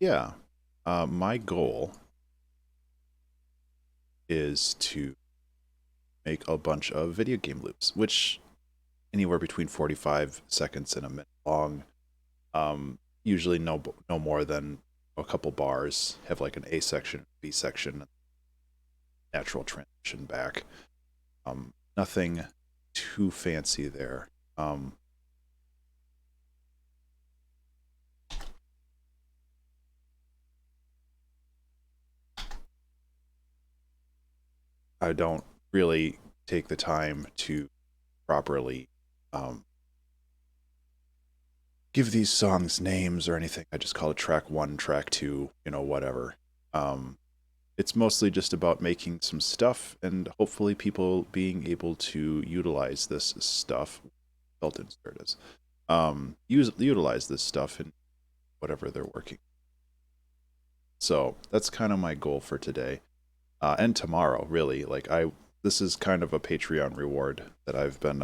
Yeah. My goal is to make a bunch of video game loops, which anywhere between 45 seconds and a minute long. Usually no more than a couple bars. Have like an A section, B section, natural transition back. Nothing too fancy there. I don't really take the time to properly give these songs names or anything. I just call it track one, track two, whatever. Um, it's mostly just about making some stuff and hopefully people being able to utilize this stuff. Belt insert is utilize this stuff in whatever they're working. So that's kind of my goal for today and tomorrow. Really, like this is kind of a Patreon reward that I've been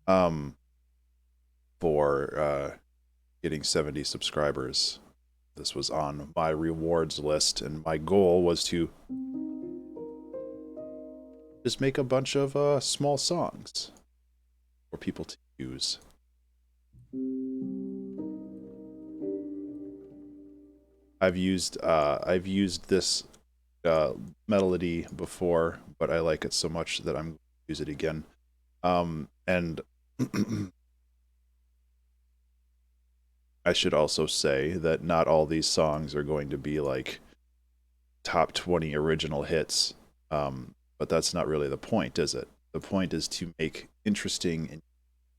um for getting 70 subscribers. This was on my rewards list, and my goal was to just make a bunch of small songs for people to use. I've used this melody before, but I like it so much that I'm going to use it again. And I should also say that not all these songs are going to be like top 20 original hits. But that's not really the point, is it? The point is to make interesting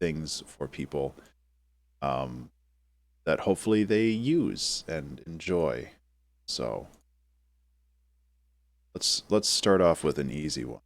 things for people that hopefully they use and enjoy. So let's start off with an easy one.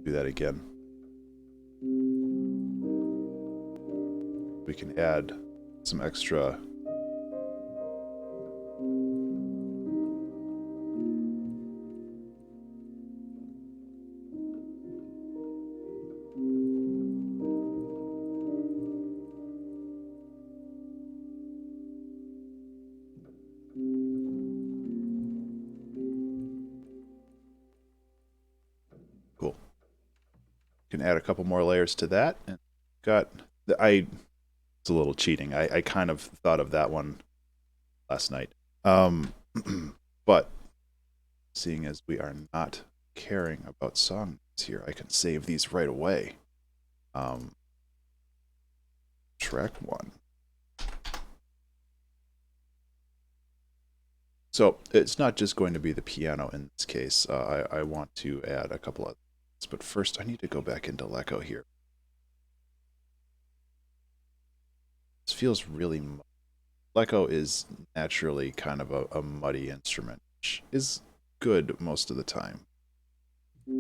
Do that again. We can add some extra cool. Can add a couple more layers to that, and got I it's a little cheating. I kind of thought of that one last night. But seeing as we are not caring about songs here, I can save these right away. Track one. So it's not just going to be the piano in this case. I want to add a couple of things, but first I need to go back into Leco here. This feels really Leco is naturally kind of a muddy instrument, which is good most of the time. There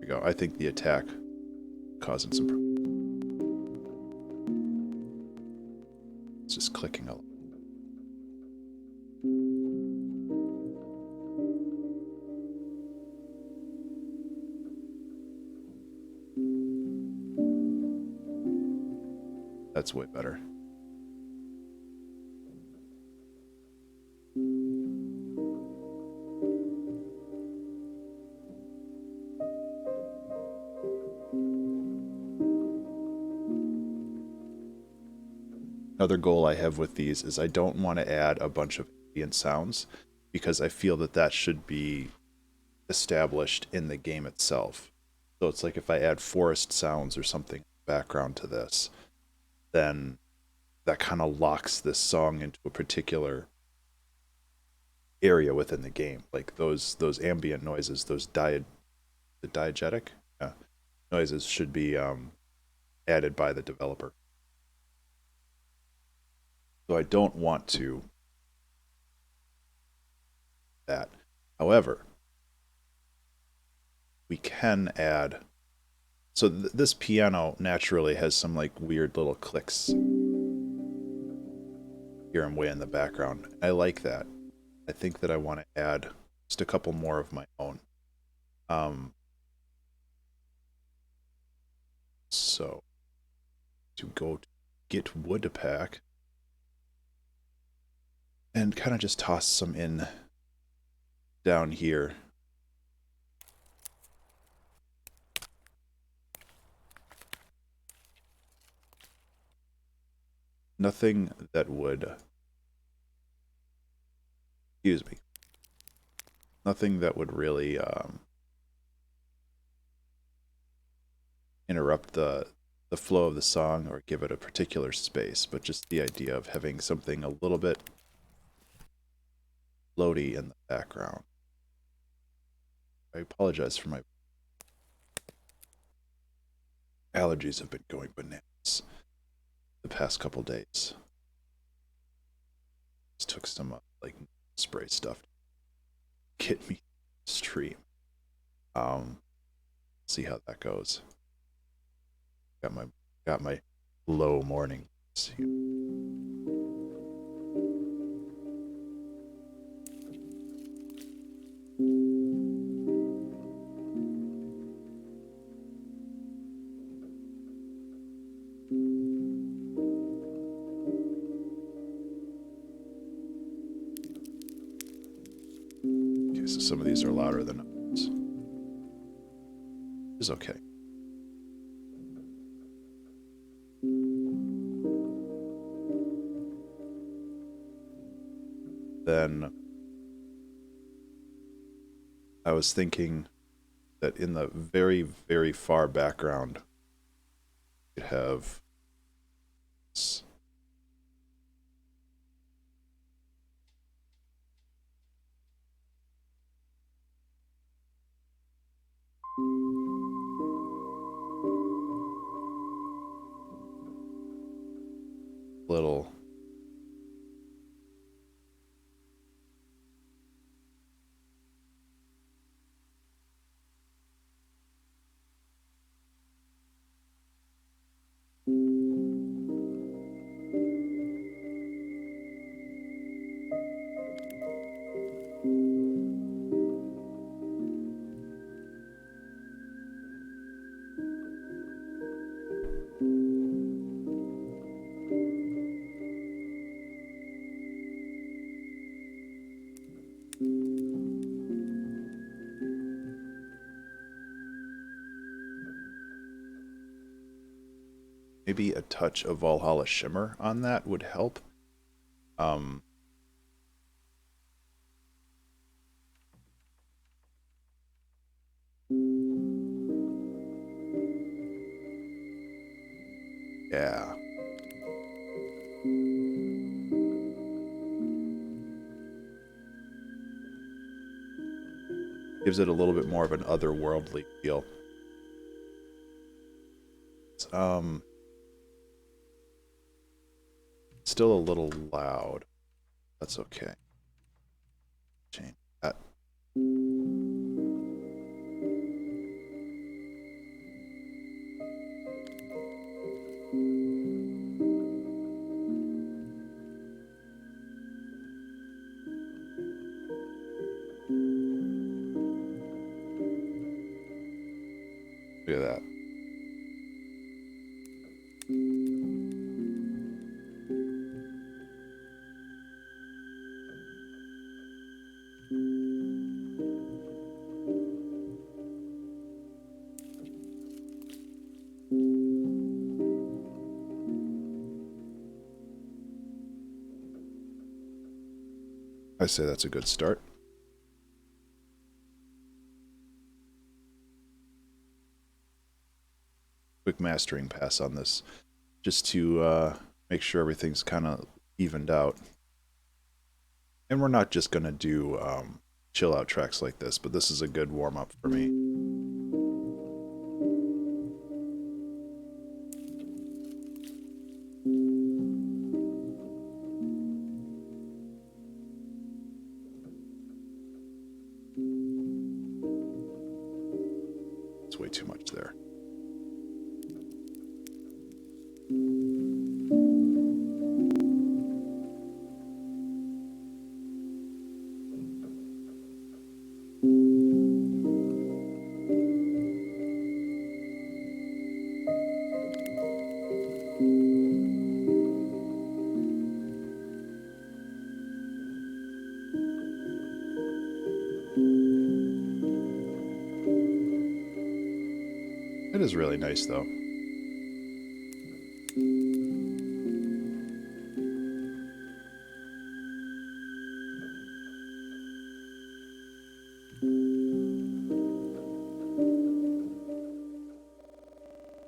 we go. I think the attack causing some problems. It's just clicking a lot. That's way better. Another goal I have with these is I don't want to add a bunch of ambient sounds because I feel that that should be established in the game itself. So it's like if I add forest sounds or something background to this, then that kind of locks this song into a particular area within the game. Like those ambient noises, the diegetic noises should be added by the developer. So I don't want to that. However, we can add, so this piano naturally has some like weird little clicks. Hear them way in the background. I like that. I think that I want to add just a couple more of my own. So to go to get wood pack and kind of just toss some in down here. Nothing that would, excuse me, nothing that would really interrupt the flow of the song or give it a particular space, but just the idea of having something a little bit floaty in the background. I apologize for my allergies have been going bananas the past couple days. Just took some like spray stuff to get me stream. See how that goes. Got my low morning. Okay, so some of these are louder than others. It's okay. Then I was thinking that in the very, very far background, you have this little maybe a touch of Valhalla Shimmer on that would help. Yeah. Gives it a little bit more of an otherworldly feel. It's, still a little loud. That's okay. Change that. Look at that. I say that's a good start. Quick mastering pass on this, just to make sure everything's kind of evened out. And we're not just going to do chill out tracks like this, but this is a good warm up for me. That's way too much there. It is really nice, though.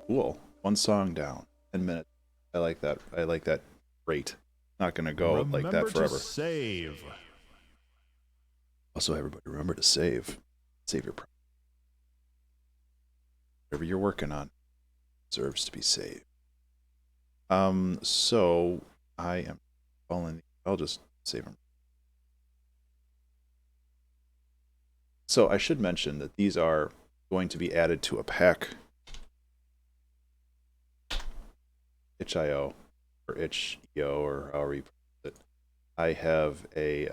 Cool. One song down. 10 minutes. I like that. I like that rate. Not gonna go like that forever. To save. Also, everybody, remember to save. Save your project. Whatever you're working on deserves to be saved. So I am following. I'll just save them. So I should mention that these are going to be added to a pack. itch.io or itch.io or however you put it. I have a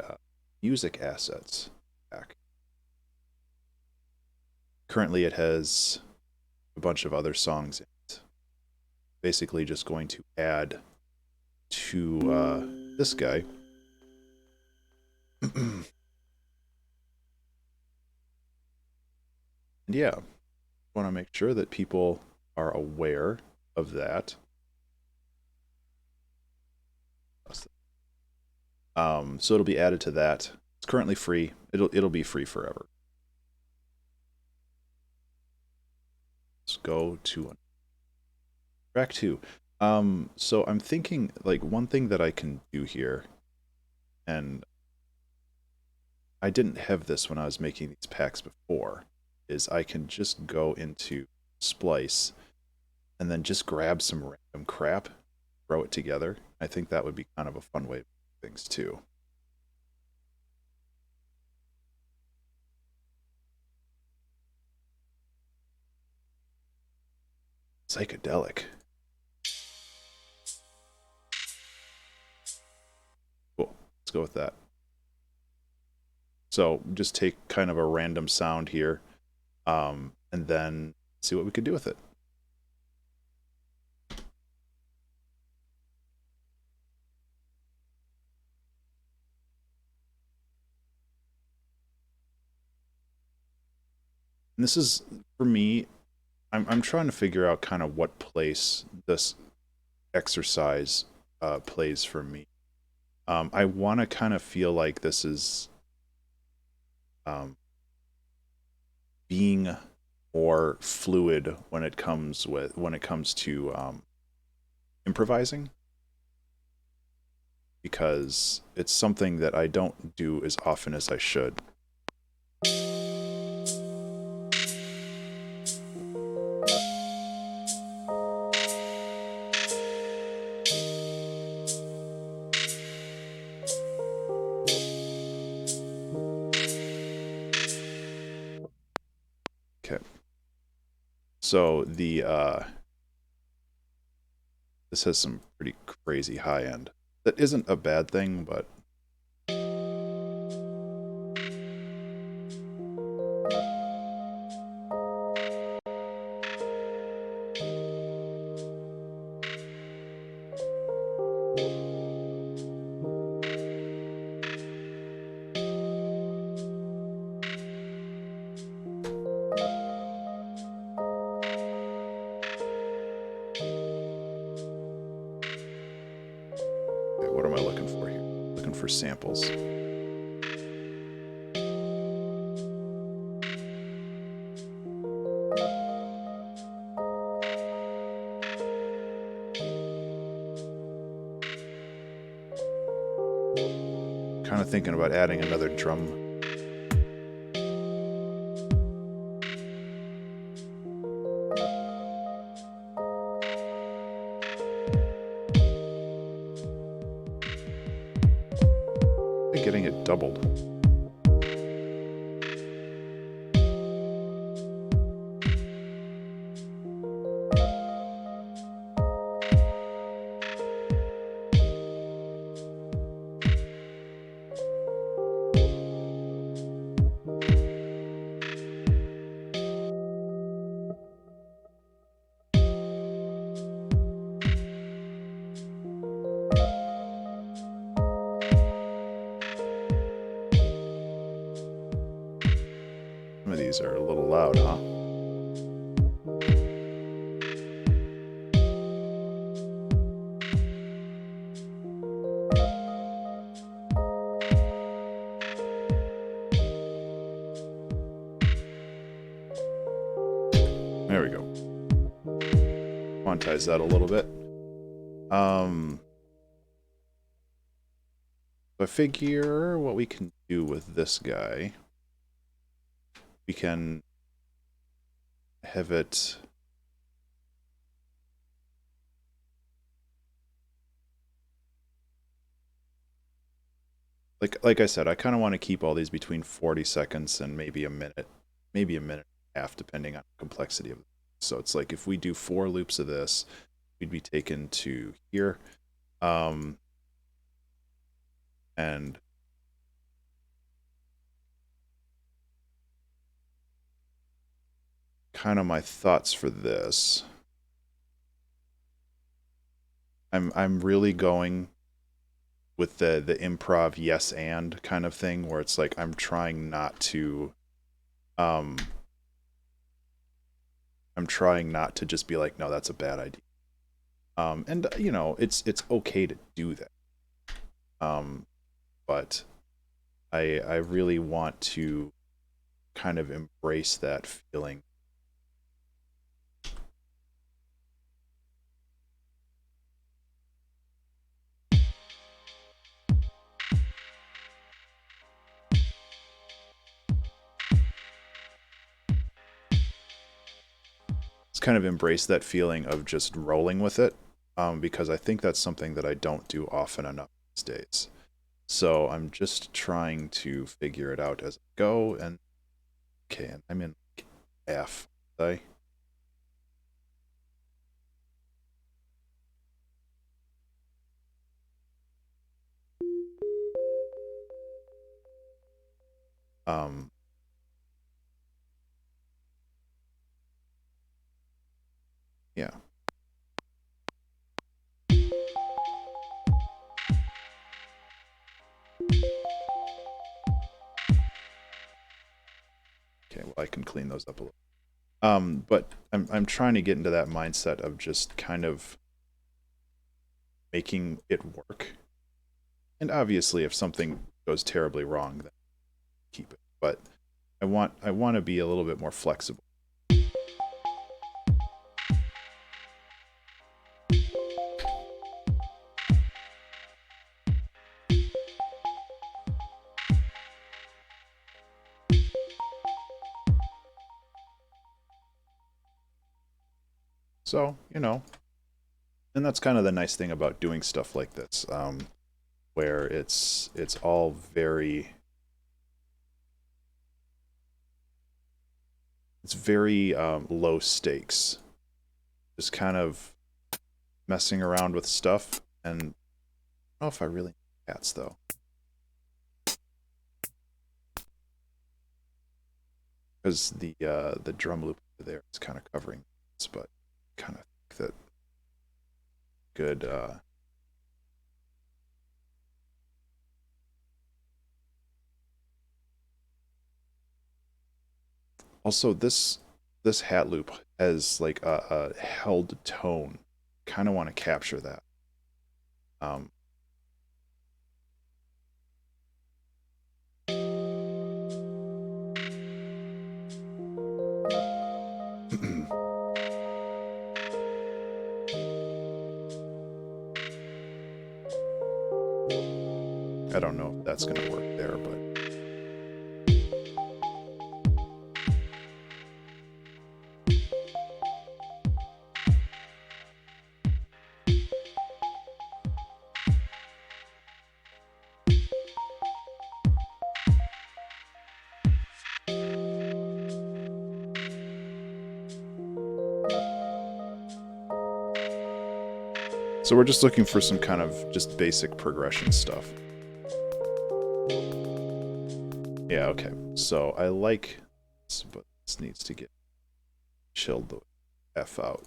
music assets pack. Currently, it has a bunch of other songs in it. Basically, just going to add to this guy. And yeah, I want to make sure that people are aware of that. So it'll be added to that. It's currently free. It'll be free forever. Let's go to track 2. So I'm thinking, like, one thing that I can do here, and I didn't have this when I was making these packs before, is I can just go into Splice and then just grab some random crap, throw it together. I think that would be kind of a fun way to do things too. Psychedelic. Cool. Let's go with that. So just take kind of a random sound here, and then see what we could do with it. And this is, for me, I'm trying to figure out kind of what place this exercise plays for me. I want to kind of feel like this is being more fluid when it comes to improvising, because it's something that I don't do as often as I should. Okay. So the this has some pretty crazy high end. That isn't a bad thing, but what am I looking for here? Looking for samples. Kind of thinking about adding another drum. Getting it doubled. these are a little loud, huh? There we go. Quantize that a little bit. I figure what we can do with this guy, we can have it like I said, I kind of want to keep all these between 40 seconds and maybe a minute and a half, depending on the complexity of it. So it's like if we do 4 loops of this, we'd be taken to here. And kind of my thoughts for this. I'm really going with the improv yes and kind of thing, where it's like I'm trying not to just be like, no, that's a bad idea. And you know, it's okay to do that. But I really want to kind of embrace that feeling. It's kind of embrace that feeling of just rolling with it, because I think that's something that I don't do often enough these days. So I'm just trying to figure it out as I go. And okay, and I'm in F. I yeah. Okay, well, I can clean those up a little. But I'm trying to get into that mindset of just kind of making it work. And obviously, if something goes terribly wrong, then keep it. But I want to be a little bit more flexible. So, you know, and that's kind of the nice thing about doing stuff like this, where it's all very low stakes. Just kind of messing around with stuff. And I don't know if I really need cats though. Because the drum loop there is kind of covering this, but kind of think that good also this hat loop has like a held tone. Kind of want to capture that. I don't know if that's going to work there, but so we're just looking for some kind of just basic progression stuff. Yeah, okay. So I like this, but this needs to get chilled the F out.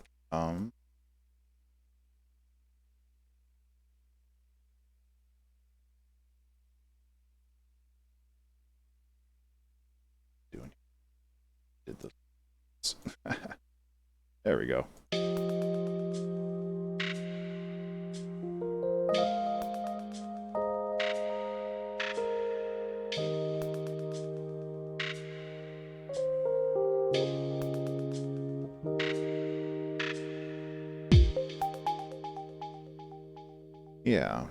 Doing Oops. There we go. Yeah.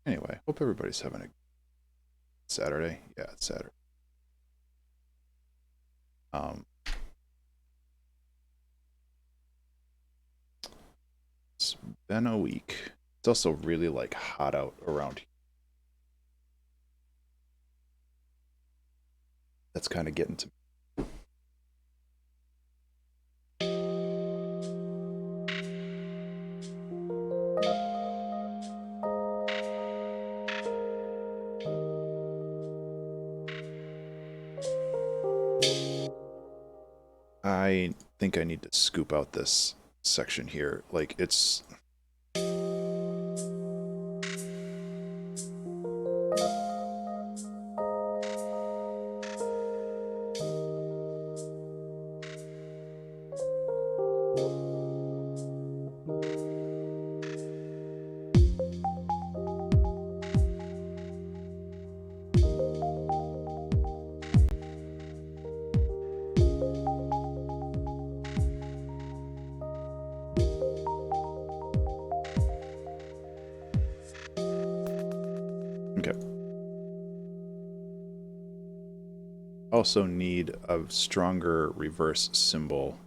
Anyway, hope everybody's having a Saturday. Yeah, it's Saturday. It's been a week. It's also really like hot out around here. That's kind of getting to me. I think I need to scoop out this section here. Like, it's... Okay. Also need a stronger reverse cymbal.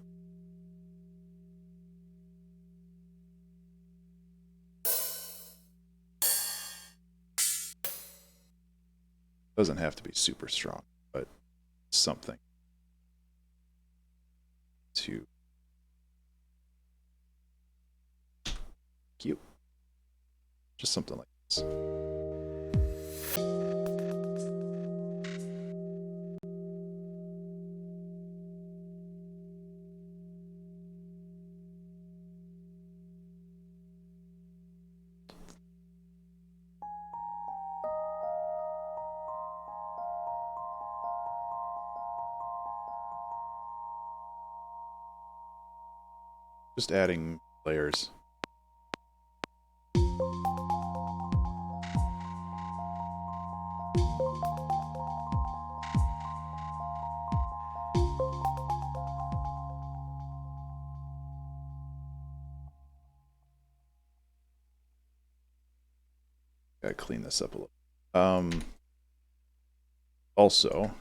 Doesn't have to be super strong, but something to cute. Just something like this. Just adding layers. Gotta clean this up a little. Also,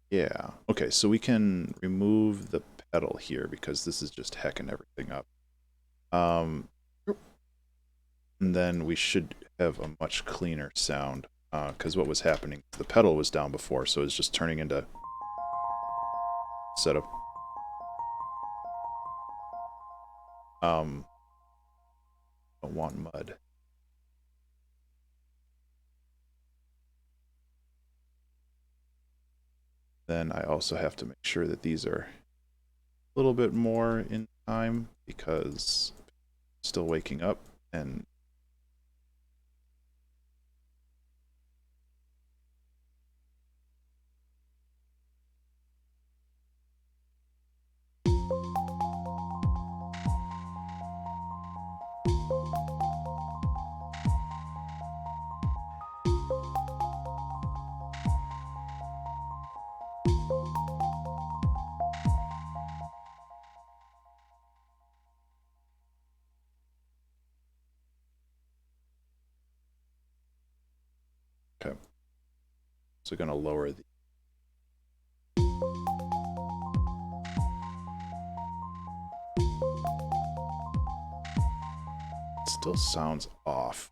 yeah. Okay, so we can remove the pedal here because this is just hecking everything up. And then we should have a much cleaner sound because what was happening, the pedal was down before, so it's just turning into setup. Don't want mud. Then I also have to make sure that these are a little bit more in time because I'm still waking up and Okay. So going to lower the... It still sounds off.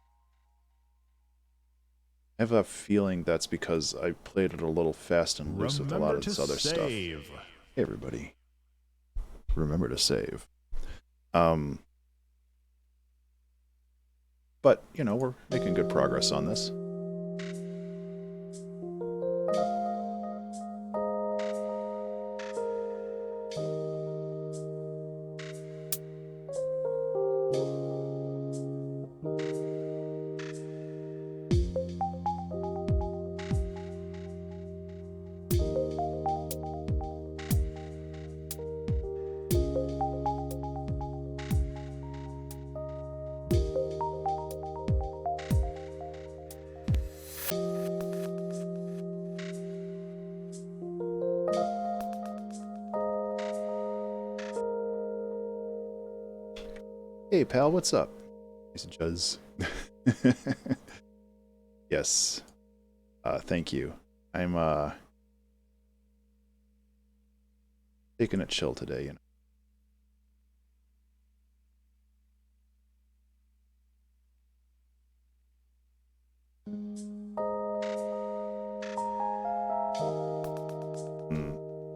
I have a feeling that's because I played it a little fast and loose with a lot of this other stuff. Hey everybody. Remember to save. But, you know, we're making good progress on this. Hey pal, what's up? He's Juz. Yes. Thank you. I'm taking it chill today, you know.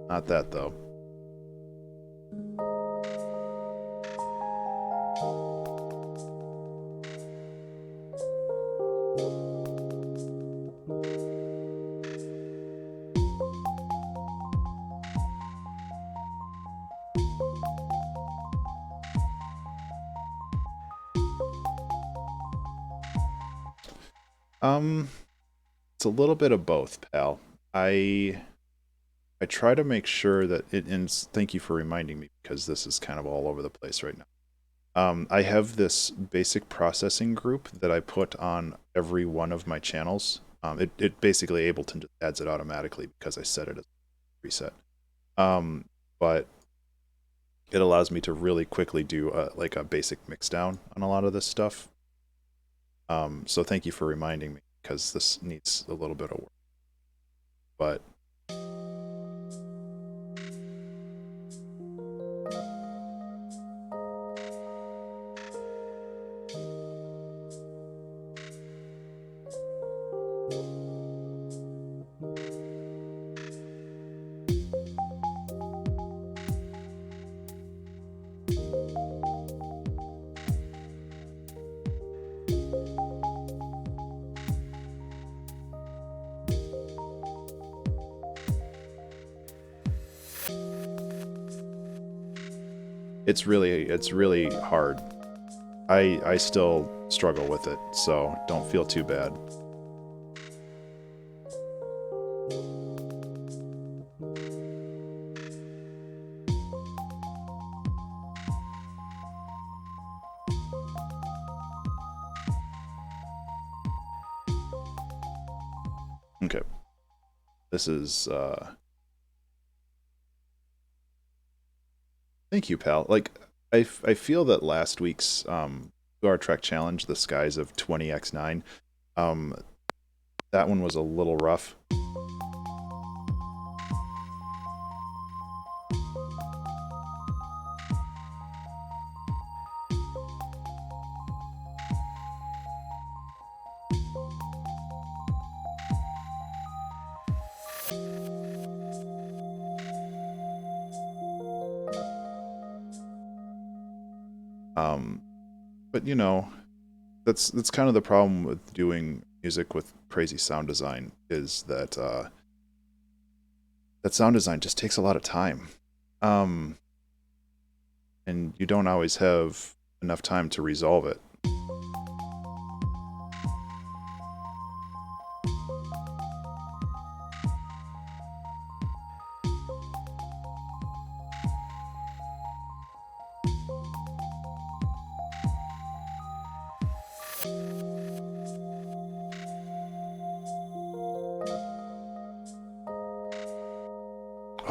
Not that though. It's a little bit of both, pal. I try to make sure that it, and thank you for reminding me because this is kind of all over the place right now. I have this basic processing group that I put on every one of my channels. It basically Ableton just adds it automatically because I set it as a preset. But it allows me to really quickly do like a basic mix down on a lot of this stuff. So thank you for reminding me because this needs a little bit of work. But it's really hard. I still struggle with it, so don't feel too bad. Okay. This is thank you, pal. Like I feel that last week's 2-hour track challenge, The Skies of 20x9, that one was a little rough. But you know, that's kind of the problem with doing music with crazy sound design is that that sound design just takes a lot of time. And you don't always have enough time to resolve it.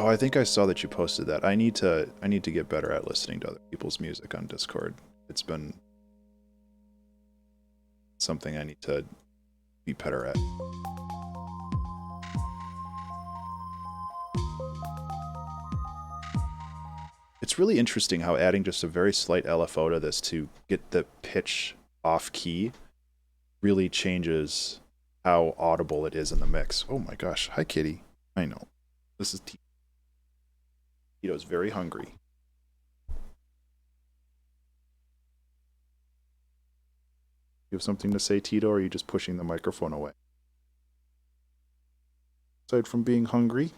Oh, I think I saw that you posted that. I need to get better at listening to other people's music on Discord. It's been something I need to be better at. it's really interesting how adding just a very slight LFO to this to get the pitch off key really changes how audible it is in the mix. Oh my gosh. Hi, kitty. I know. This is Tito. Tito's very hungry. You have something to say, Tito, or are you just pushing the microphone away? Aside from being hungry?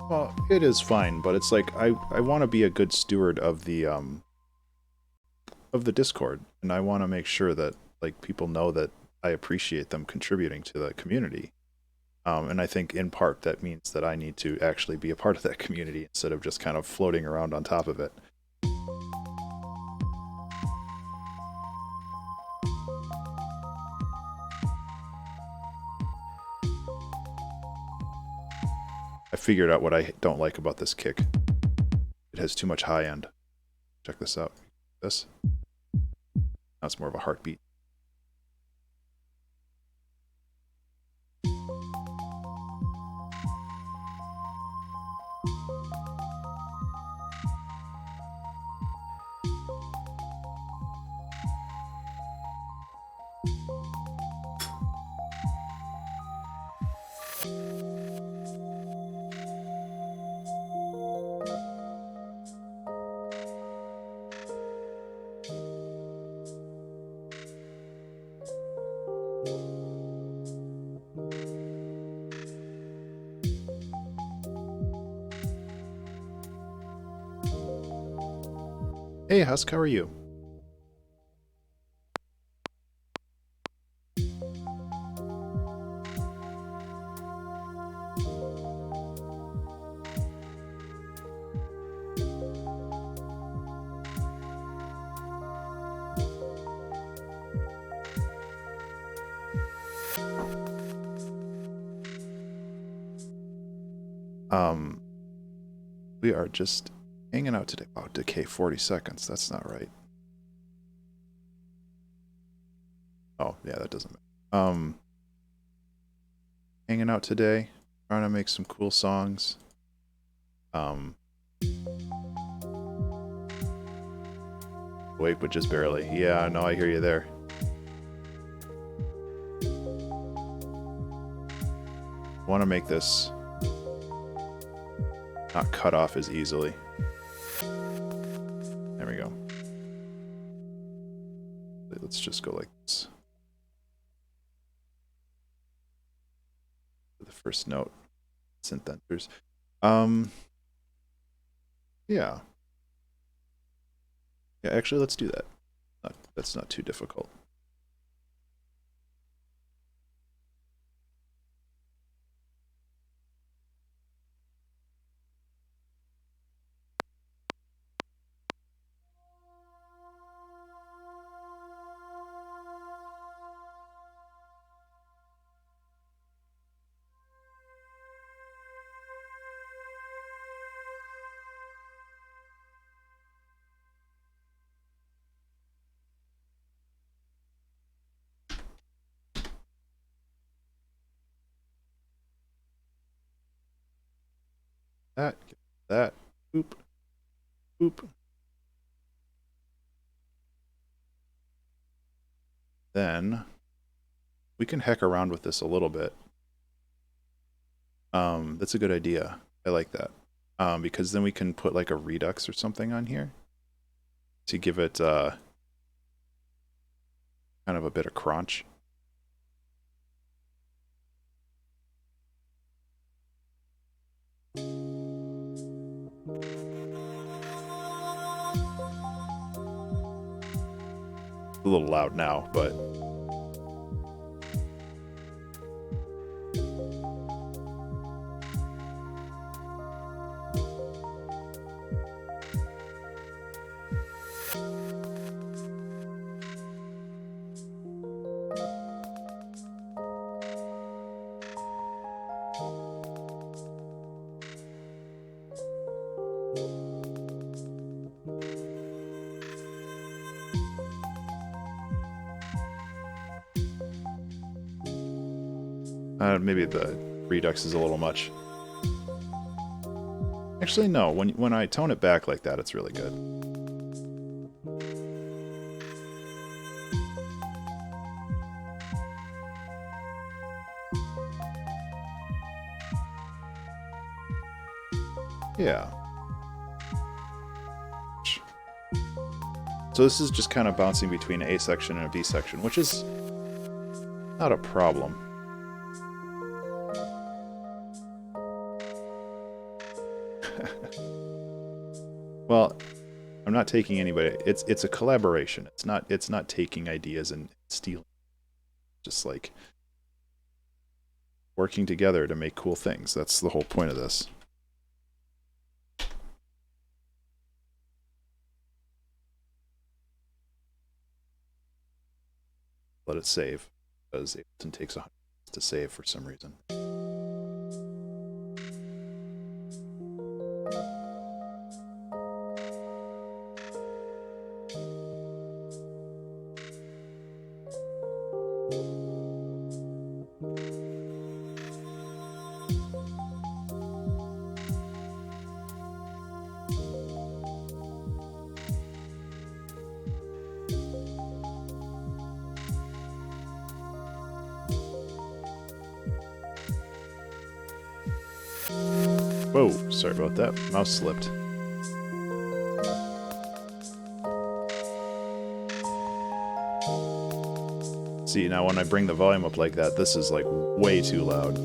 Well, it is fine, but it's like I want to be a good steward of the Discord, and I want to make sure that like people know that I appreciate them contributing to the community. And I think in part that means that I need to actually be a part of that community instead of just kind of floating around on top of it. I figured out what I don't like about this kick. It has too much high end. Check this out. This. Now it's more of a heartbeat. Hey Husk, how are you? We are just hanging out today. Oh, decay 40 seconds. That's not right. Oh, yeah, that doesn't matter. Hanging out today, trying to make some cool songs. Awake, but just barely. Yeah, no, I hear you there. I want to make this not cut off as easily. There we go. Let's just go like this. The first note, synth enters. Yeah. Yeah, actually, let's do that. That's not too difficult. That, boop, boop. Then we can heck around with this a little bit. That's a good idea. I like that. Because then we can put like a redux or something on here to give it kind of a bit of crunch. A little loud now, but Maybe the redux is a little much. Actually, no. When I tone it back like that, it's really good. Yeah. So this is just kind of bouncing between an A section and a B section, which is not a problem. Well, I'm not taking anybody. It's a collaboration. It's not taking ideas and stealing. Just like working together to make cool things. That's the whole point of this. Let it save, because Ableton takes 100 to save for some reason. Whoa, sorry about that. Mouse slipped. See, now when I bring the volume up like that, this is like way too loud.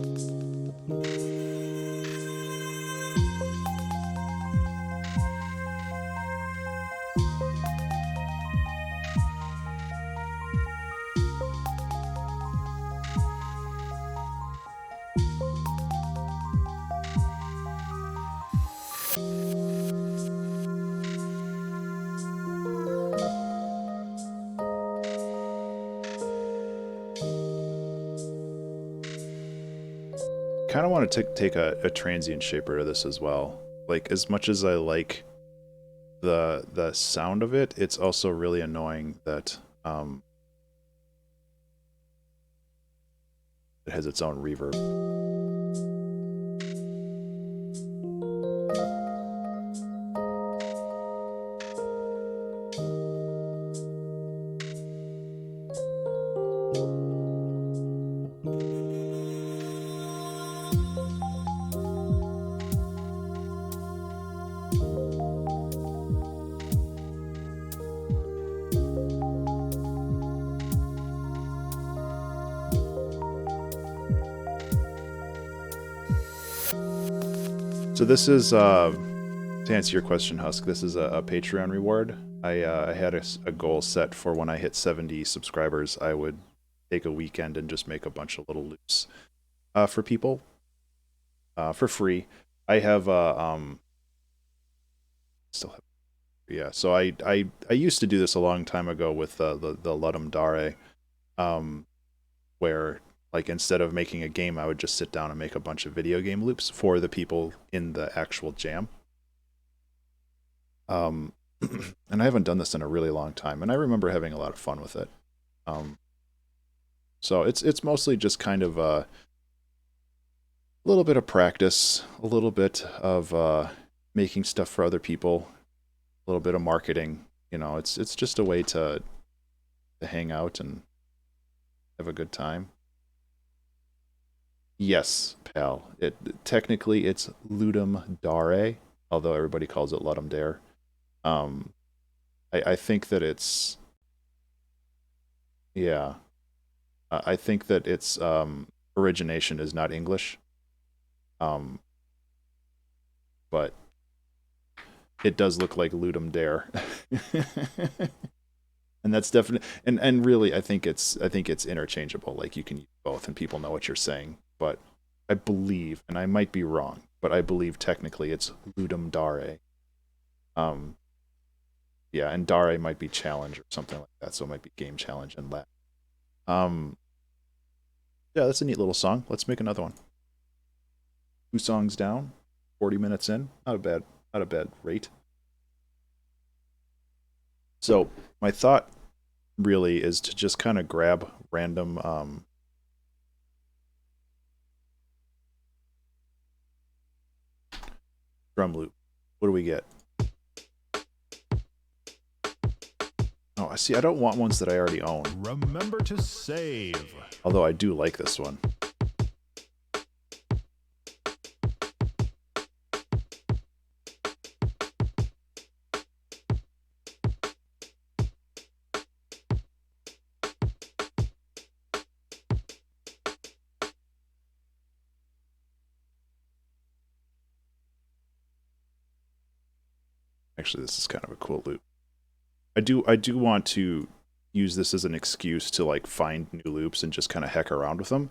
Kind of want to take a transient shaper to this as well. Like, as much as I like the sound of it, it's also really annoying that it has its own reverb. So this is, to answer your question, Husk, this is a Patreon reward. I had a goal set for when I hit 70 subscribers, I would take a weekend and just make a bunch of little loops for people for free. I have still have, yeah. So I used to do this a long time ago with the Ludum Dare, where, like, instead of making a game, I would just sit down and make a bunch of video game loops for the people in the actual jam. And I haven't done this in a really long time, and I remember having a lot of fun with it. So it's mostly just kind of a little bit of practice, a little bit of making stuff for other people, a little bit of marketing. You know, it's just a way to hang out and have a good time. Yes, pal. Technically it's Ludum Dare, although everybody calls it Ludum Dare. I think that it's, yeah. I think that its origination is not English, but it does look like Ludum Dare. And that's definitely, and really, I think it's interchangeable. Like, you can use both, and people know what you're saying. But I believe, and I might be wrong, but I believe technically it's Ludum Dare. Yeah, and Dare might be challenge or something like that, so it might be game challenge in Latin. Yeah, that's a neat little song. Let's make another one. 2 songs down, 40 minutes in. Not a bad rate. So my thought really is to just kind of grab random Drum loop. What do we get? Oh, I see. I don't want ones that I already own. Remember to save. Although I do like this one. Actually, this is kind of a cool loop. I do want to use this as an excuse to like find new loops and just kind of heck around with them.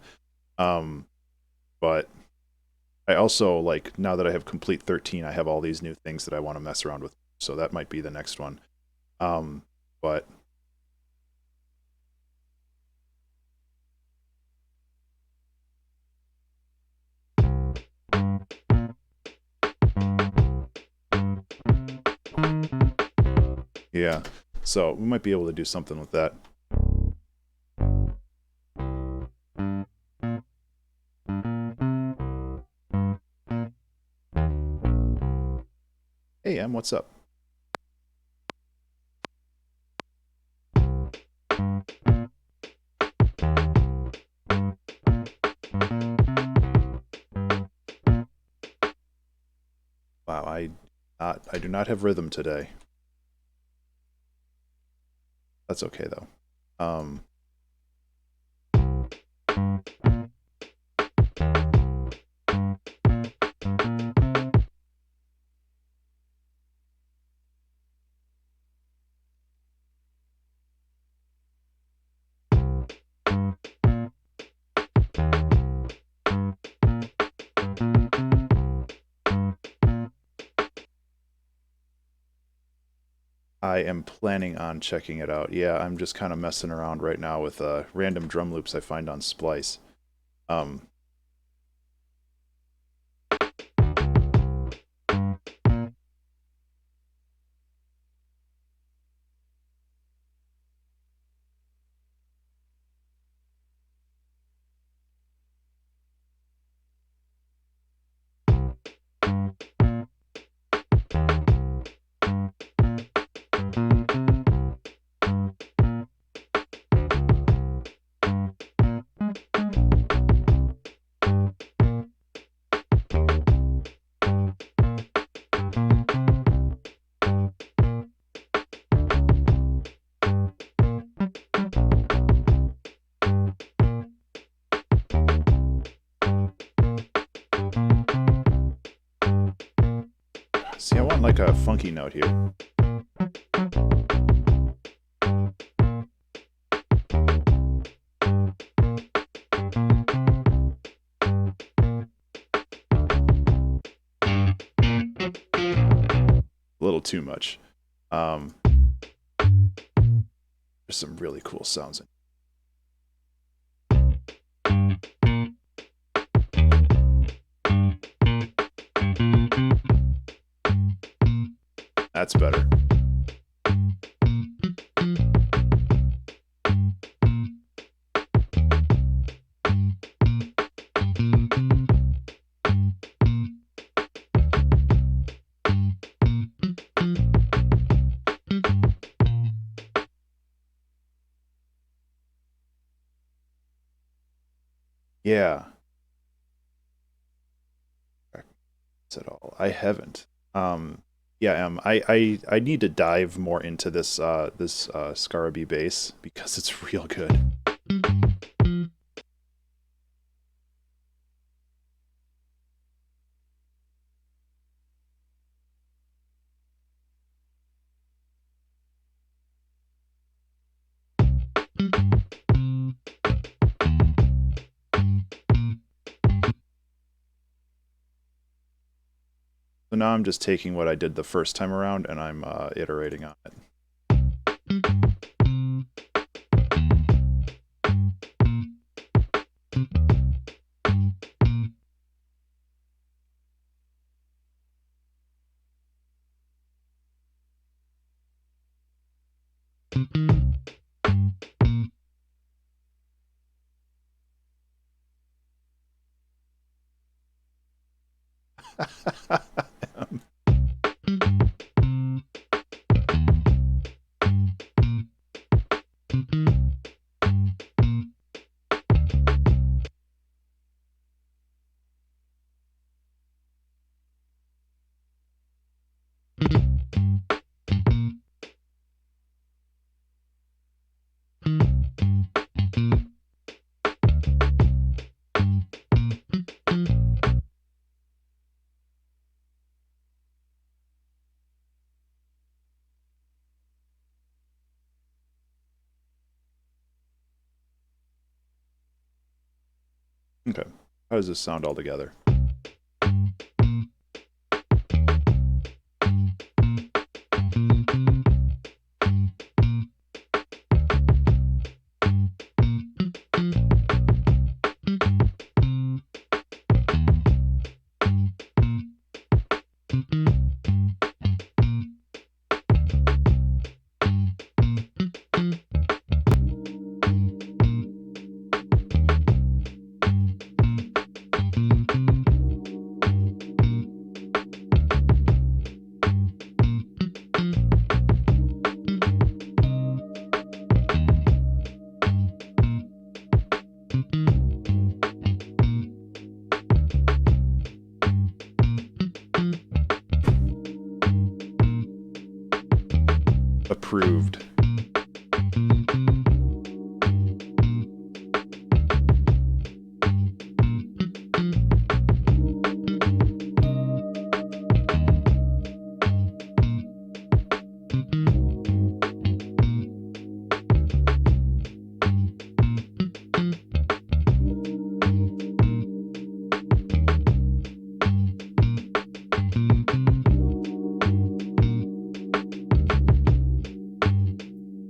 But I also, like, now that I have Komplete 13, I have all these new things that I want to mess around with. So that might be the next one. But yeah, so we might be able to do something with that. Hey, Em, what's up? Wow, I do not have rhythm today. That's okay though. I am planning on checking it out. Yeah, I'm just kind of messing around right now with random drum loops I find on Splice. See, I want like a funky note here. A little too much. There's some really cool sounds in. That's better. Yeah. At all. I haven't. Yeah, I need to dive more into this Scaraby bass because it's real good. So now I'm just taking what I did the first time around and I'm iterating on it. Okay. How does this sound all together? Approved.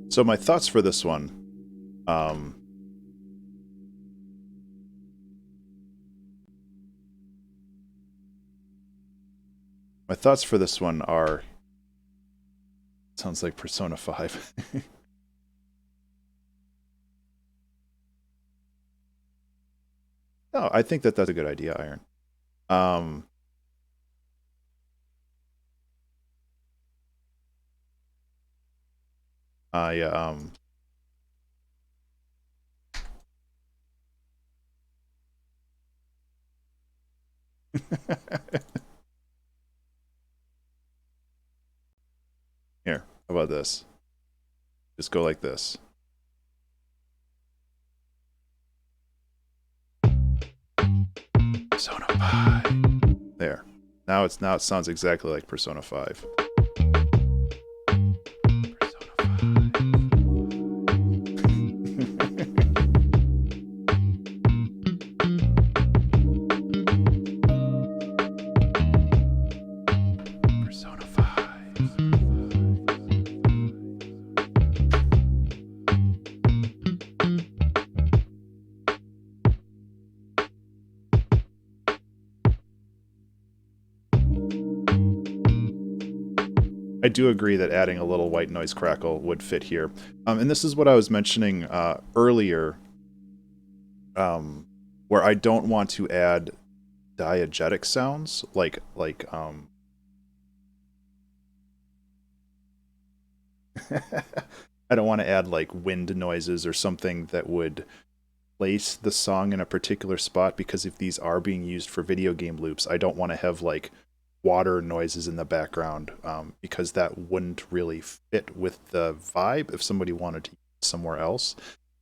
So my thoughts for this one, my thoughts for this one are, sounds like Persona 5. No, I think that that's a good idea, Iron. I Here, how about this? Just go like this. Persona 5. There. Now it sounds exactly like Persona 5. Persona 5. I do agree that adding a little white noise crackle would fit here. And this is what I was mentioning earlier, where I don't want to add diegetic sounds, like I don't want to add like wind noises or something that would place the song in a particular spot, because if these are being used for video game loops, I don't want to have like water noises in the background, because that wouldn't really fit with the vibe if somebody wanted to use it somewhere else.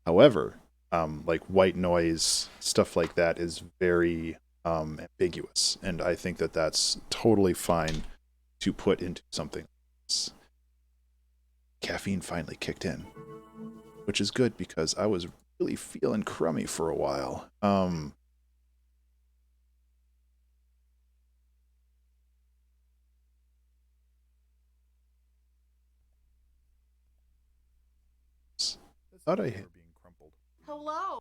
However, like white noise, stuff like that is very ambiguous, and I think that that's totally fine to put into something. Caffeine finally kicked in, which is good because I was really feeling crummy for a while. I thought I had being crumpled. Hello.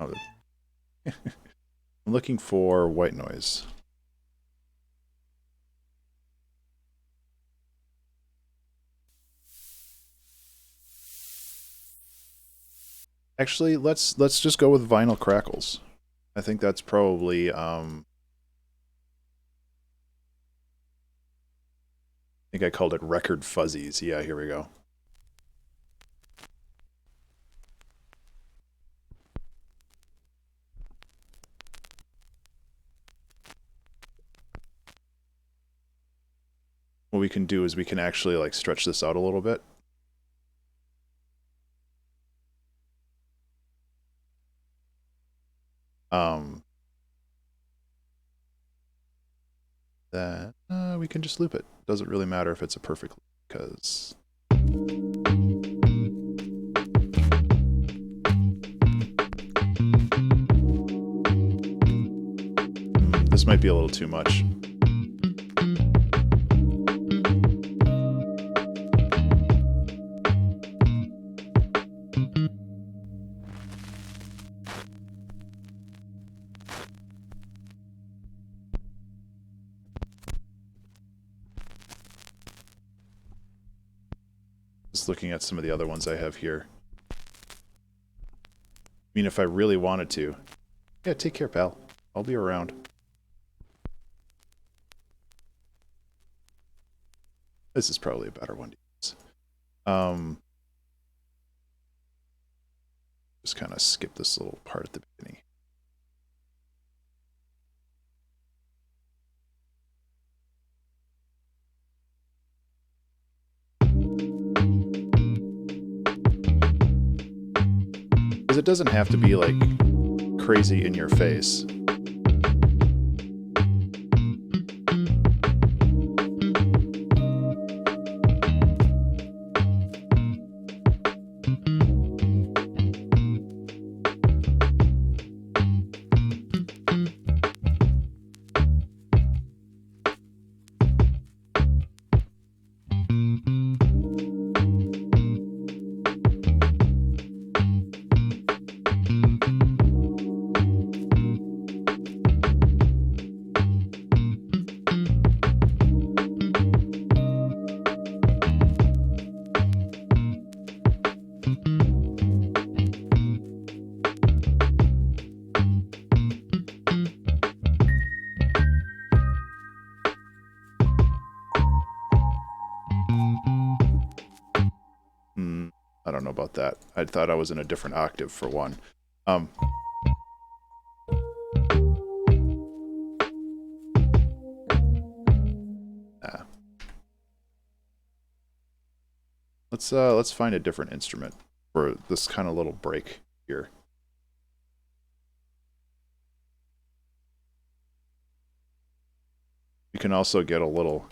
Oh, I'm looking for white noise. Actually, let's just go with vinyl crackles. I think that's probably I think I called it record fuzzies. Yeah, here we go. What we can do is we can actually like stretch this out a little bit. Then we can just loop it. Doesn't really matter if it's a perfect loop, because might be a little too much. Just looking at some of the other ones I have here. I mean, if I really wanted to. Yeah, take care, pal. I'll be around. This is probably a better one to use. Just kind of skip this little part at the beginning. Because it doesn't have to be like crazy in your face. I don't know about that. I thought I was in a different octave for one. Let's find a different instrument for this kind of little break here. You can also get a little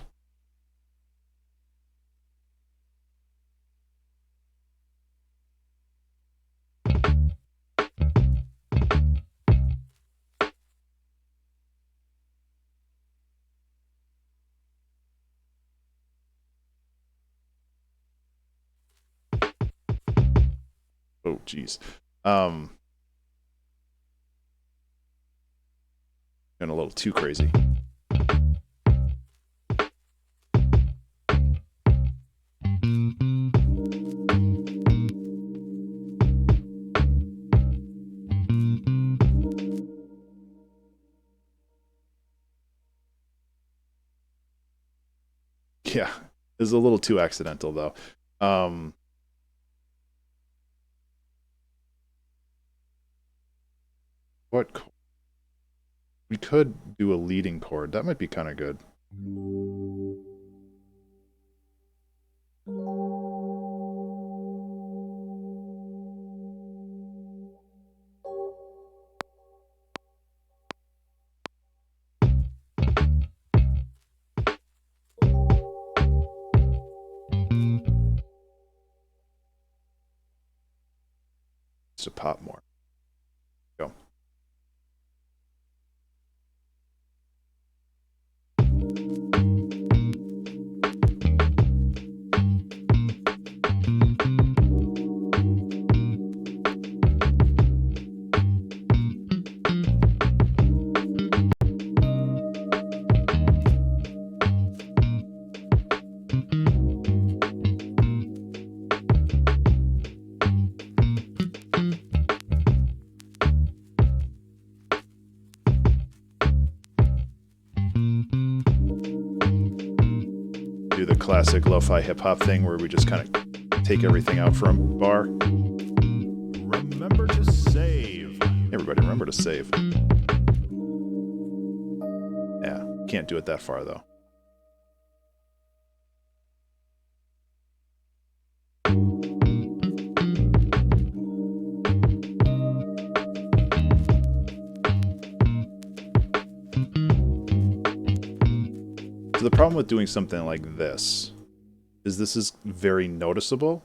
oh geez. Getting a little too crazy. Yeah, it's a little too accidental though. What chord? We could do a leading chord. That might be kind of good. To pop more. Go. Do the classic lo-fi hip-hop thing where we just kind of take everything out from bar. Remember to save. Everybody remember to save. Yeah, can't do it that far though. So the problem with doing something like this is very noticeable,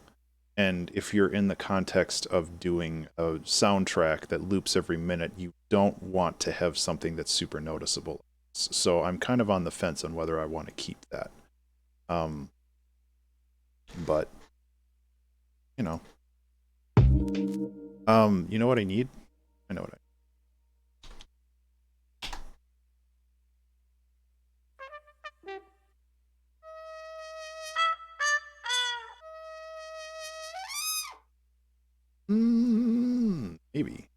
and if you're in the context of doing a soundtrack that loops every minute, you don't want to have something that's super noticeable. So I'm kind of on the fence on whether I want to keep that. But you know, you know what I need? I know what I. Maybe.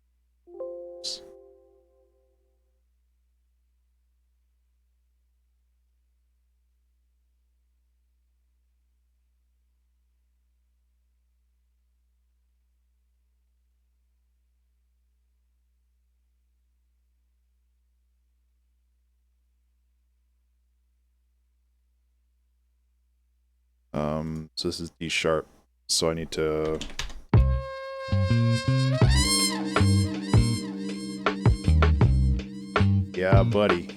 So this is D sharp. So I need to. Yeah, buddy.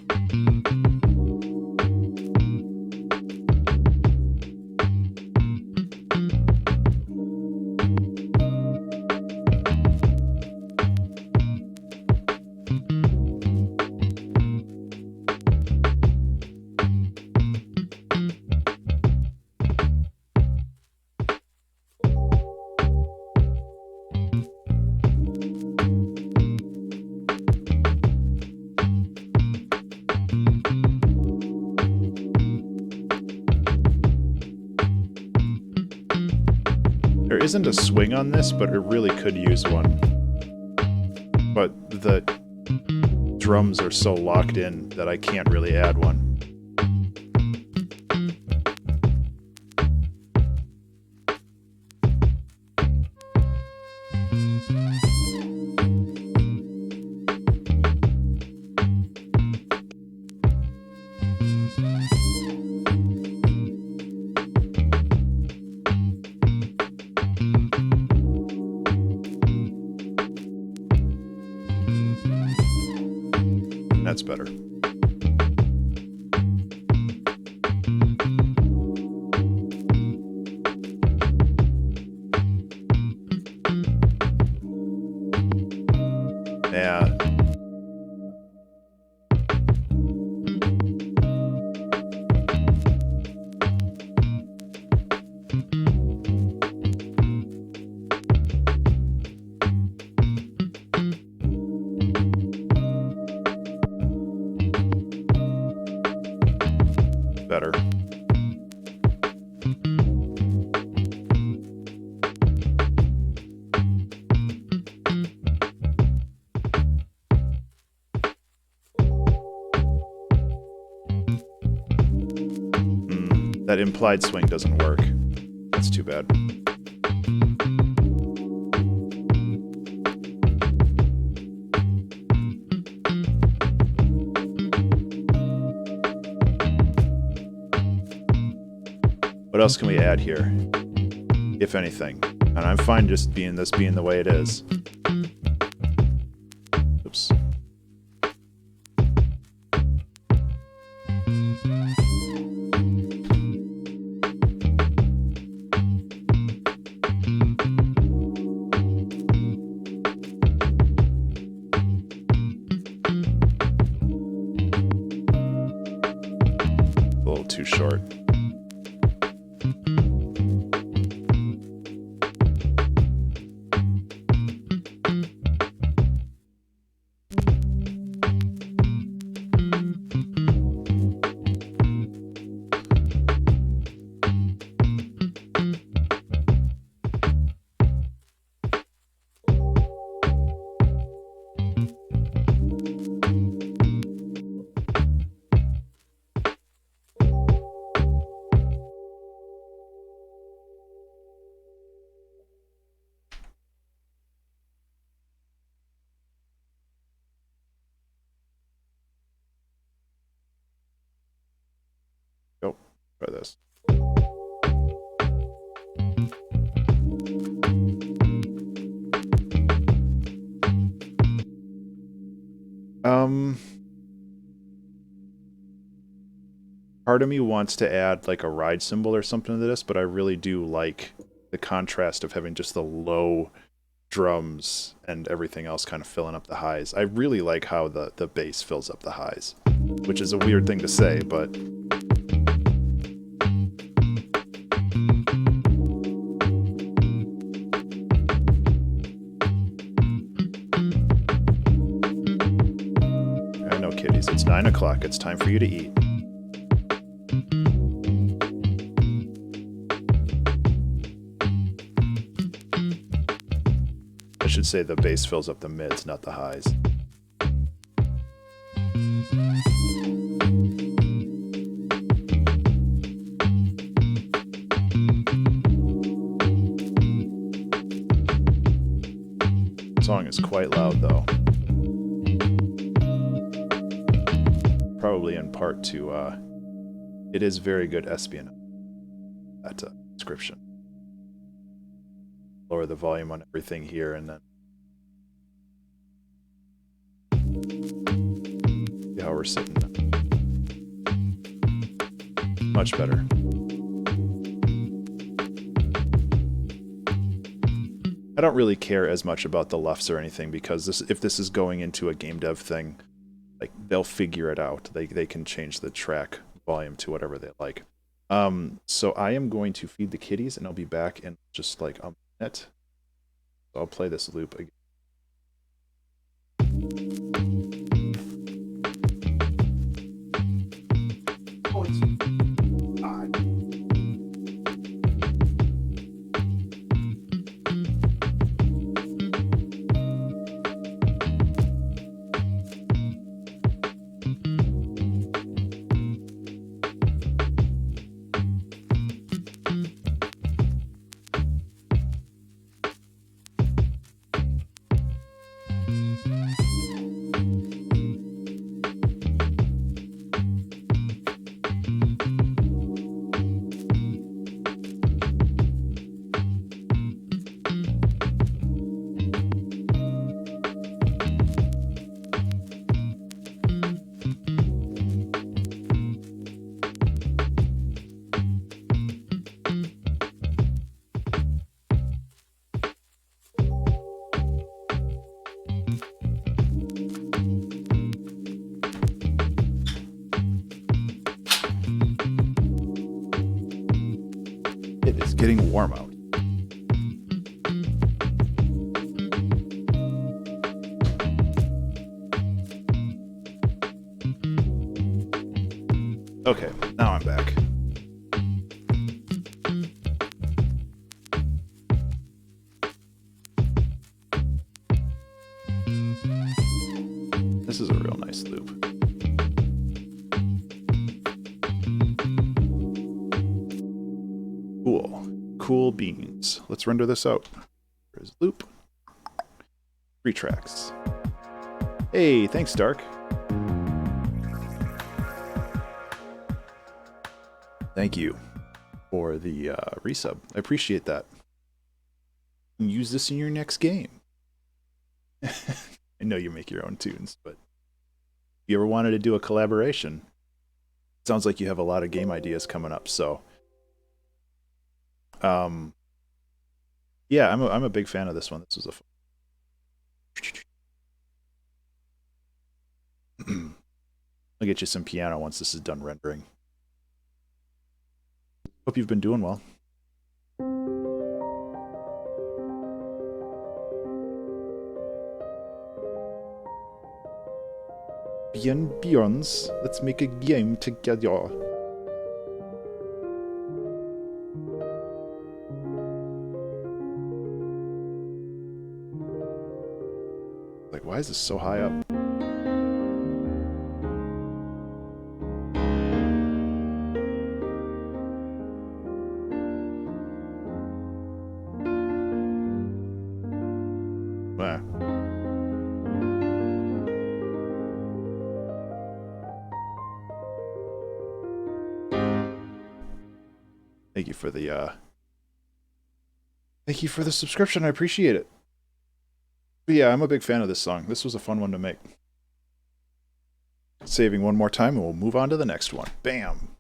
There isn't a swing on this, but it really could use one. But the drums are so locked in that I can't really add one. That's better. Yeah. Better. That implied swing doesn't work. That's too bad. What else can we add here? If anything. And I'm fine just being the way it is. Oops. A little too short. Go. Try this. Part of me wants to add like a ride cymbal or something to this, but I really do like the contrast of having just the low drums and everything else kind of filling up the highs. I really like how the bass fills up the highs, which is a weird thing to say, but I know, kitties, it's 9 o'clock. It's time for you to eat. I should say the bass fills up the mids, not the highs. The song is quite loud, though. Probably in part to, it is very good espionage. That description. Lower the volume on everything here, and then see how we're sitting. Much better. I don't really care as much about the lefts or anything, because if this is going into a game dev thing, like, they'll figure it out. They can change the track volume to whatever they like. So I am going to feed the kitties, and I'll be back in just like a minute. So I'll play this loop again. Oh, it's odd. It is getting warm out. Okay, now I'm back. This is a real nice loop. Cool beans. Let's render this out. There's loop. 3 tracks. Hey, thanks, Dark. Thank you for the resub. I appreciate that. Use this in your next game. I know you make your own tunes, but if you ever wanted to do a collaboration, it sounds like you have a lot of game ideas coming up, so yeah, I'm a big fan of this one. This was a fun. I'll get you some piano once this is done rendering. Hope you've been doing well. Bjorns, let's make a game together. Like, why is this so high up? Ah. Thank you for the subscription. I appreciate it. But yeah, I'm a big fan of this song. This was a fun one to make. Saving one more time and we'll move on to the next one. Bam.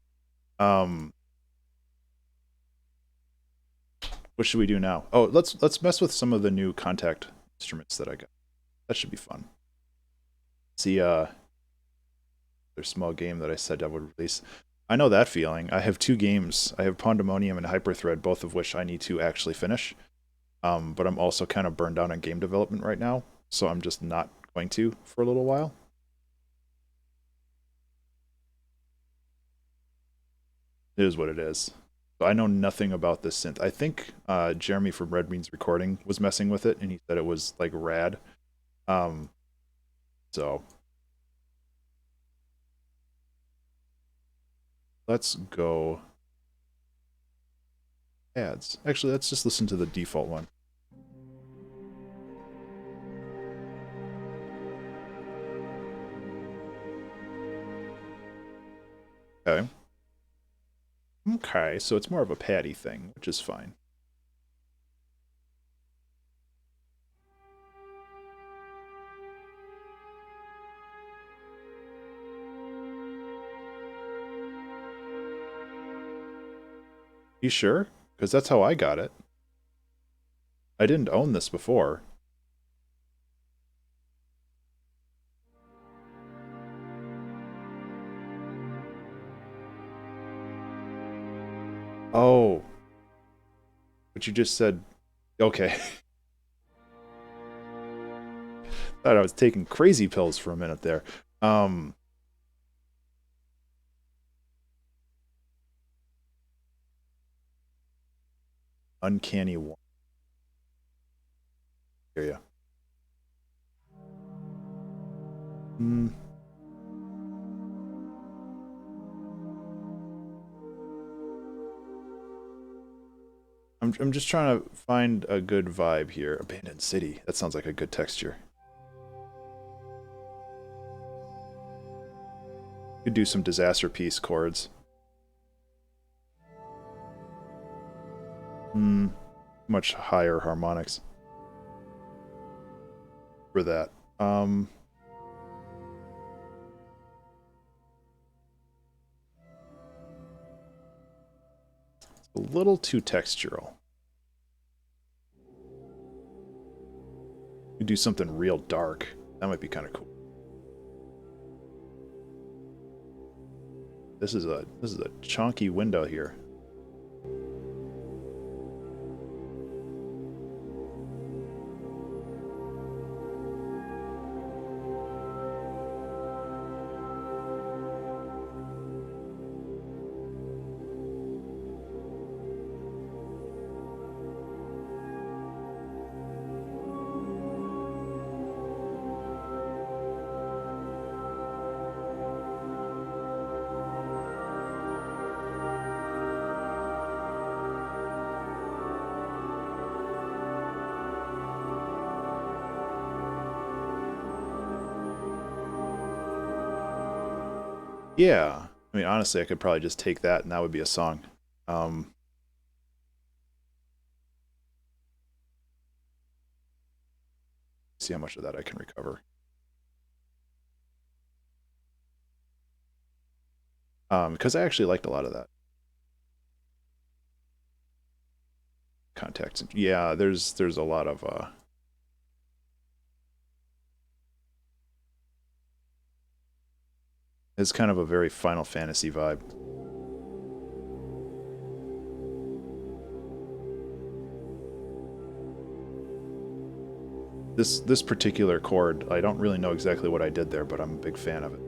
What should we do now? Oh, let's mess with some of the new contact instruments that I got. That should be fun. See, their small game that I said I would release. I know that feeling. I have 2 games. I have Pandemonium and Hyperthread, both of which I need to actually finish. But I'm also kind of burned out on game development right now, so I'm just not going to for a little while. It is what it is. So I know nothing about this synth. I think Jeremy from Red Beans Recording was messing with it, and he said it was like rad. Um, so let's go ads. Actually, let's just listen to the default one. Okay. Okay, so it's more of a patty thing, which is fine. You sure? Because that's how I got it. I didn't own this before. Oh. But you just said, okay. Thought I was taking crazy pills for a minute there. Uncanny one. Hear ya. Hmm. I'm just trying to find a good vibe here. Abandoned City. That sounds like a good texture. Could do some disaster piece chords. Much higher harmonics for that. It's a little too textural. You do something real dark. That might be kind of cool. This is a chunky window here. Yeah. I mean, honestly, I could probably just take that and that would be a song. See how much of that I can recover. Because I actually liked a lot of that. Context. Yeah, there's a lot of it's kind of a very Final Fantasy vibe. This particular chord, I don't really know exactly what I did there, but I'm a big fan of it.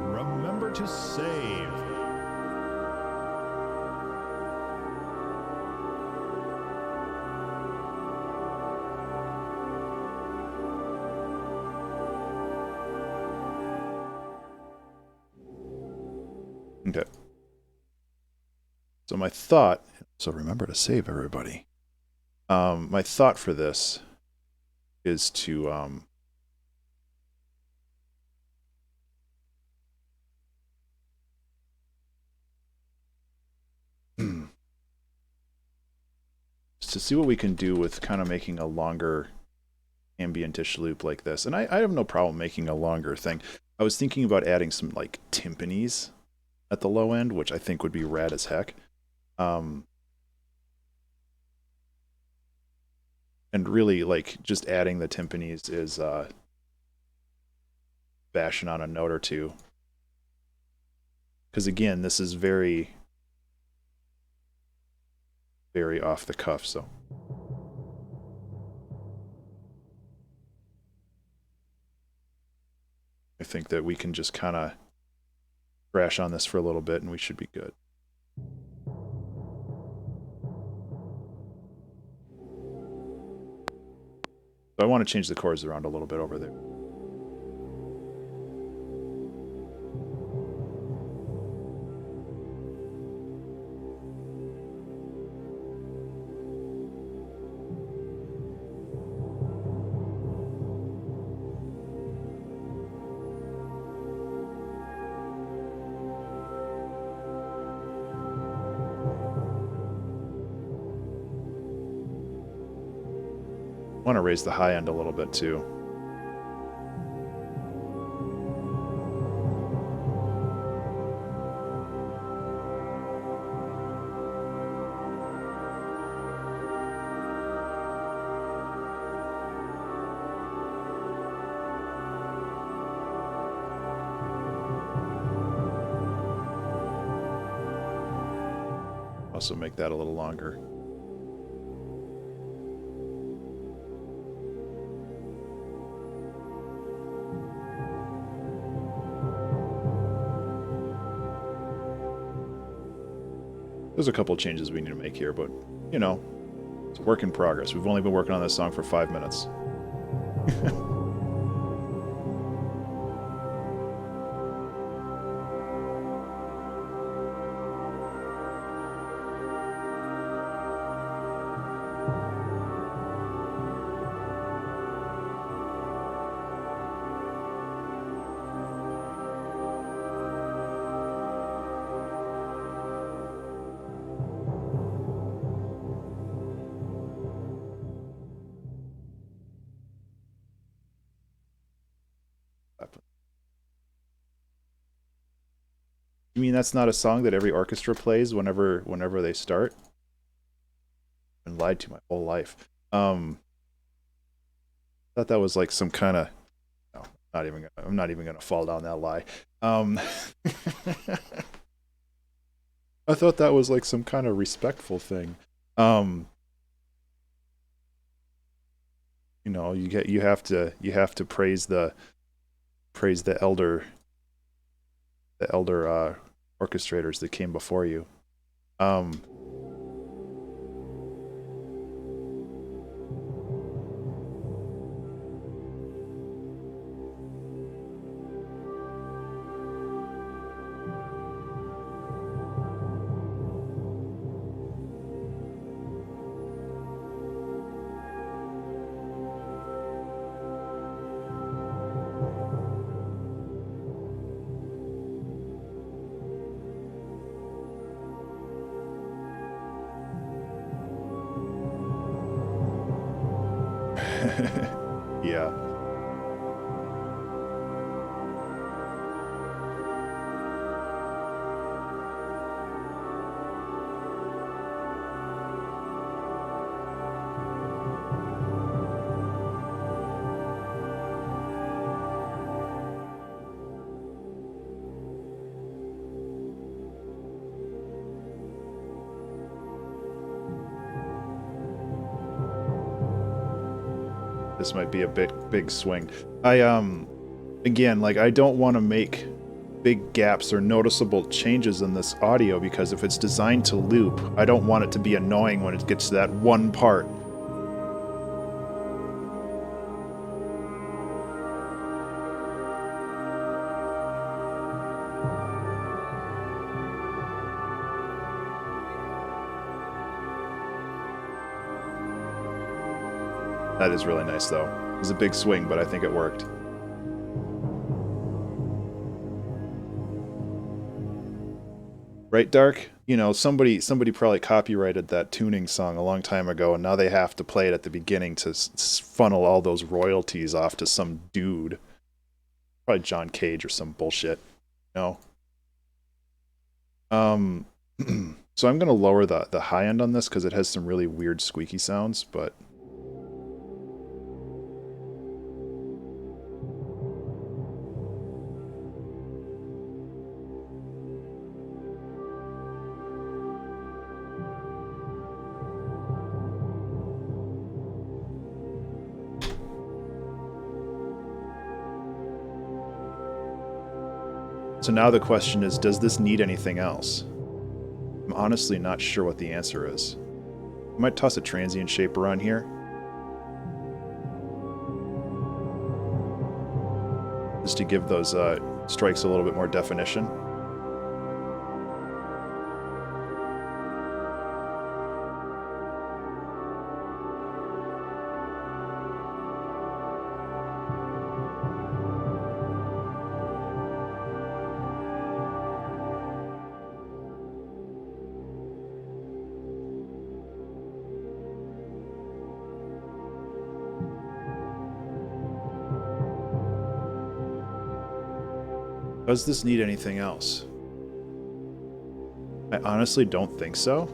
Remember to save. Okay. So my thought, so remember to save, everybody. My thought for this is to to see what we can do with kind of making a longer ambient-ish loop like this. And I have no problem making a longer thing. I was thinking about adding some like timpanis at the low end, which I think would be rad as heck. And really, like, just adding the timpanis is bashing on a note or two. Because again, this is very, very off the cuff, so. I think that we can just kind of crash on this for a little bit and we should be good. So I want to change the chords around a little bit over there. I want to raise the high end a little bit too. Also make that a little longer. There's a couple changes we need to make here, but, you know, it's a work in progress. We've only been working on this song for 5 minutes. You mean that's not a song that every orchestra plays whenever they start? I've been lied to my whole life. Thought that was like some kind of, no, I'm not even gonna fall down that lie. I thought that was like some kind of respectful thing. You know, you have to praise the elder orchestrators that came before you. Yeah. This might be a big swing. Again, like, I don't want to make big gaps or noticeable changes in this audio, because if it's designed to loop, I don't want it to be annoying when it gets to that one part. That is really nice, though. It was a big swing, but I think it worked. Right, Dark? you know, somebody probably copyrighted that tuning song a long time ago, and now they have to play it at the beginning to funnel all those royalties off to some dude, probably John Cage or some bullshit. You know. So I'm gonna lower the high end on this because it has some really weird squeaky sounds, but. So now the question is, does this need anything else? I'm honestly not sure what the answer is. I might toss a transient shaper on here. Just to give those strikes a little bit more definition. Does this need anything else? I honestly don't think so.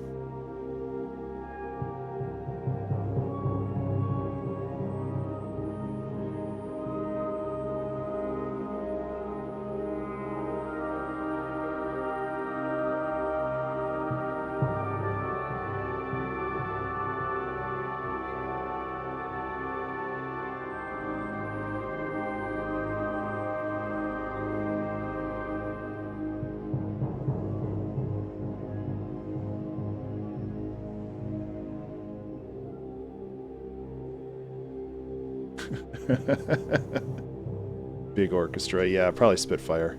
Big orchestra, yeah, probably Spitfire.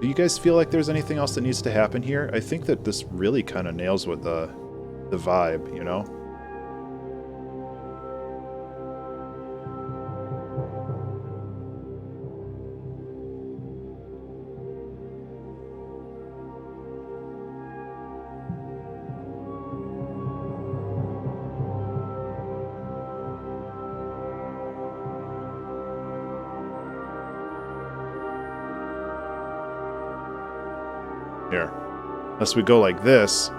Do you guys feel like there's anything else that needs to happen here? I think that this really kind of nails with the vibe, you know? Here. Unless we go like this.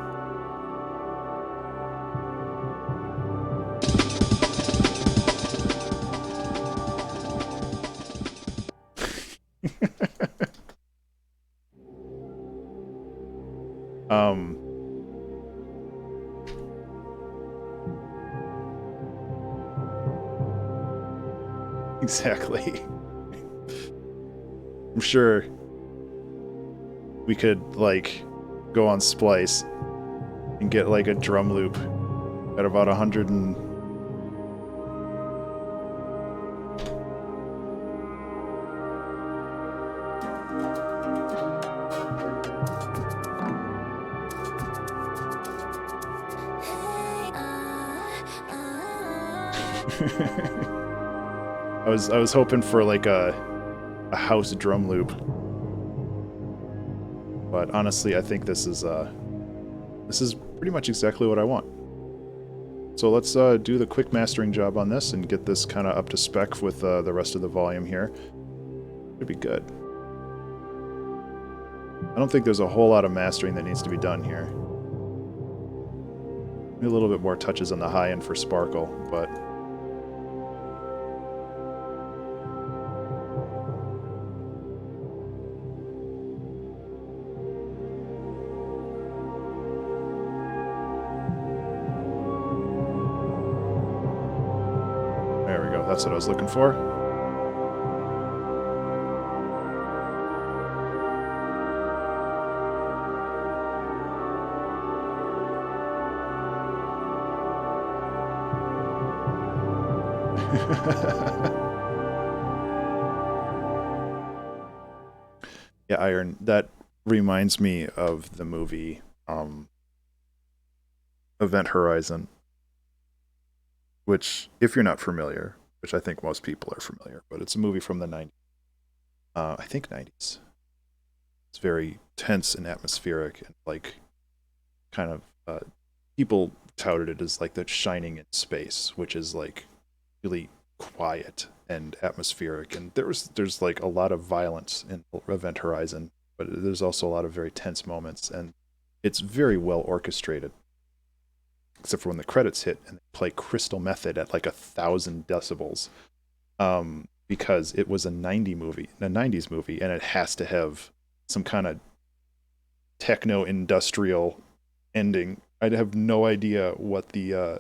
Exactly. I'm sure we could, like, go on Splice and get, like, a drum loop at about 100 and... I was hoping for, like, a house drum loop. But honestly, I think this is pretty much exactly what I want. So let's do the quick mastering job on this and get this kind of up to spec with the rest of the volume here. Should be good. I don't think there's a whole lot of mastering that needs to be done here. Maybe a little bit more touches on the high end for sparkle, but... That's what I was looking for. Yeah, Iron. That reminds me of the movie Event Horizon, which, if you're not familiar, which I think most people are familiar, but it's a movie from the 90s. I think 90s. It's very tense and atmospheric, and like kind of people touted it as like the Shining in space, which is like really quiet and atmospheric. And there's like a lot of violence in Event Horizon, but there's also a lot of very tense moments, and it's very well orchestrated. Except for when the credits hit and they play Crystal Method at like 1,000 decibels, because it was a '90s movie, and it has to have some kind of techno industrial ending. I have no idea what the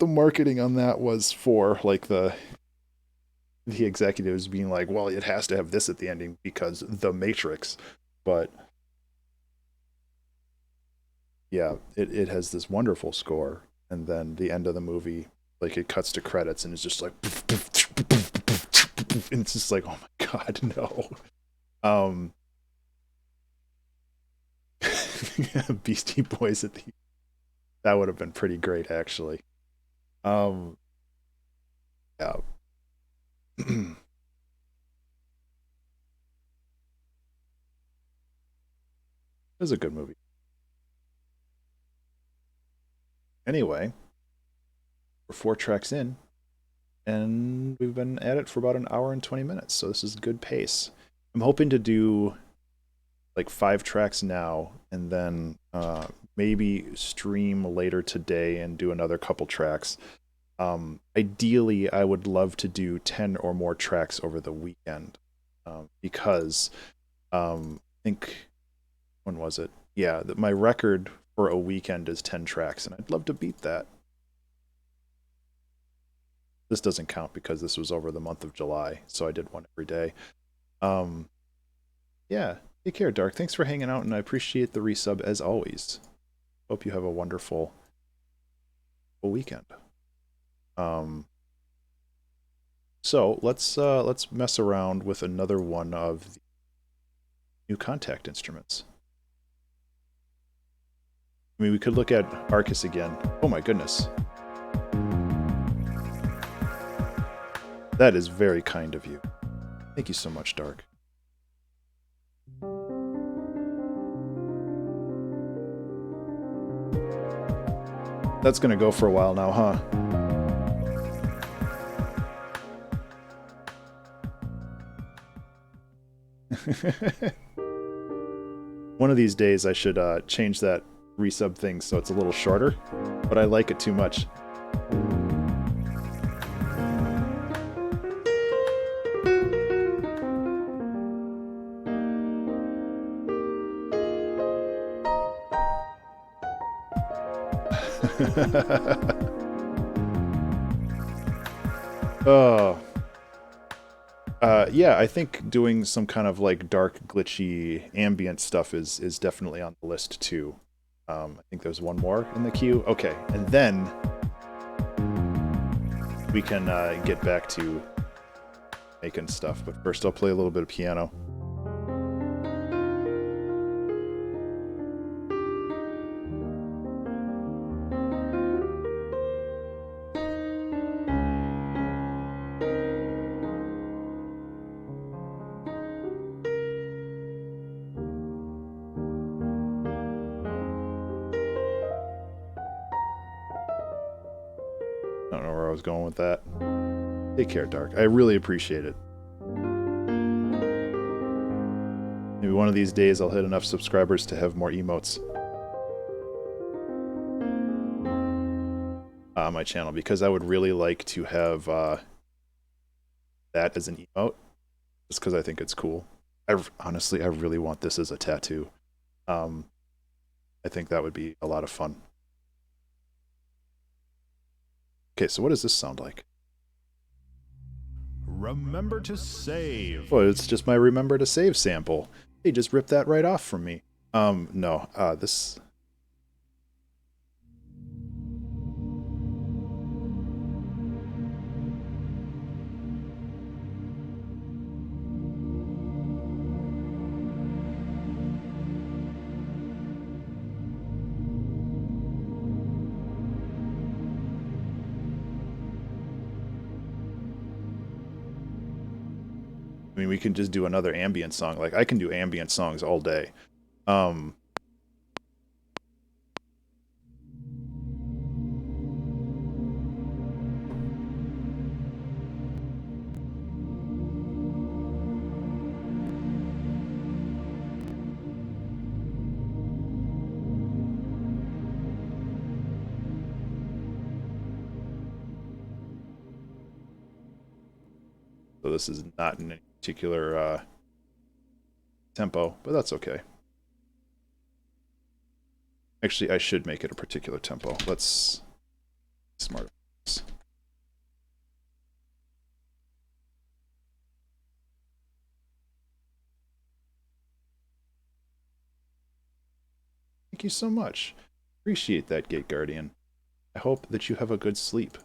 marketing on that was for, like the executives being like, well, it has to have this at the ending because the Matrix. But yeah, it has this wonderful score, and then the end of the movie, like it cuts to credits and it's just like and it's just like, oh my god, no. um Beastie Boys at the that would have been pretty great actually. um yeah. It was a good movie. Anyway, we're 4 tracks in, and we've been at it for about an hour and 20 minutes, so this is good pace. I'm hoping to do like 5 tracks now, and then maybe stream later today and do another couple tracks. Ideally, I would love to do 10 or more tracks over the weekend, because I think, when was it? Yeah, my record for a weekend is 10 tracks, and I'd love to beat that. This doesn't count because this was over the month of July, so I did one every day. Um, yeah, take care, Dark. Thanks for hanging out, and I appreciate the resub as always. Hope you have a wonderful weekend. So let's mess around with another one of the new contact instruments. I mean, we could look at Arcus again. Oh my goodness. That is very kind of you. Thank you so much, Dark. That's gonna go for a while now, huh? One of these days I should change that resub thing so it's a little shorter, but I like it too much. Oh. Yeah, I think doing some kind of like dark, glitchy, ambient stuff is definitely on the list too. I think there's one more in the queue. Okay, and then we can get back to making stuff. But first, I'll play a little bit of piano. I don't know where I was going with that. Take care, Dark. I really appreciate it. Maybe one of these days I'll hit enough subscribers to have more emotes on my channel, because I would really like to have that as an emote, just because I think it's cool. Honestly, I really want this as a tattoo. I think that would be a lot of fun. Okay, so what does this sound like? Remember to save. Well, it's just my remember to save sample. They just ripped that right off from me. No, this... I mean, we can just do another ambient song. Like, I can do ambient songs all day. Um, so this is not in any particular tempo, but that's okay. Actually, I should make it a particular tempo. Let's smart. Thank you so much. Appreciate that, Gate Guardian. I hope that you have a good sleep.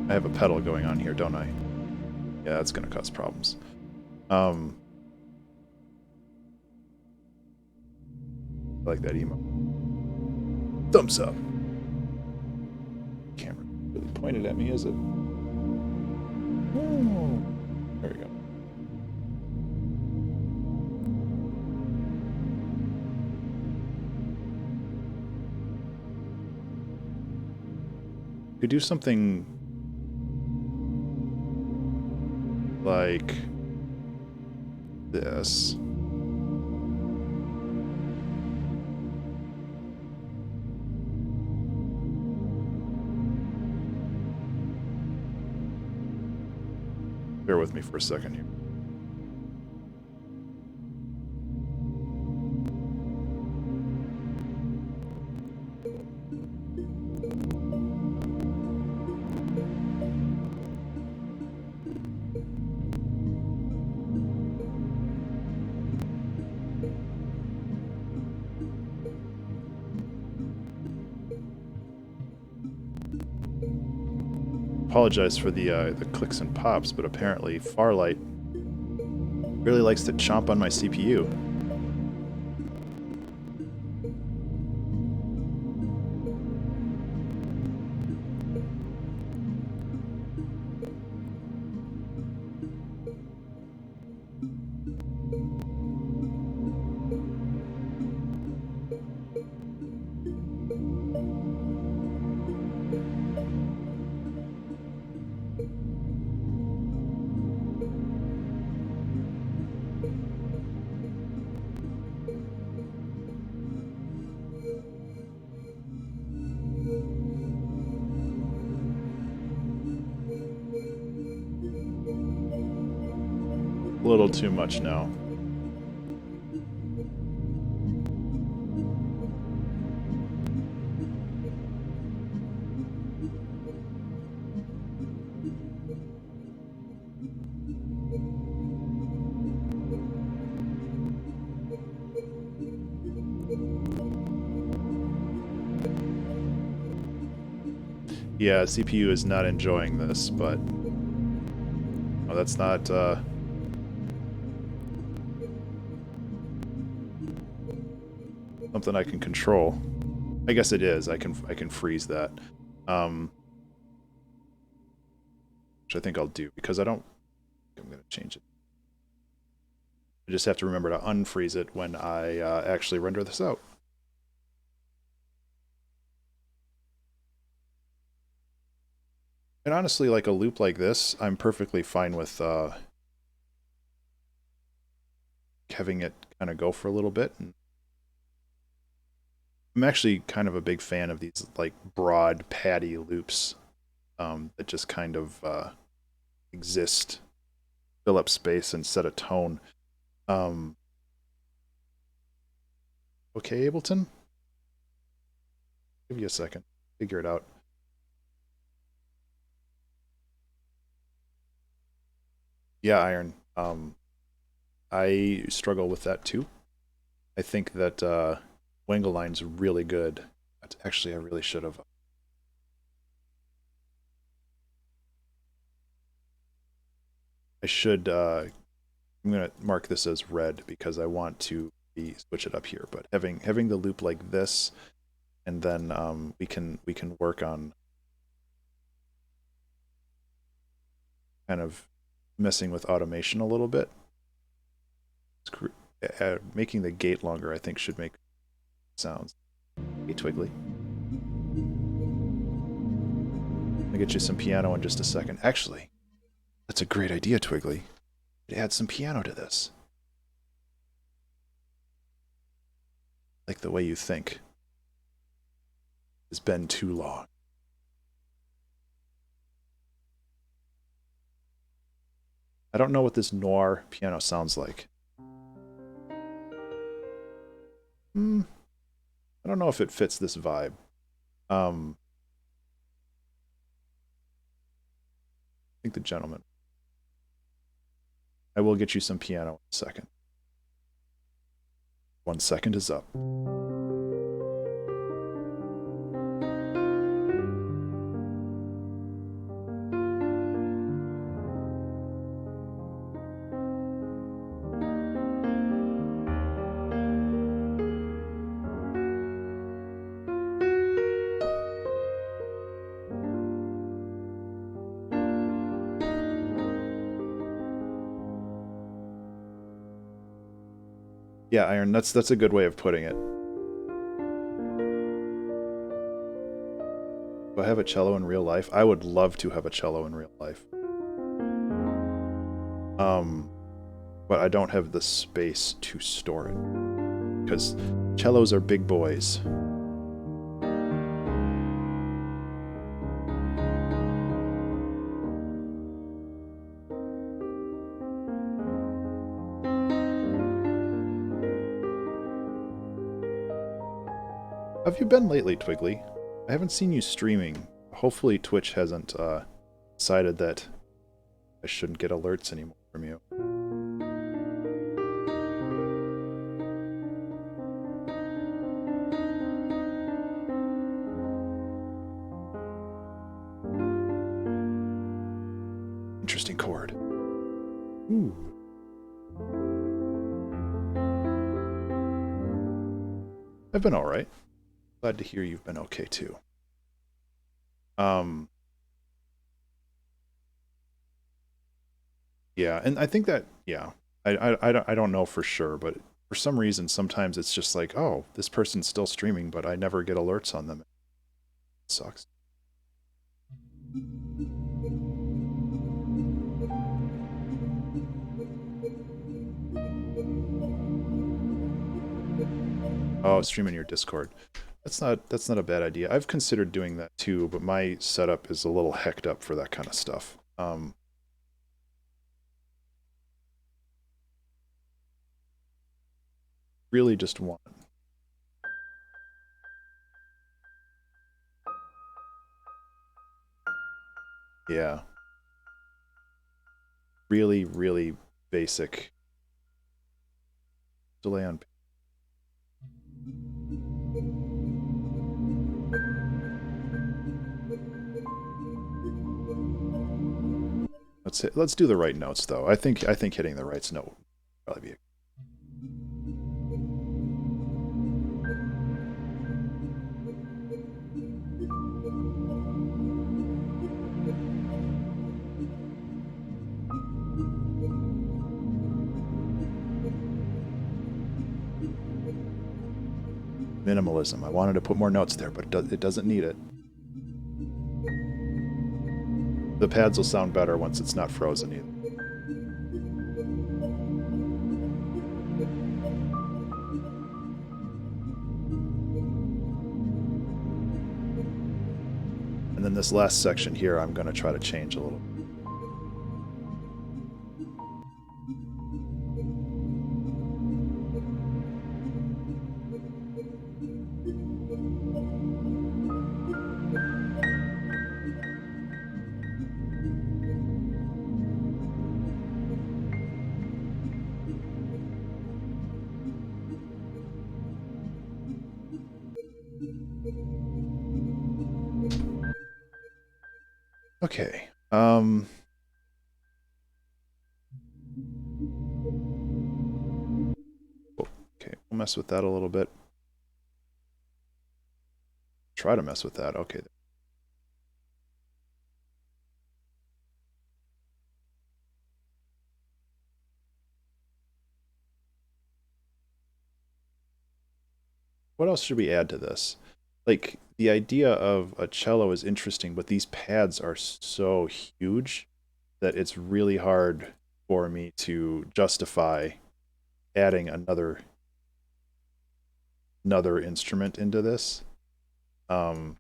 I have a pedal going on here, don't I? Yeah, that's gonna cause problems. I like that emo. Thumbs up. Camera really pointed at me, is it? Oh, there we go. Could do something like this. Bear with me for a second here. Apologize for the clicks and pops, but apparently Farlight really likes to chomp on my CPU. A little too much now. Yeah, CPU is not enjoying this, but well, that's not something I can control. I guess it is. I can freeze that, which I think I'll do because I'm going to change it. I just have to remember to unfreeze it when I actually render this out. And honestly, like a loop like this, I'm perfectly fine with having it kind of go for a little bit. And I'm actually kind of a big fan of these like broad, patty loops that just kind of exist, fill up space, and set a tone. Okay, Ableton? Give you a second. Figure it out. Yeah, Iron. I struggle with that too. I think that Wangle Line's really good. Actually, I really should have. I should. I'm gonna mark this as red because I want to switch it up here. But having the loop like this and then we can work on kind of messing with automation a little bit. Making the gate longer, I think, should make sounds. Hey, Twiggly. I'll get you some piano in just a second. Actually, that's a great idea, Twiggly. Add some piano to this. Like the way you think. It's been too long. I don't know what this noir piano sounds like. I don't know if it fits this vibe. I think the gentleman. I will get you some piano in a second. 1 second is up. Yeah, Iron, that's a good way of putting it. Do I have a cello in real life? I would love to have a cello in real life. But I don't have the space to store it. Because cellos are big boys. How have you been lately, Twiggly? I haven't seen you streaming. Hopefully Twitch hasn't decided that I shouldn't get alerts anymore from you. Interesting chord. Ooh. I've been alright. Glad to hear you've been okay too. Yeah, and I think that, yeah, I don't know for sure, but for some reason, sometimes it's just like, oh, this person's still streaming, but I never get alerts on them. It sucks. Oh, streaming your Discord. That's not a bad idea. I've considered doing that too, but my setup is a little hecked up for that kind of stuff. Really just want. Yeah. Really, really basic. Delay on. Let's do the right notes though. I think hitting the right note would probably be minimalism. I wanted to put more notes there, but it doesn't need it. The pads will sound better once it's not frozen either. And then this last section here, I'm going to try to change a little. Okay. Okay, we'll mess with that a little bit. try to mess with that. Okay. What else should we add to this? Like, the idea of a cello is interesting, but these pads are so huge that it's really hard for me to justify adding another instrument into this. I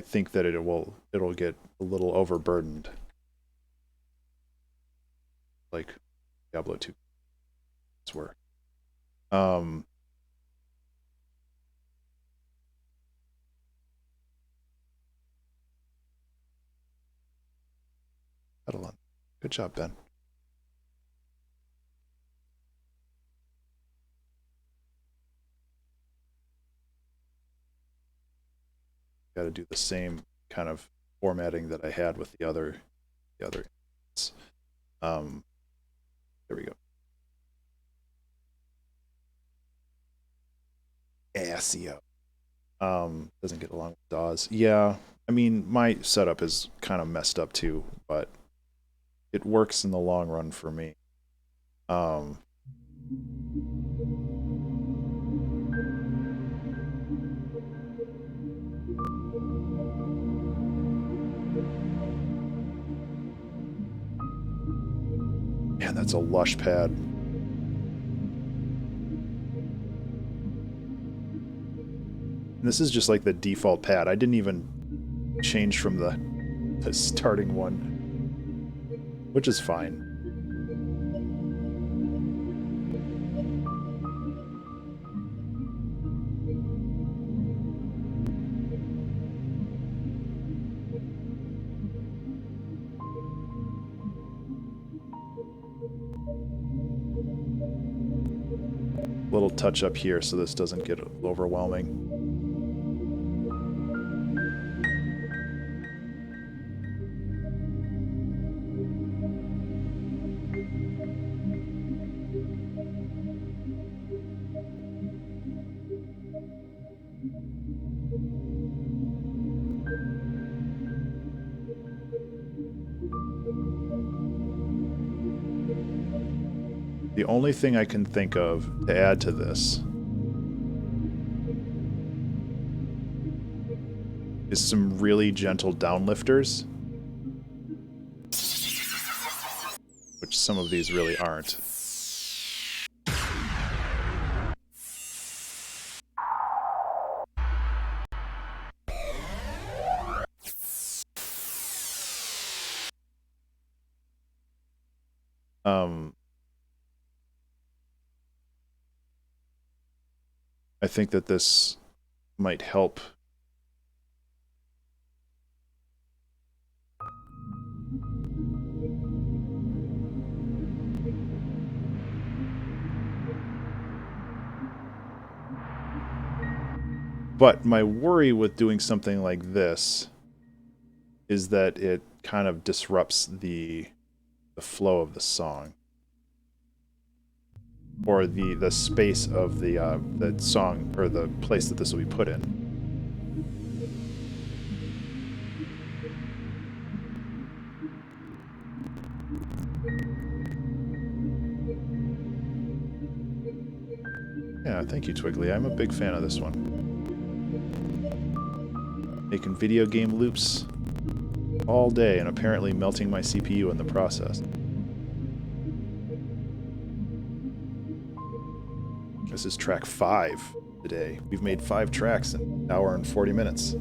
think that it'll get a little overburdened, like Diablo 2 were. Good job, Ben. Got to do the same kind of formatting that I had with the other. There we go. ASIO. Doesn't get along with DAWs. Yeah, I mean, my setup is kind of messed up too, but it works in the long run for me. Man, that's a lush pad. And this is just like the default pad. I didn't even change from the starting one, which is fine. Little touch up here so this doesn't get overwhelming. The only thing I can think of to add to this is some really gentle downlifters, which some of these really aren't. I think that this might help. But my worry with doing something like this is that it kind of disrupts the flow of the song, or the space of the song, or the place that this will be put in. Yeah, thank you, Twiggly. I'm a big fan of this one. Making video game loops all day and apparently melting my CPU in the process. This is track 5 today. We've made 5 tracks in an hour and 40 minutes.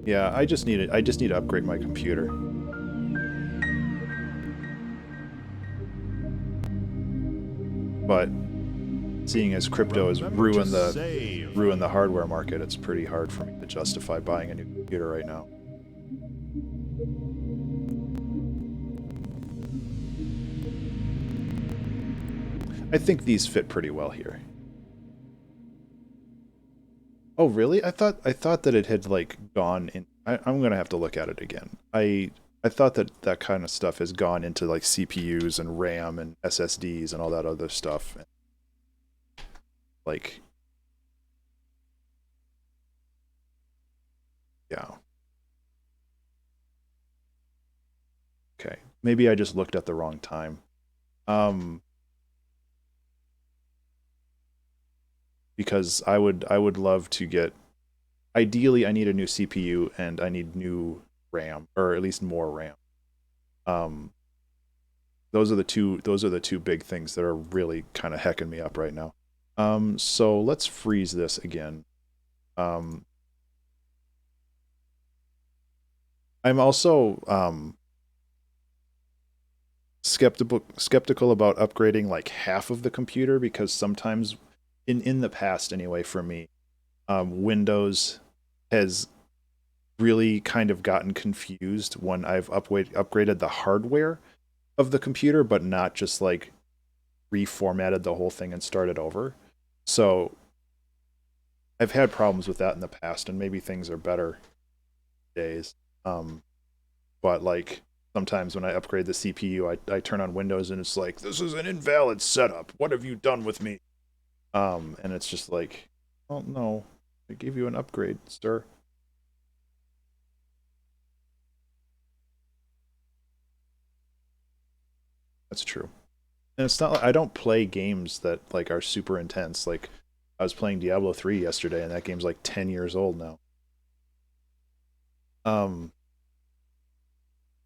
Yeah, I just need to upgrade my computer. But seeing as crypto has ruined the hardware market, it's pretty hard for me to justify buying a new computer right now. I think these fit pretty well here. Oh, really? I thought that it had like gone in. I'm gonna have to look at it again. I thought that kind of stuff has gone into like CPUs and RAM and SSDs and all that other stuff. Like, Yeah. Okay. Maybe I just looked at the wrong time. Because I would love to get, ideally I need a new CPU and I need new RAM, or at least more RAM. Um those are the two big things that are really kind of hecking me up right now. So let's freeze this again. Um I'm also skeptical about upgrading like half of the computer, because sometimes in the past anyway, for me, Windows has really kind of gotten confused when I've upgraded the hardware of the computer, but not just like reformatted the whole thing and started over. So I've had problems with that in the past, and maybe things are better days. Um, but like sometimes when I upgrade the CPU, I turn on Windows and it's like, this is an invalid setup. What have you done with me? And it's just like, oh no, I gave you an upgrade, sir. That's true. And it's not like I don't play games that like are super intense. Like I was playing Diablo 3 yesterday, and that game's like 10 years old now. Um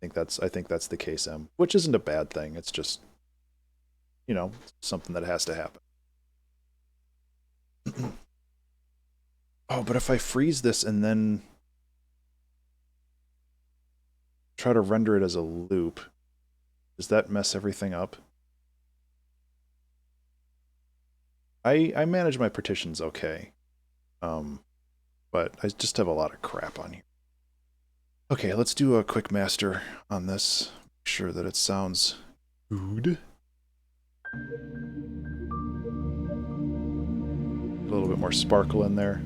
I think that's the case, which isn't a bad thing. It's just, something that has to happen. Oh, but if I freeze this and then try to render it as a loop, does that mess everything up? I manage my partitions okay. Um but I just have a lot of crap on here. Okay, let's do a quick master on this. Make sure that it sounds good. A little bit more sparkle in there.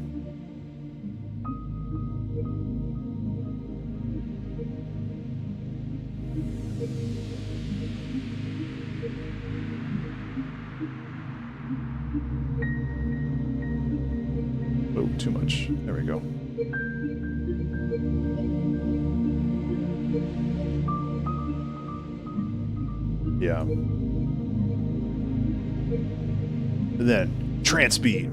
Oh, too much. There we go. Yeah. And then trance beat.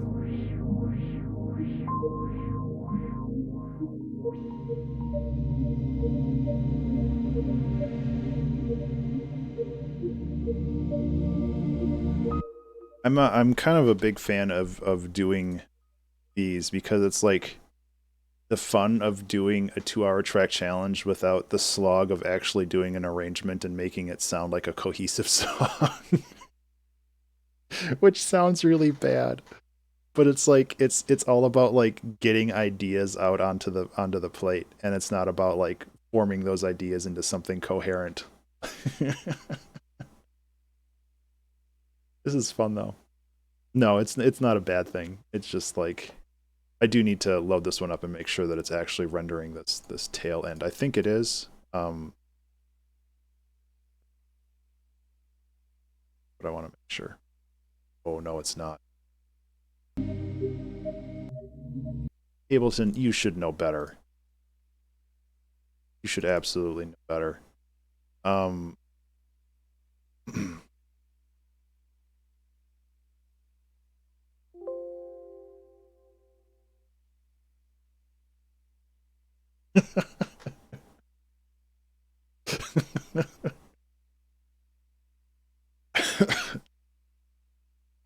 I'm kind of a big fan of doing these, because it's like the fun of doing a 2 hour track challenge without the slog of actually doing an arrangement and making it sound like a cohesive song. Which sounds really bad. But it's like it's all about like getting ideas out onto the plate, and it's not about like forming those ideas into something coherent. This is fun though. No, it's not a bad thing. It's just like I do need to load this one up and make sure that it's actually rendering this tail end. I think it is. But I want to make sure. Oh no, it's not. Ableton, you should know better. You should absolutely know better. Um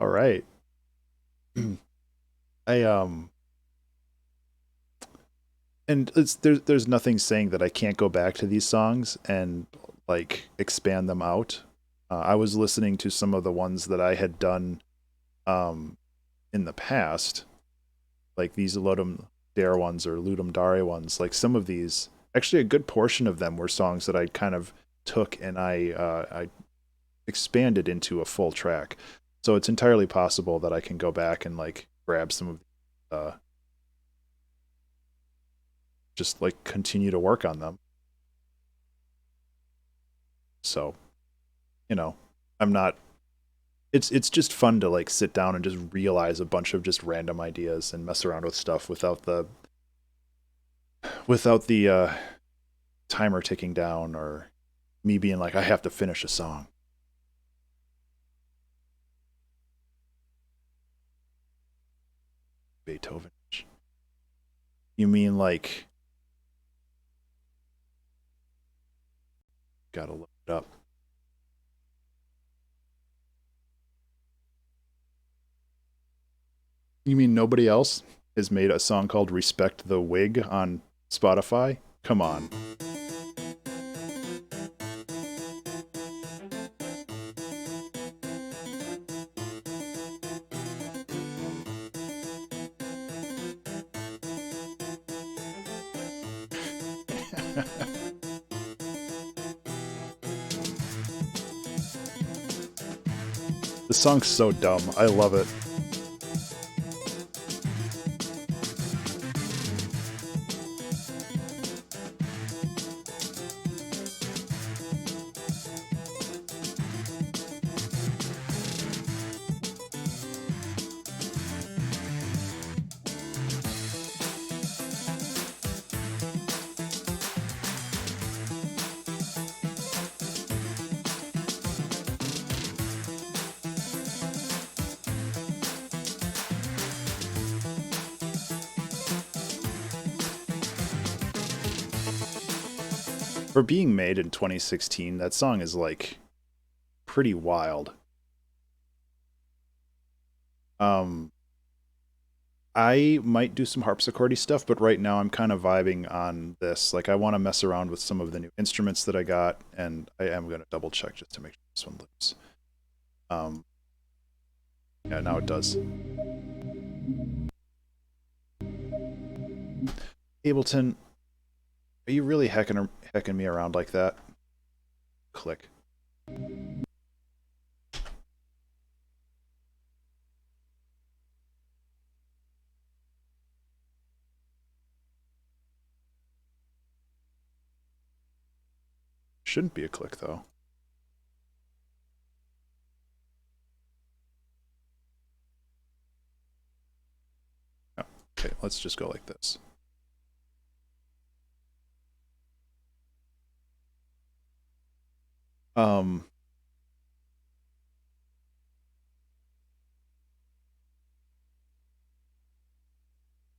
All right. I and there's nothing saying that I can't go back to these songs and like expand them out. I was listening to some of the ones that I had done um in the past, like these Ludum Dare ones or Ludum Dare ones. Like some of these, actually, a good portion of them were songs that I kind of took and I expanded into a full track. So it's entirely possible that I can go back and like grab some of just like continue to work on them. So, you know, I'm not it's just fun to like sit down and just realize a bunch of just random ideas and mess around with stuff without the without the timer ticking down or me being like, I have to finish a song. Beethoven. You mean like, gotta look it up. You mean nobody else has made a song called Respect the Wig on Spotify? Come on. The song's so dumb. I love it. For being made in 2016, that song is like pretty wild. Um, I might do some harpsichordy stuff, but right now I'm kind of vibing on this. Like I want to mess around with some of the new instruments that I got, and I am going to double check just to make sure this one loops. Yeah, now it does. Ableton, are you really hecking me around like that? Click. Shouldn't be a click though. Oh, okay, let's just go like this. Um,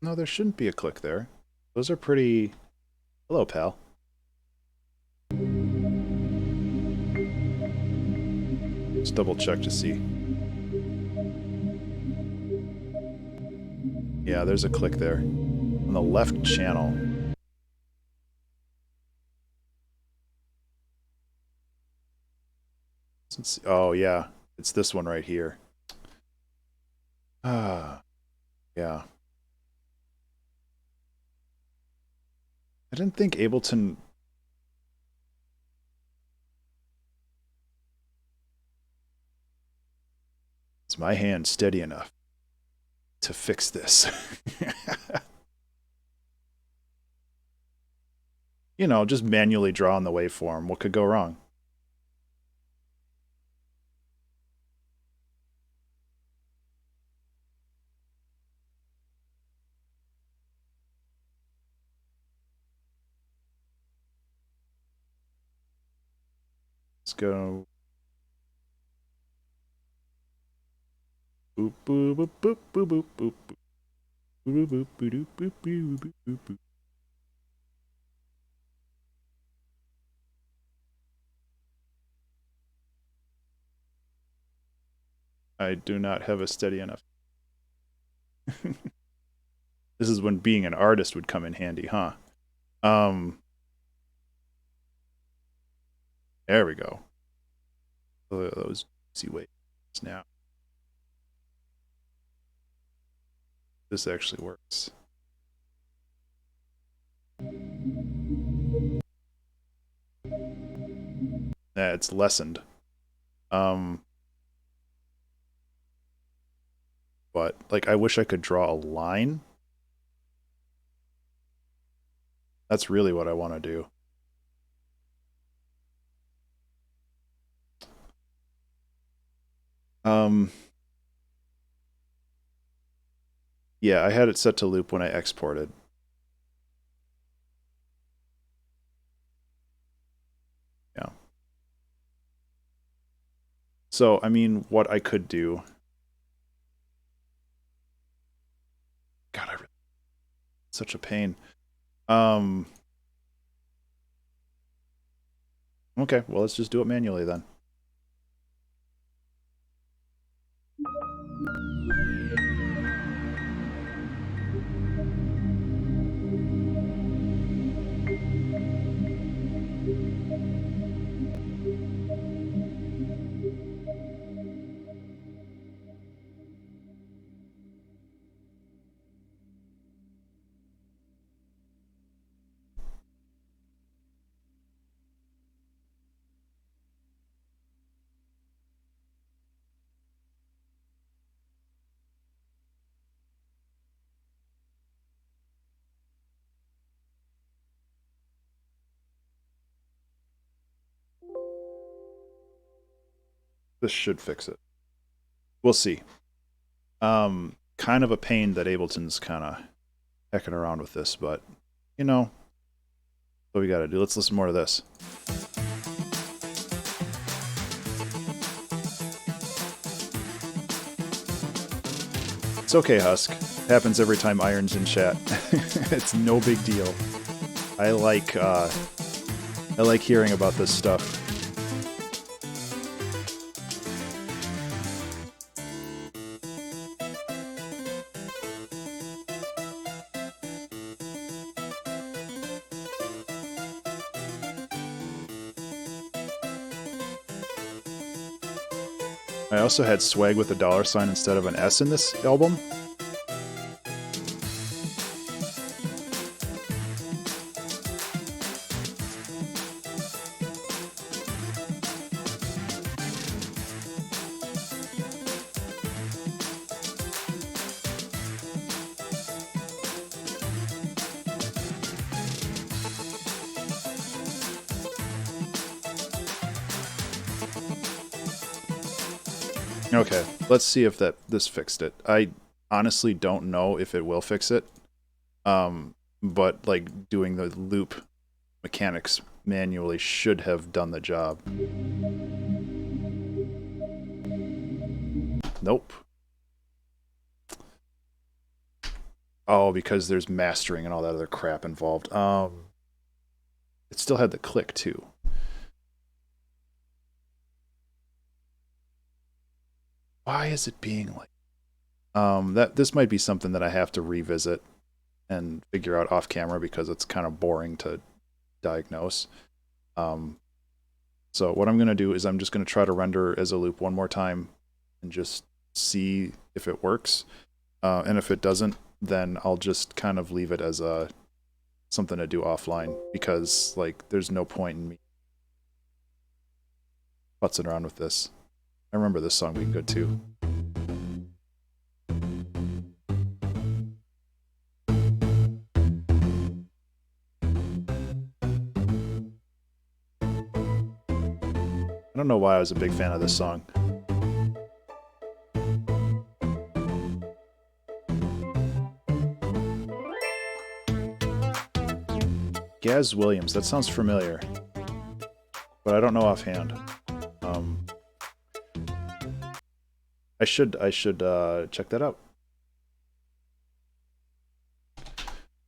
no, there shouldn't be a click there. Those are pretty... Hello, pal. Just double check to see. Yeah, there's a click there. On the left channel. Oh, yeah. It's this one right here. Ah, yeah. I didn't think Ableton... Is my hand steady enough to fix this? You know, just manually draw on the waveform. What could go wrong? Let's go. Boop boop boop boop boop boop boop boop boop boop boop boop boop boop boop. I do not have a steady enough. This is when being an artist would come in handy, huh? There we go. Those easy waves now. This actually works. Yeah, it's lessened. But like I wish I could draw a line. That's really what I want to do. Yeah, I had it set to loop when I exported. So, I mean, what I could do... God, such a pain. Okay, well, let's just do it manually then. This should fix it. We'll see. Kind of a pain that Ableton's kind of hecking around with this, but, you know, what we gotta do. Let's listen more to this. It's okay, Husk. Happens every time Iron's in chat. It's no big deal. I like hearing about this stuff. I also had swag with a $sign instead of an S in this album. Okay, let's see if this fixed it. I honestly don't know if it will fix it. But like doing the loop mechanics manually should have done the job. Nope. Oh, because there's mastering and all that other crap involved. It still had the click too. Why is it being like this might be something that I have to revisit and figure out off camera because it's kind of boring to diagnose. So what I'm going to do is I'm just going to try to render as a loop one more time and just see if it works. And if it doesn't, then I'll just kind of leave it as something to do offline because like there's no point in me putzing around with this. I remember this song being good too. I don't know why I was a big fan of this song. Gaz Williams, that sounds familiar, but I don't know offhand. I should check that out.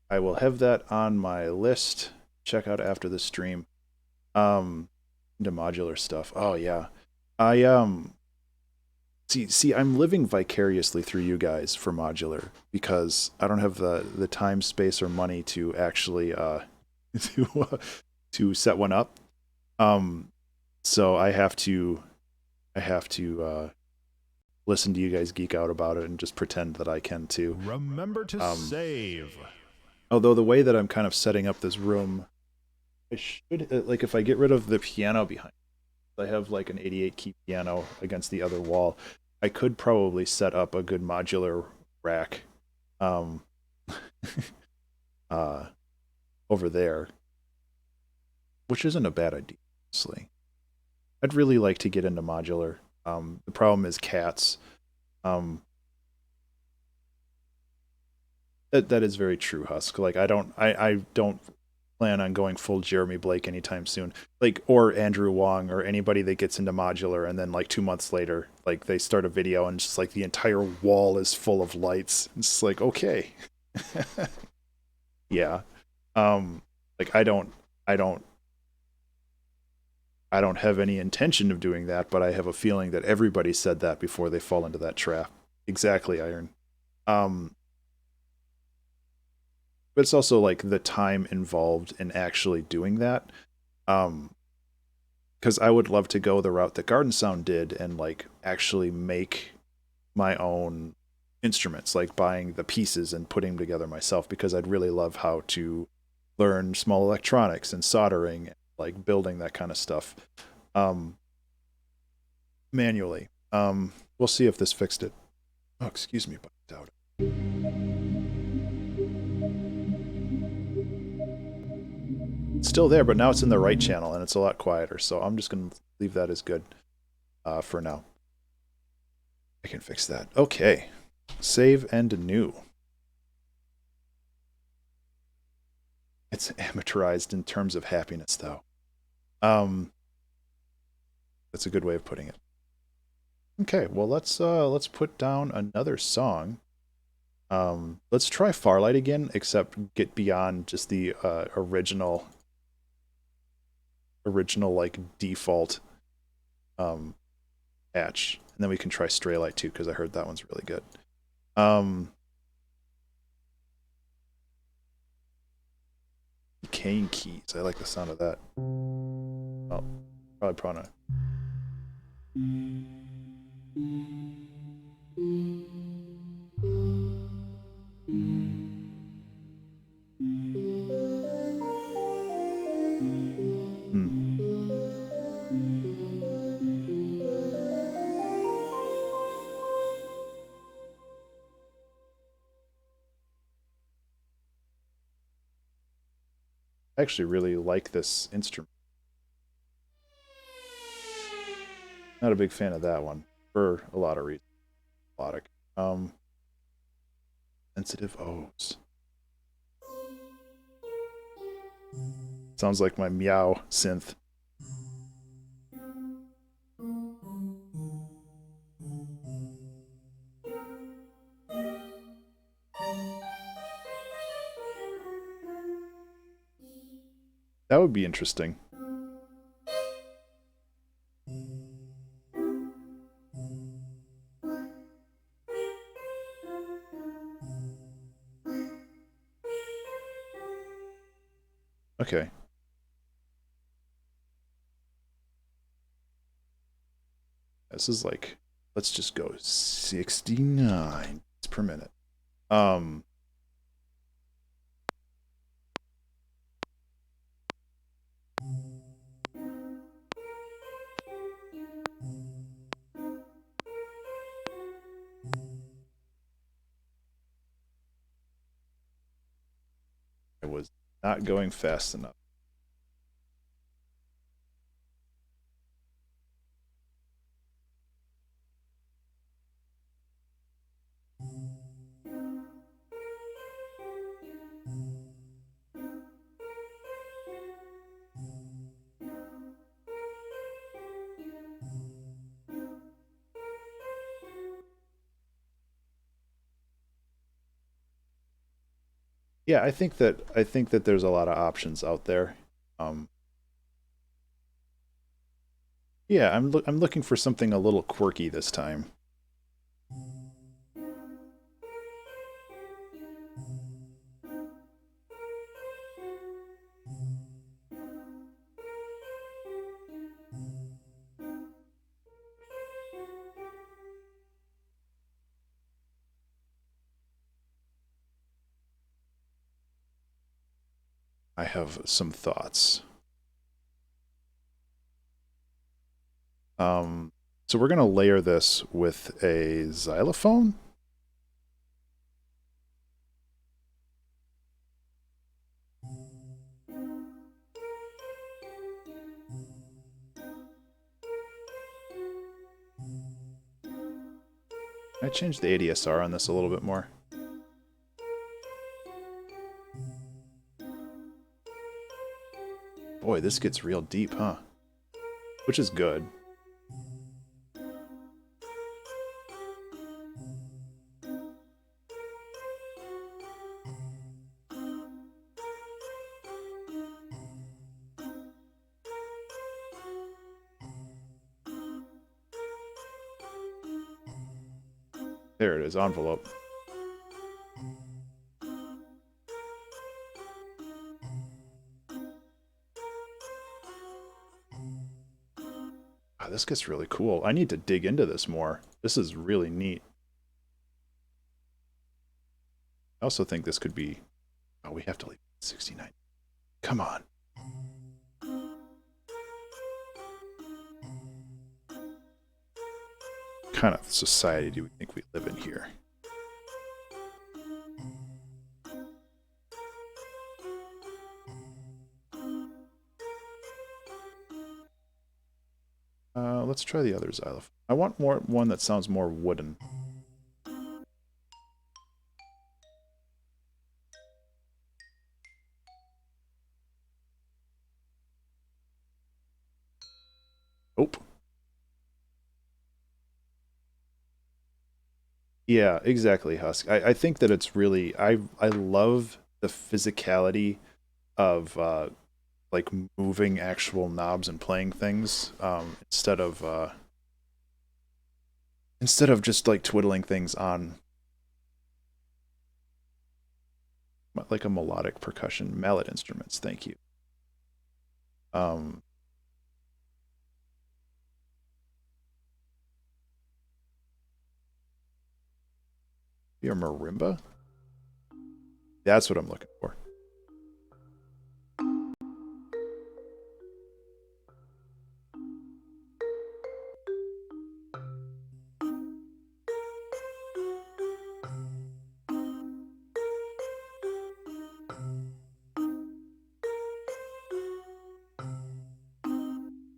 I will have that on my list. Check out after the stream. Into modular stuff. Oh yeah, I see. I'm living vicariously through you guys for modular because I don't have the time, space, or money to actually to set one up. So I have to listen to you guys geek out about it and just pretend that I can too. Remember to save. Although the way that I'm kind of setting up this room, I should like if I get rid of the piano behind, I have like an 88 key piano against the other wall. I could probably set up a good modular rack over there, which isn't a bad idea, honestly. I'd really like to get into modular. The problem is cats. That is very true, Husk. Like I don't plan on going full Jeremy Blake anytime soon. Like, or Andrew Wong, or anybody that gets into modular and then like 2 months later, like they start a video and just like the entire wall is full of lights. It's just like, okay. Yeah. Like I don't I don't have any intention of doing that, but I have a feeling that everybody said that before they fall into that trap. Exactly, Iron. Um, but it's also like the time involved in actually doing that. Because I would love to go the route that Garden Sound did and like actually make my own instruments, like buying the pieces and putting them together myself, because I'd really love how to learn small electronics and soldering, like building that kind of stuff um, manually. We'll see if this fixed it. Oh, excuse me, but I doubt it. It's still there, but now it's in the right channel and it's a lot quieter. So I'm just going to leave that as good for now. I can fix that. Okay. Save and new. It's amateurized in terms of happiness, though. That's a good way of putting it. Okay, well let's put down another song. Let's try Farlight again, except get beyond just the original like default patch, and then we can try Straylight too, because I heard that one's really good. Decaying keys. I like the sound of that. Well, probably Prana. I actually really like this instrument. Not a big fan of that one for a lot of reasons. Melodic. Sensitive O's. Sounds like my meow synth. That would be interesting. Okay. This is like, let's just go 69 per minute. I was not going fast enough. Yeah, I think that there's a lot of options out there. Um, yeah, I'm looking for something a little quirky this time. I have some thoughts. So we're gonna layer this with a xylophone. I changed the ADSR on this a little bit more. Boy, this gets real deep, huh? Which is good. There it is, envelope. Oh, this gets really cool. I need to dig into this more. This is really neat. I also think this could be... Oh, we have to leave 69. Come on. What kind of society do we think we live in here? Let's try the other xylophone. I want one that sounds more wooden. Oh. Yeah, exactly, Husk. I think that it's really... I love the physicality of like moving actual knobs and playing things instead of just like twiddling things on like a melodic percussion. Mallet instruments, thank you. Your marimba? That's what I'm looking for.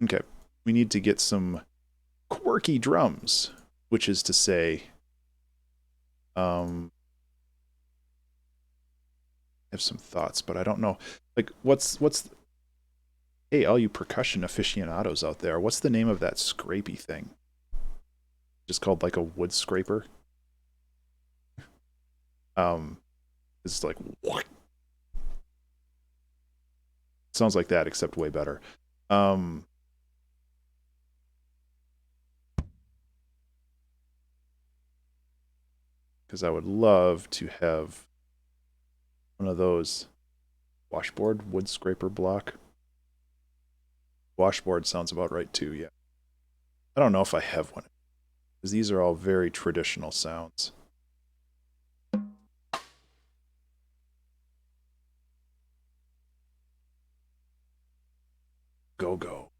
Okay, we need to get some quirky drums, which is to say, I have some thoughts, but I don't know. Like, what's hey, all you percussion aficionados out there, what's the name of that scrapey thing? Just called like a wood scraper? It's like, what? Sounds like that, except way better. Because I would love to have one of those washboard wood scraper block. Washboard sounds about right too, yeah. I don't know if I have one, because these are all very traditional sounds. Go.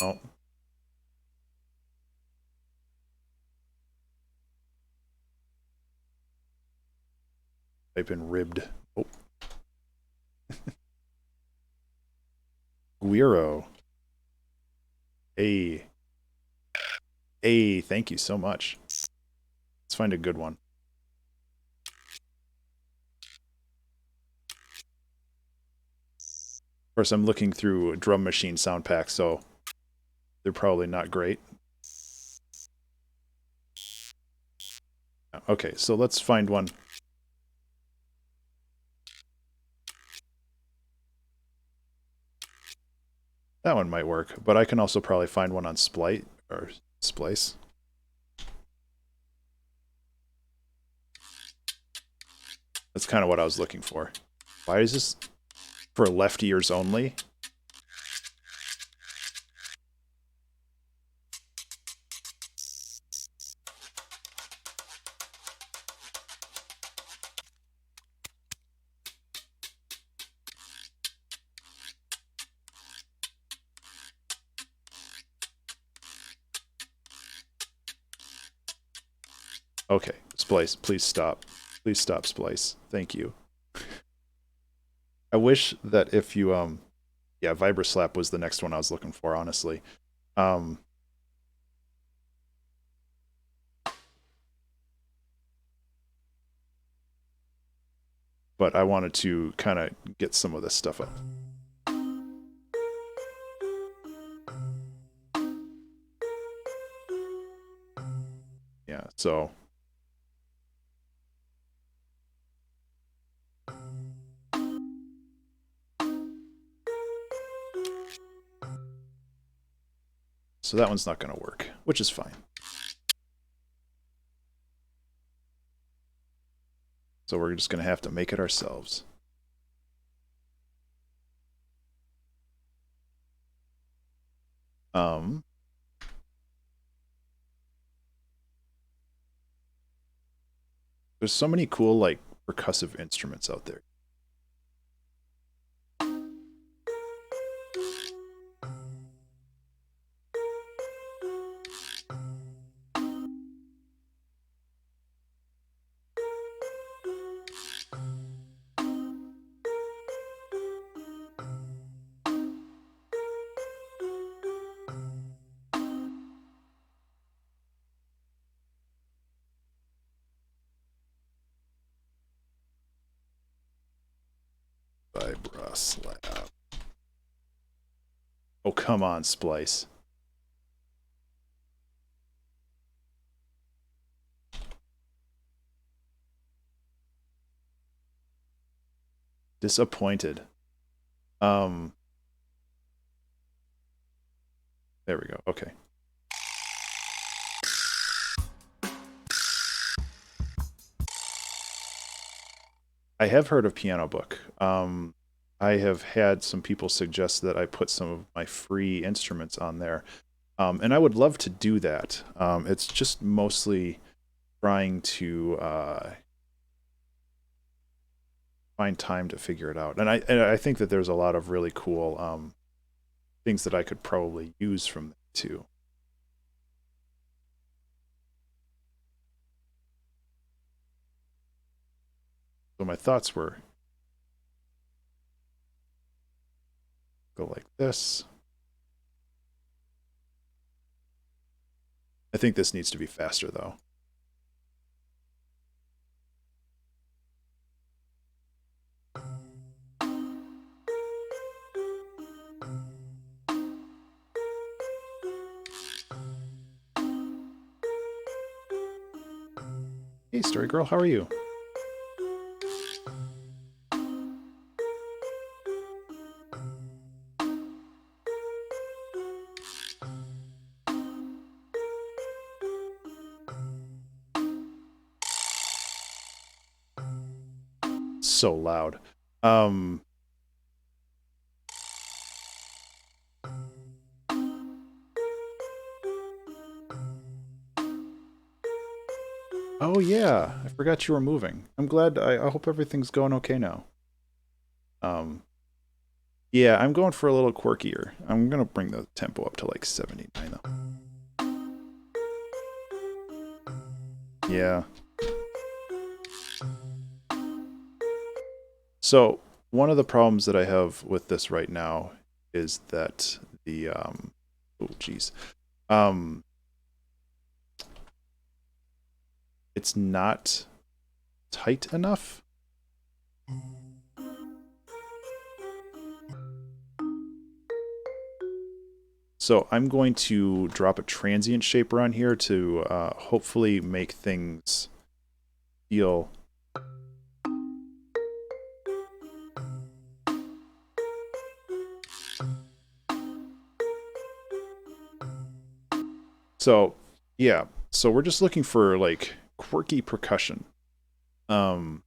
Oh. Type in ribbed. Oh. Guiro. Hey. Hey, thank you so much. Let's find a good one. Of course, I'm looking through drum machine sound packs, so they're probably not great. Okay, so let's find one. That one might work, but I can also probably find one on Splice or Splice. That's kind of what I was looking for. Why is this for left ears only? Okay, Splice, please stop. Please stop, Splice. Thank you. I wish that if you, yeah, Vibraslap was the next one I was looking for, honestly. but I wanted to kind of get some of this stuff up. Yeah, so that one's not going to work, which is fine. So we're just going to have to make it ourselves. There's so many cool, like, percussive instruments out there. Vibra slab. Oh, come on, Splice. Disappointed. There we go. Okay. I have heard of Piano Book. I have had some people suggest that I put some of my free instruments on there. And I would love to do that. It's just mostly trying to find time to figure it out. And I think that there's a lot of really cool things that I could probably use from that too. So my thoughts were go like this. I think this needs to be faster though. Hey, Story Girl, how are you? So loud. Oh yeah, I forgot you were moving. I'm glad. I hope everything's going okay now. Yeah, I'm going for a little quirkier. I'm gonna bring the tempo up to like 79 though. Yeah. So one of the problems that I have with this right now is that the oh geez, it's not tight enough. So I'm going to drop a transient shaper on here to hopefully make things feel so yeah. So we're just looking for like quirky percussion. And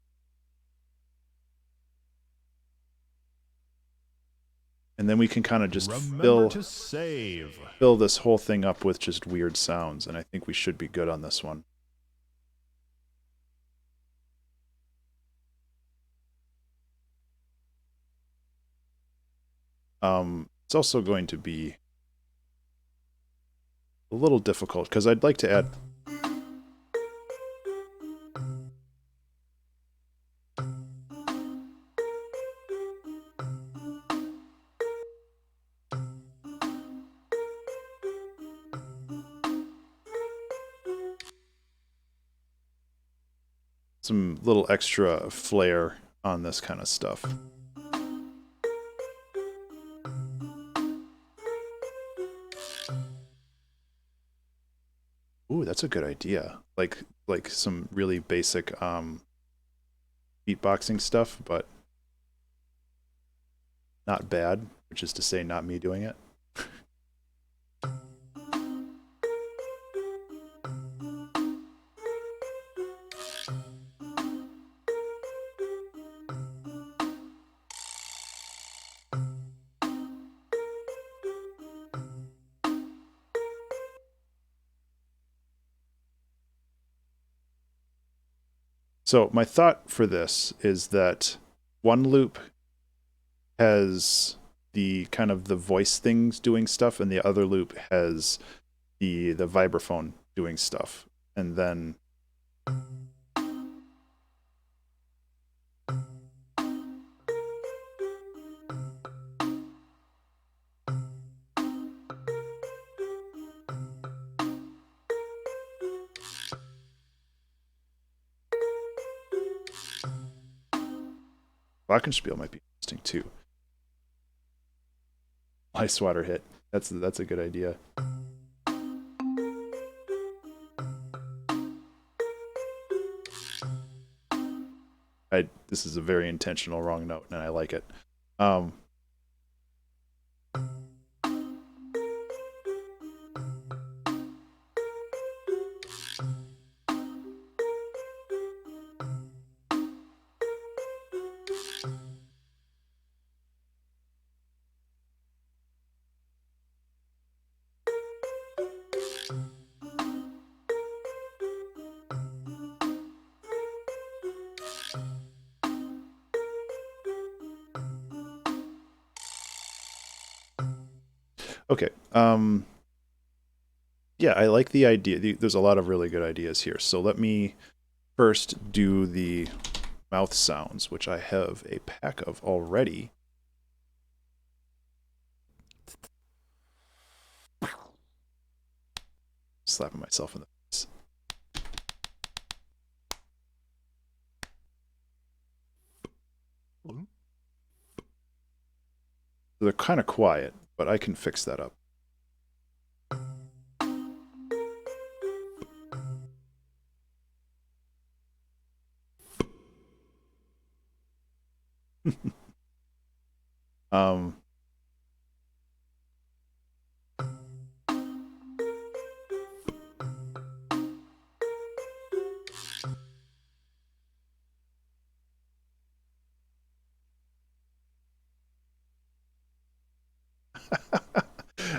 then we can kind of just fill this whole thing up with just weird sounds, and I think we should be good on this one. It's also going to be a little difficult because I'd like to add some little extra flair on this kind of stuff. Ooh, that's a good idea. Like some really basic beatboxing stuff, but not bad, which is to say not me doing it. So my thought for this is that one loop has the kind of the voice things doing stuff, and the other loop has the vibraphone doing stuff, and then glockenspiel might be interesting too. Ice water hit. That's a good idea. This is a very intentional wrong note, and I like it. Okay. Yeah, I like the idea. There's a lot of really good ideas here. So let me first do the mouth sounds, which I have a pack of already. Slapping myself in the face. They're kind of quiet, but I can fix that up. um,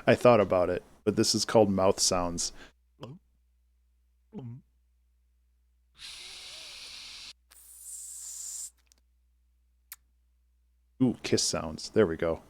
I thought about it, but this is called mouth sounds. Ooh, kiss sounds. There we go.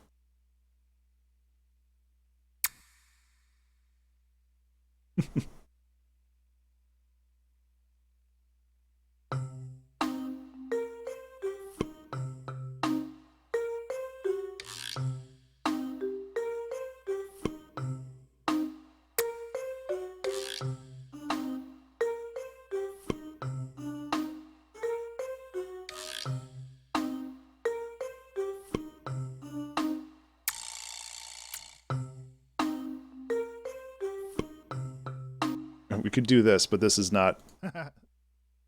We could do this, but this is not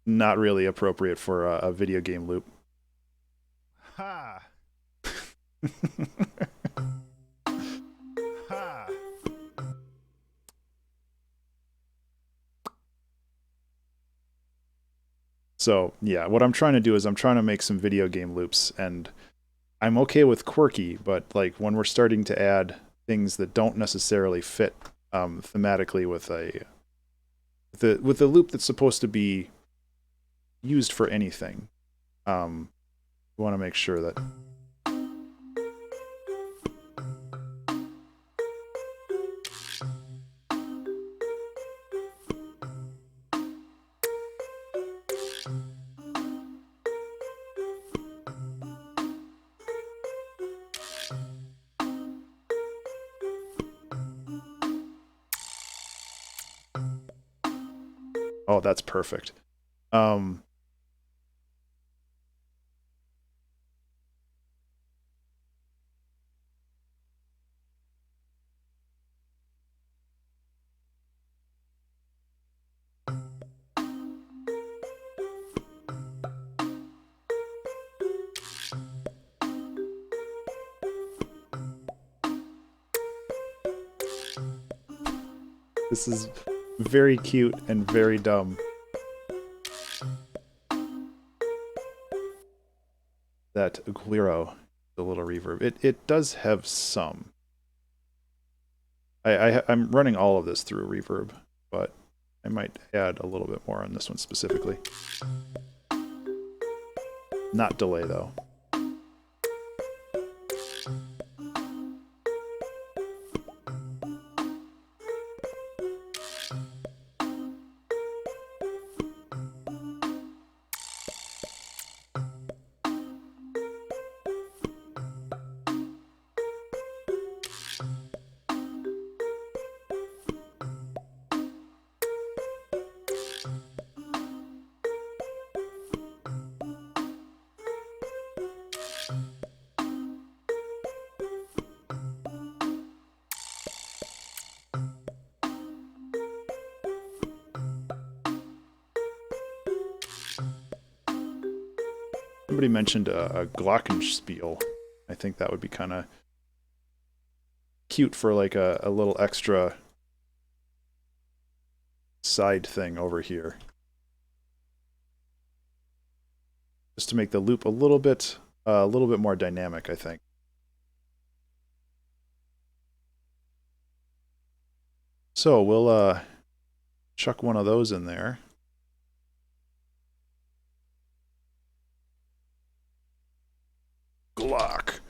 really appropriate for a video game loop. Ha! Ha! So yeah, what I'm trying to do is I'm trying to make some video game loops, and I'm okay with quirky, but like when we're starting to add things that don't necessarily fit thematically with a loop that's supposed to be used for anything, we want to make sure that. Oh, that's perfect. This is very cute and very dumb. That Guiro, the little reverb. It does have some. I'm running all of this through reverb, but I might add a little bit more on this one specifically. Not delay though. Somebody mentioned a glockenspiel. I think that would be kind of cute for like a little extra side thing over here. Just to make the loop a little bit more dynamic, I think. So we'll chuck one of those in there. Glock.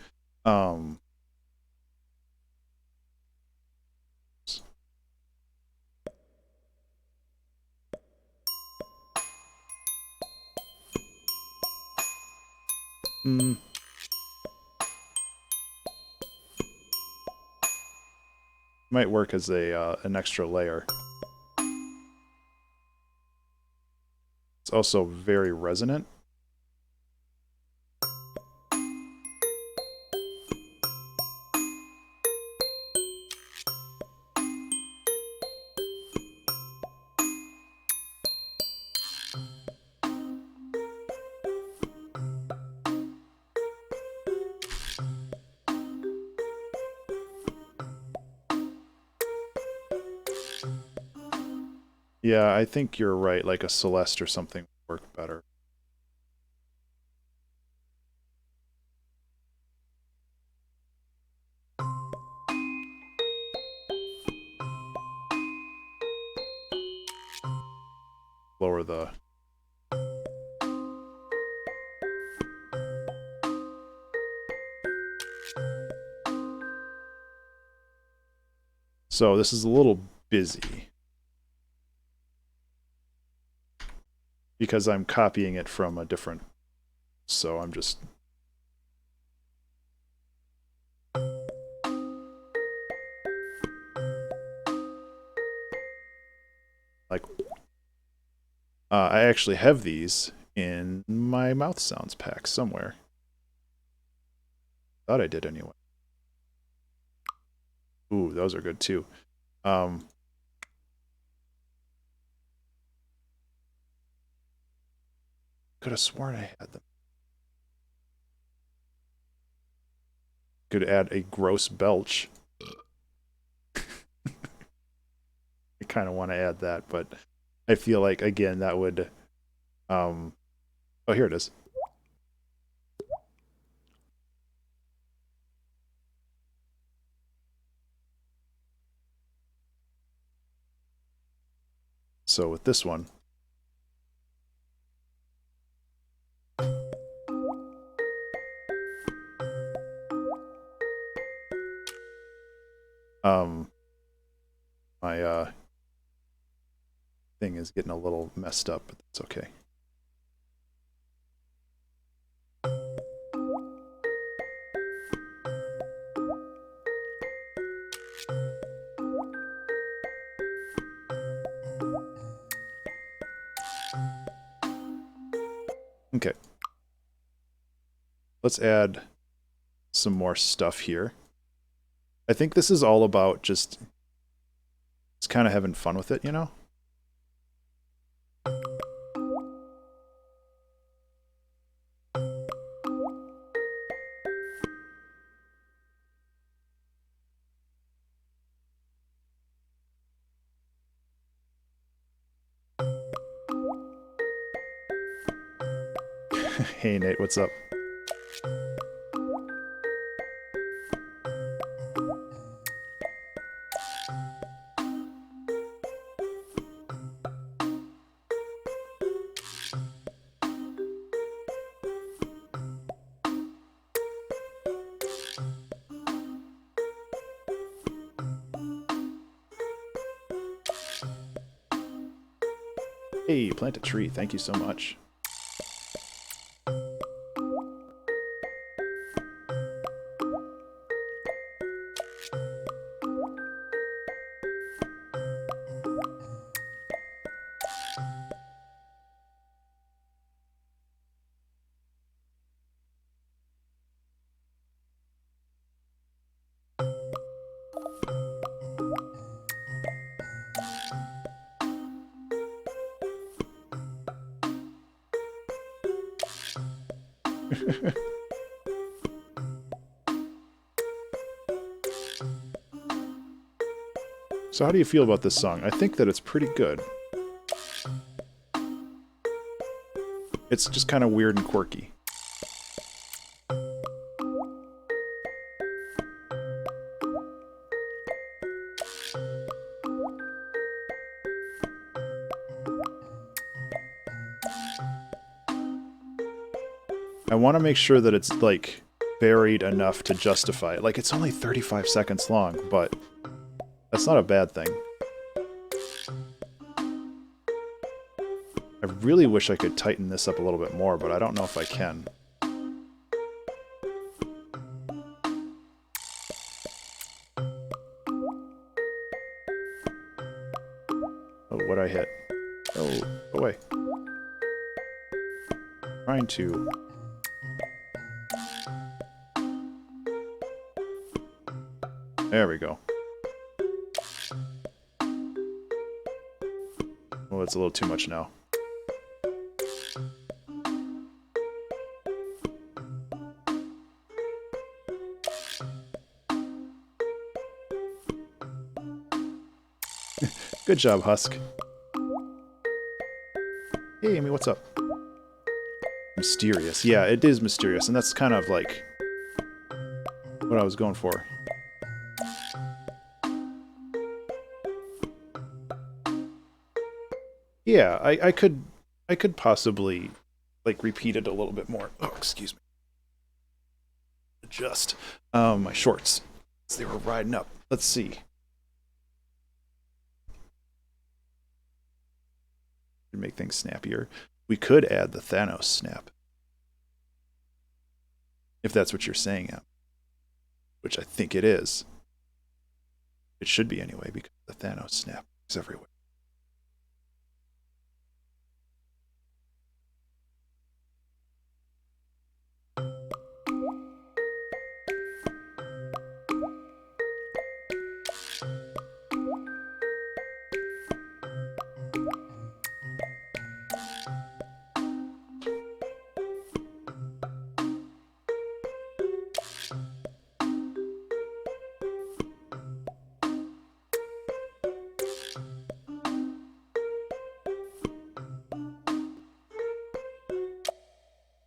Might work as a an extra layer. It's also very resonant. Yeah, I think you're right. Like a Celeste or something would work better. Lower the... So this is a little busy because I'm copying it from a different... So I'm just... Like... I actually have these in my mouth sounds pack somewhere. Thought I did anyway. Ooh, those are good too. Could have sworn I had them. Could add a gross belch. I kind of want to add that, but I feel like, again, that would... Oh, here it is. So with this one... my thing is getting a little messed up, but that's okay. Okay. Let's add some more stuff here. I think this is all about just kind of having fun with it, you know? Hey Nate, what's up? Hey, plant a tree. Thank you so much. So how do you feel about this song? I think that it's pretty good. It's just kind of weird and quirky. I want to make sure that it's, like, varied enough to justify it. Like, it's only 35 seconds long, but that's not a bad thing. I really wish I could tighten this up a little bit more, but I don't know if I can. Oh, what'd I hit? Oh, go away. Trying to... There we go. Oh, it's a little too much now. Good job, Husk. Hey, Amy, what's up? Mysterious. Yeah, it is mysterious, and that's kind of like what I was going for. Yeah, I could possibly like repeat it a little bit more. Oh, excuse me. Adjust my shorts. They were riding up. Let's see. To make things snappier, we could add the Thanos snap. If that's what you're saying, Em. Which I think it is. It should be anyway, because the Thanos snap is everywhere.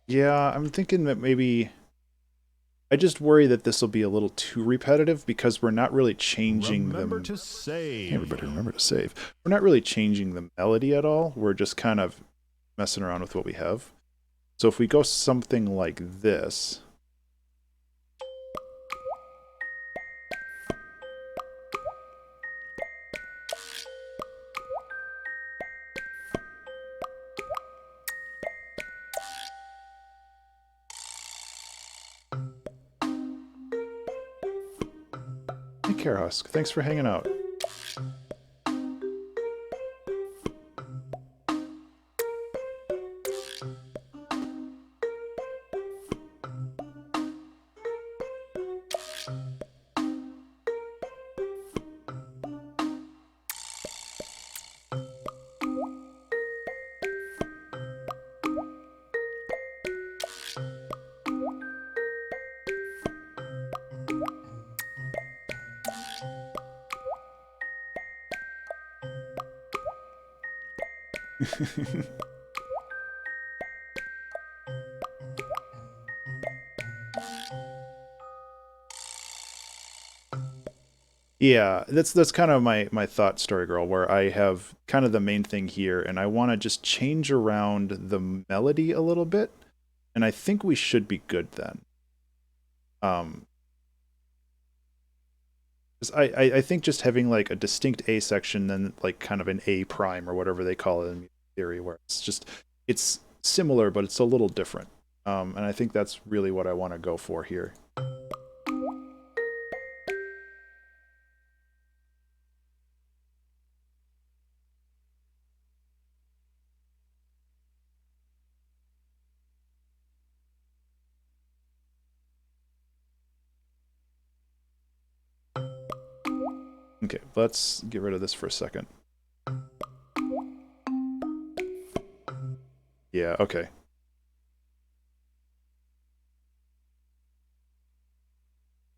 Yeah, I'm thinking that maybe... I just worry that this will be a little too repetitive because we're not really changing Remember to save. Everybody remember to save. We're not really changing the melody at all. We're just kind of messing around with what we have. So if we go something like this... Hey, Carhusk, thanks for hanging out. Yeah, that's kind of my thought, Story Girl, where I have kind of the main thing here, and I want to just change around the melody a little bit, and I think we should be good then. Um, 'Cause I think just having like a distinct A section, then like kind of an A prime or whatever they call it in music theory, where it's similar but it's a little different. And I think that's really what I want to go for here. Okay, let's get rid of this for a second. Yeah, okay.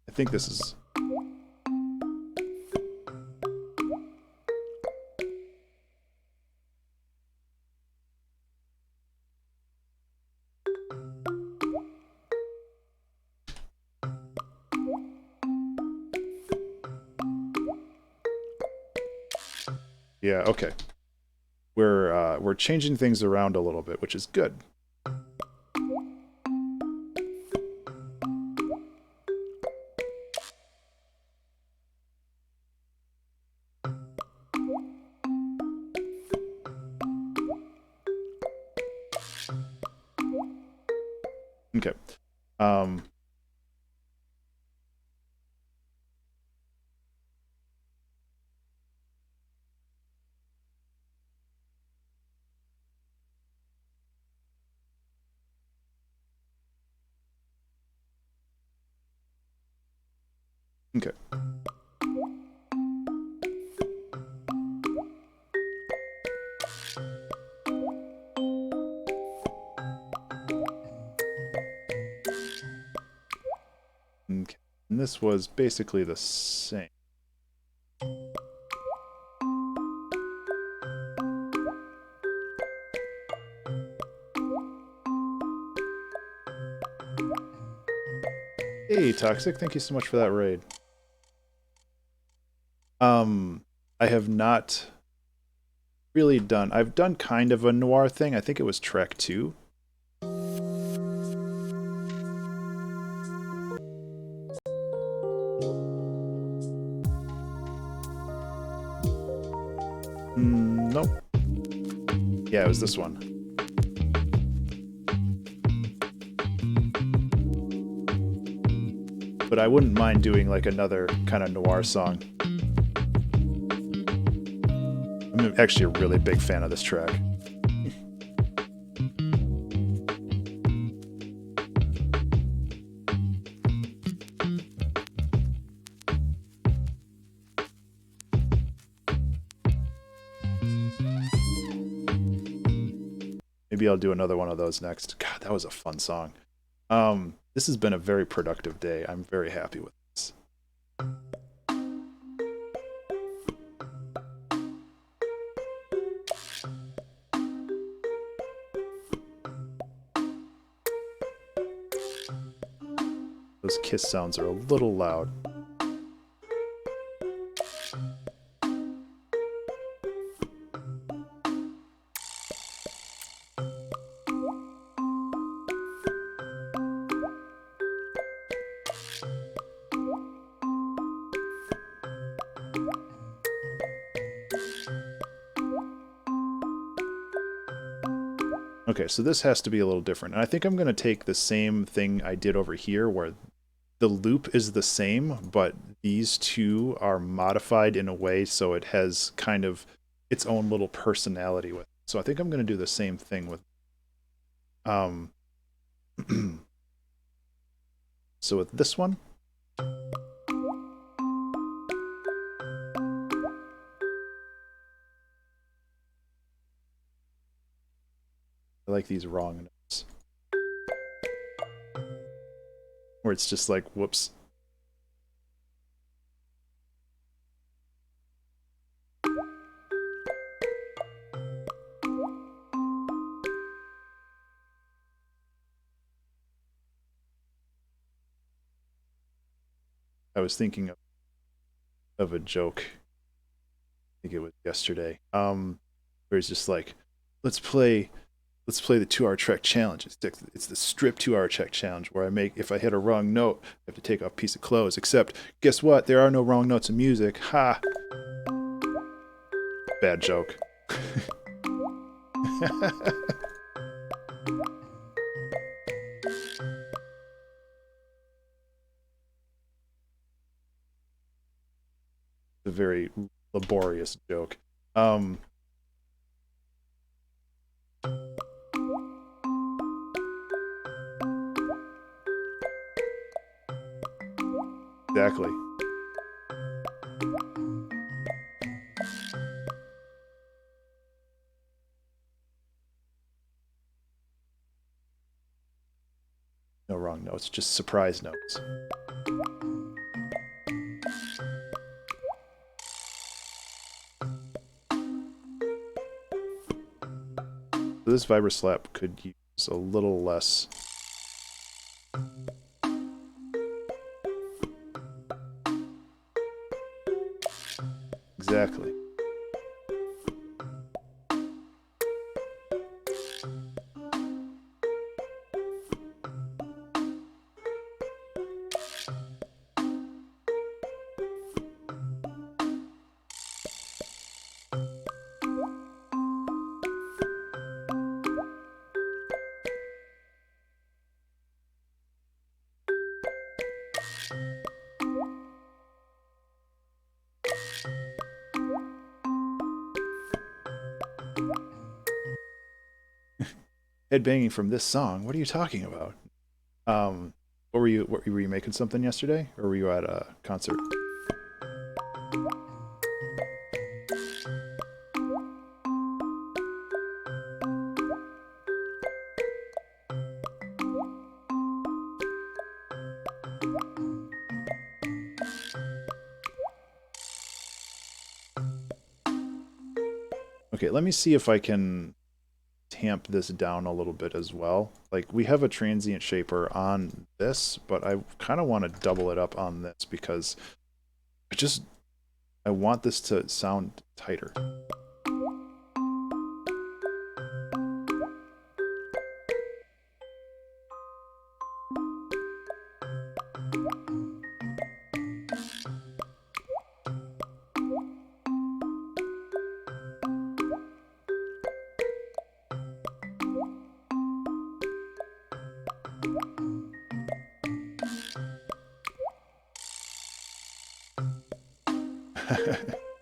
I think this is... Yeah, okay. We're changing things around a little bit, which is good. Okay. Um, okay. Okay. And this was basically the same. Hey, Toxic, thank you so much for that raid. I have not really done... I've done kind of a noir thing. I think it was track 2. Nope. Yeah, it was this one. But I wouldn't mind doing like another kind of noir song. I'm actually a really big fan of this track. Maybe I'll do another one of those next. God, that was a fun song. This has been a very productive day. I'm very happy with this. Those kiss sounds are a little loud. Okay, so this has to be a little different. And I think I'm going to take the same thing I did over here where the loop is the same, but these two are modified in a way so it has kind of its own little personality with it. So I think I'm going to do the same thing with... So with this one... I like these wrong notes. Where it's just like, whoops. I was thinking of a joke. I think it was yesterday. Where it's just like, let's play the 2-hour Trek challenge. It's the strip 2-hour Trek challenge where if I hit a wrong note, I have to take off a piece of clothes. Except, guess what? There are no wrong notes in music. Ha! Bad joke. A very laborious joke. Exactly. No wrong notes, just surprise notes. So this vibroslap could use a little less. Exactly. Headbanging from this song. What are you talking about? What were you making something yesterday, or were you at a concert? Okay, let me see if I can tamp this down a little bit as well. Like, we have a transient shaper on this, but I kind of want to double it up on this because I want this to sound tighter.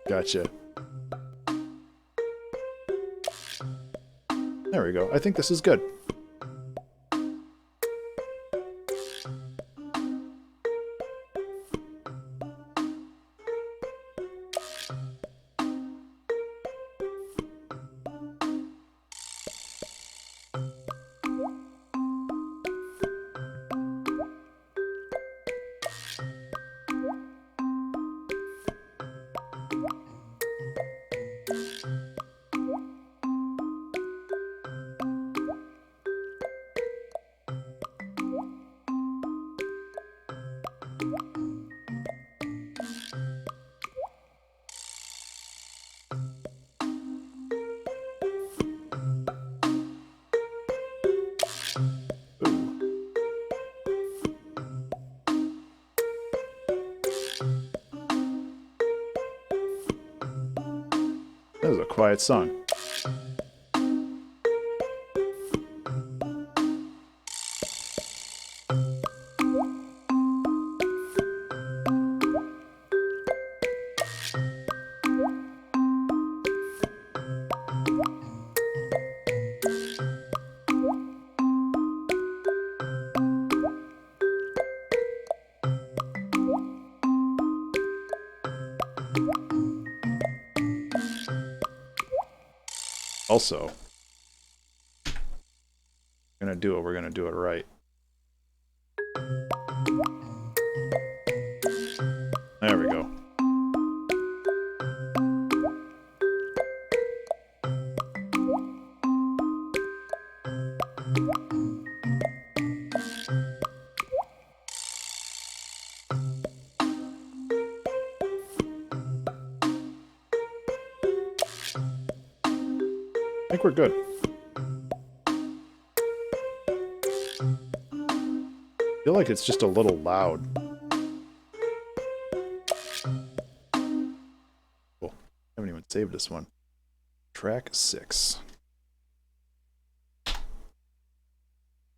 Gotcha. There we go. I think this is good. That was a quiet song. Also, we're gonna do it right. There we go. think we're good. I feel like it's just a little loud. Cool. I haven't even saved this one. Track 6.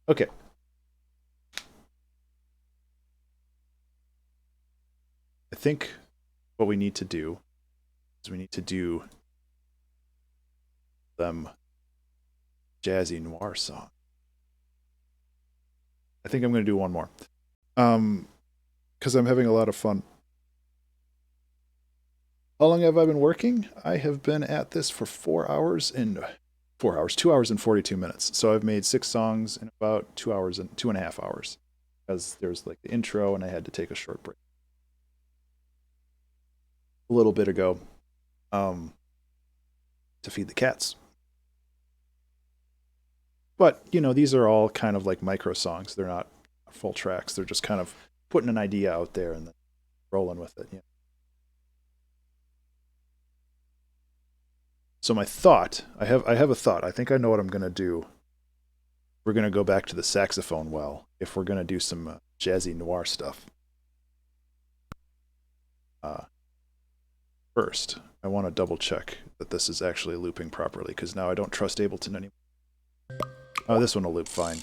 Okay. I think what we need to do is we need to do them jazzy noir song. I think I'm going to do one more. Because I'm having a lot of fun. How long have I been working? I have been at this for 2 hours and 42 minutes. So I've made 6 songs in about 2 hours and 2.5 hours. Because there's like the intro and I had to take a short break a little bit ago to feed the cats. But, you know, these are all kind of like micro songs. They're not full tracks. They're just kind of putting an idea out there and then rolling with it. Yeah. So my thought, I have a thought. I think I know what I'm going to do. We're going to go back to the saxophone well if we're going to do some jazzy noir stuff. First, I want to double check that this is actually looping properly because now I don't trust Ableton anymore. Oh, this one will loop fine.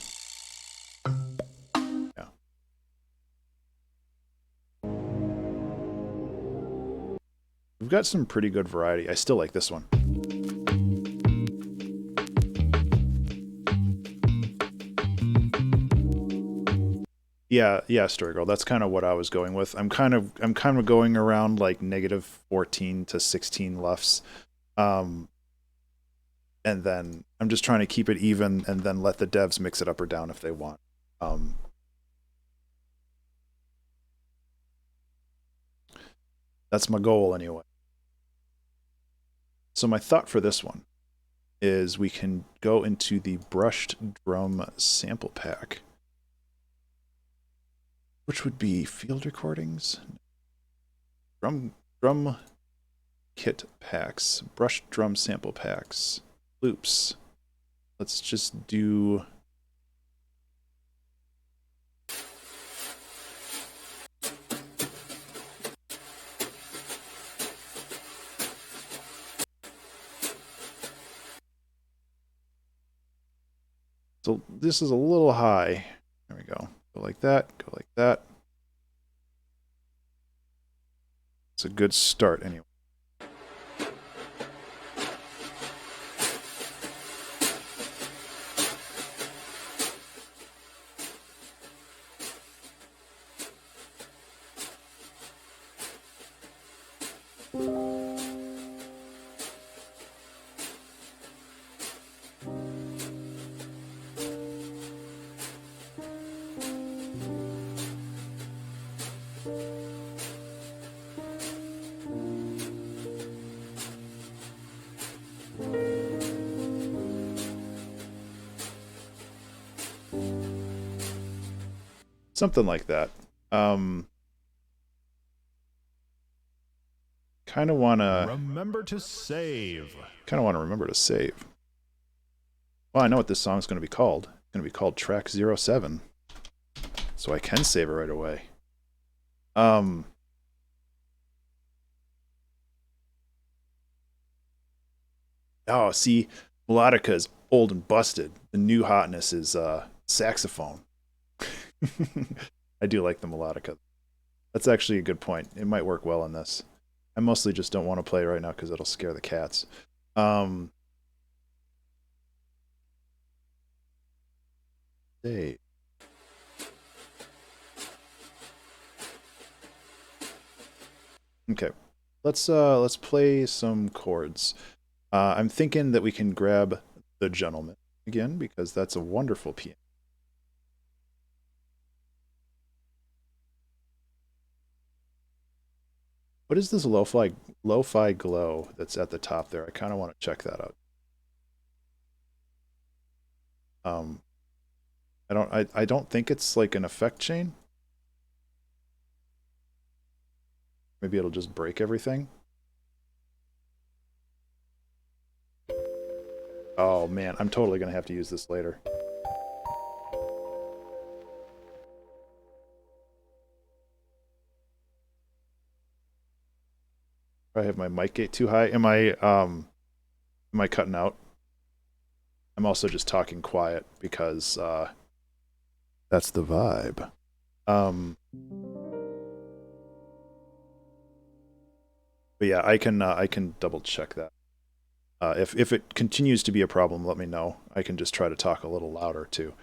Yeah. We've got some pretty good variety. I still like this one. Yeah, Story Girl. That's kind of what I was going with. I'm kind of going around like -14 to 16 LUFS. And then I'm just trying to keep it even and then let the devs mix it up or down if they want. That's my goal anyway. So my thought for this one is we can go into the brushed drum sample pack, which would be field recordings, drum kit packs, brushed drum sample packs, loops. Let's just do so this is a little high. There we go. Go like that, go like that. It's a good start anyway. Something like that. Kind of want to remember to save. remember to save. Well, I know what this song's going to be called. It's going to be called Track 07. So I can save it right away. Oh, see, melodica is old and busted. The new hotness is saxophone. I do like the melodica. That's actually a good point. It might work well in this. I mostly just don't want to play right now because it'll scare the cats. Hey. Okay. Let's play some chords. I'm thinking that we can grab The Gentleman again because that's a wonderful piano. What is this lo-fi glow that's at the top there? I kind of want to check that out. I don't think it's like an effect chain. Maybe it'll just break everything. Oh man, I'm totally gonna have to use this later. I have my mic gate too high. Am I cutting out? I'm also just talking quiet because that's the vibe. But yeah, I can double check that. If it continues to be a problem, let me know. I can just try to talk a little louder too.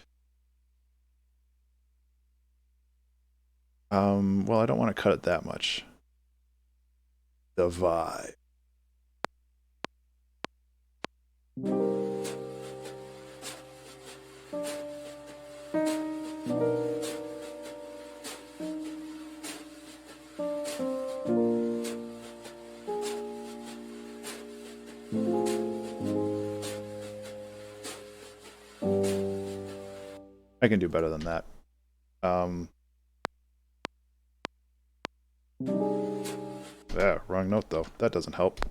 Well, I don't want to cut it that much. The vibe. I can do better than that. Yeah, wrong note though. That doesn't help.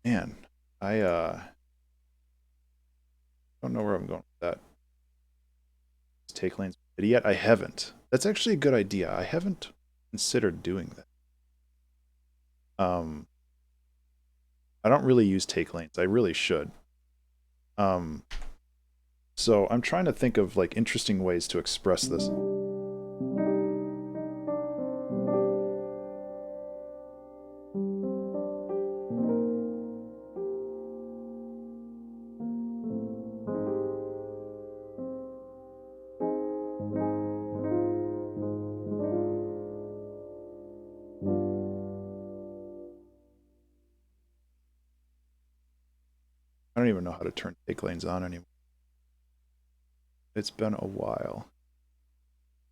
Man, I don't know where I'm going with that. Take lanes yet? I haven't. That's actually a good idea. I haven't considered doing that. I don't really use take lanes. I really should. So I'm trying to think of like interesting ways to express this. I don't even know how to turn take lanes on anymore. It's been a while.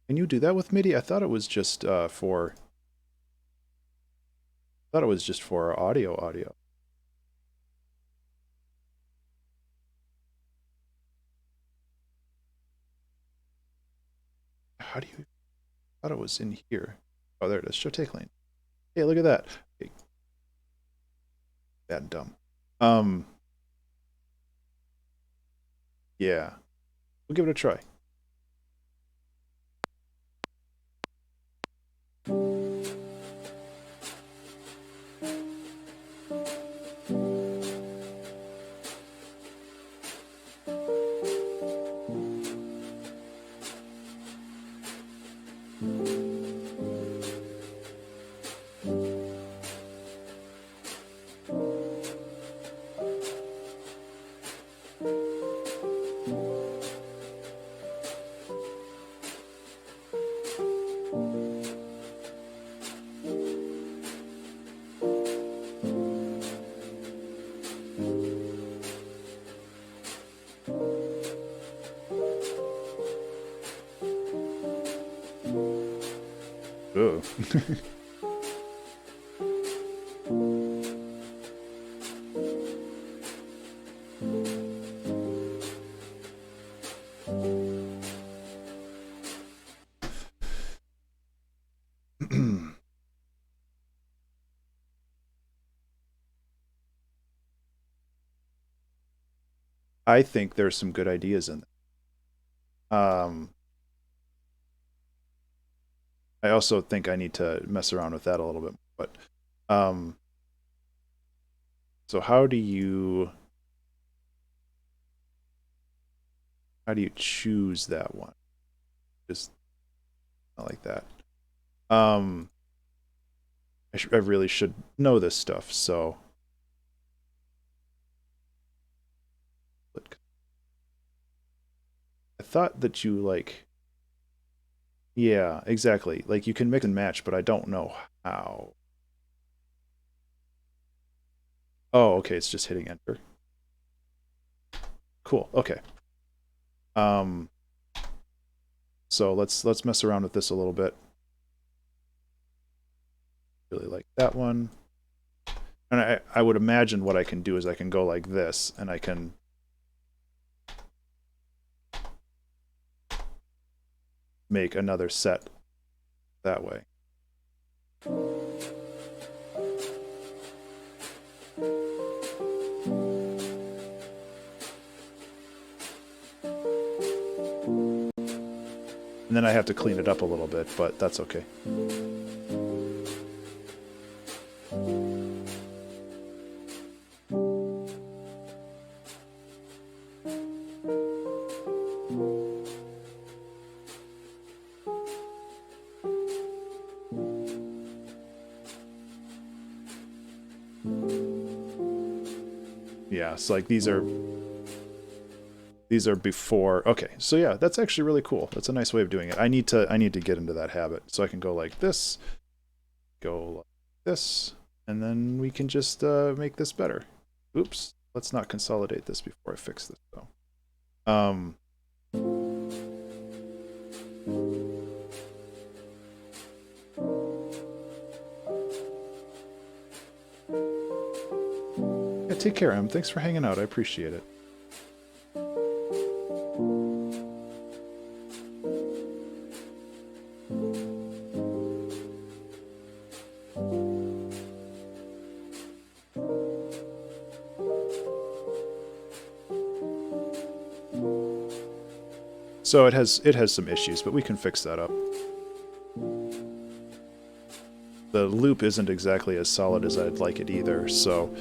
Can you do that with MIDI? I thought it was just for. I thought it was just for audio. How do you? I thought it was in here. Oh, there it is. Show take lane. Hey, look at that. Hey. Bad and dumb. Yeah. We'll give it a try. Oh. I think there's some good ideas in there. I also think I need to mess around with that a little bit. But so how do you choose that one? Just not like that. I really should know this stuff. So I thought that you like. Yeah, exactly. Like you can mix and match, but I don't know how. Oh, okay, it's just hitting enter. Cool. Okay. So let's mess around with this a little bit. really like that one. And I would imagine what I can do is I can go like this, and I can make another set that way. And then I have to clean it up a little bit, but that's okay. Yeah, so like these are before. Okay, so yeah, that's actually really cool. That's a nice way of doing it. I need to get into that habit. So I can go like this, go like this, and then we can just make this better. Oops, let's not consolidate this before I fix this though. Yeah, take care, Em. Thanks for hanging out. I appreciate it. So it has some issues, but we can fix that up. The loop isn't exactly as solid as I'd like it either, so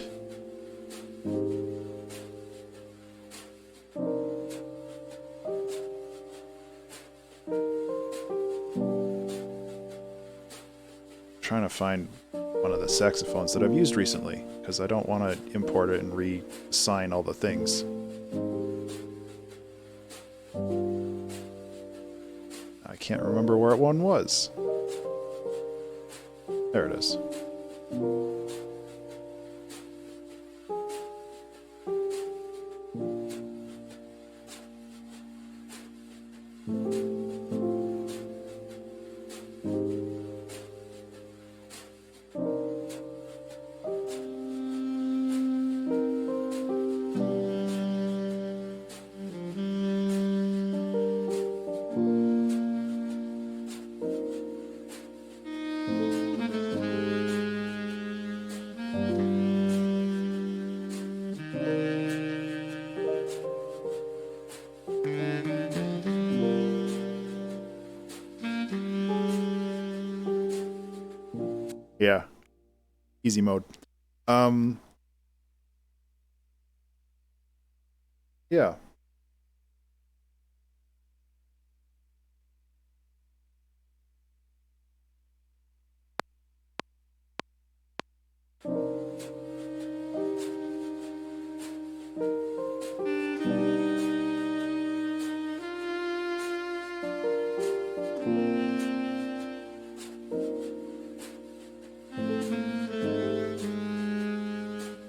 trying to find one of the saxophones that I've used recently, because I don't want to import it and re-assign all the things. I can't remember where one was. There it is. Yeah. Easy mode. Yeah.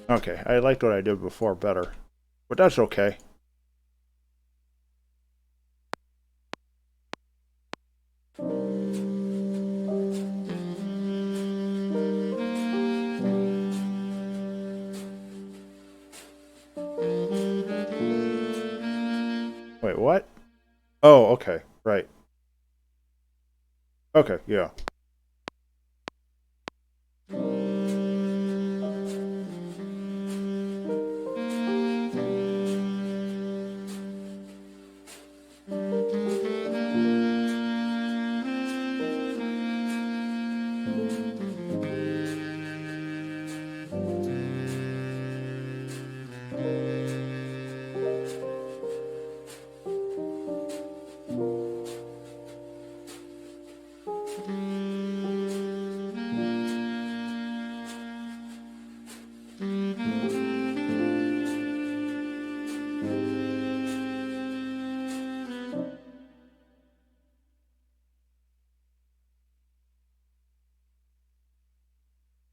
Okay, I liked what I did before better, but that's okay. Wait, what? Oh, okay, right. Okay, yeah.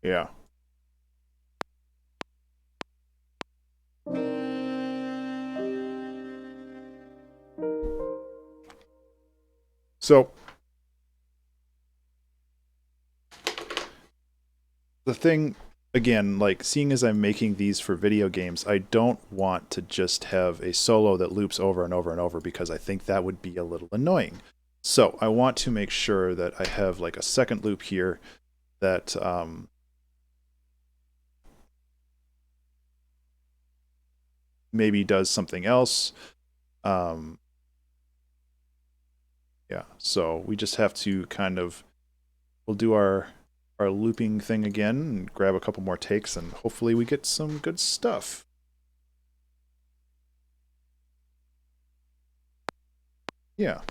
Yeah. So the thing, again, like seeing as I'm making these for video games, I don't want to just have a solo that loops over and over and over because I think that would be a little annoying. So I want to make sure that I have like a second loop here that maybe does something else. Yeah, so we just have to kind of, we'll do our looping thing again and grab a couple more takes and hopefully we get some good stuff. Yeah.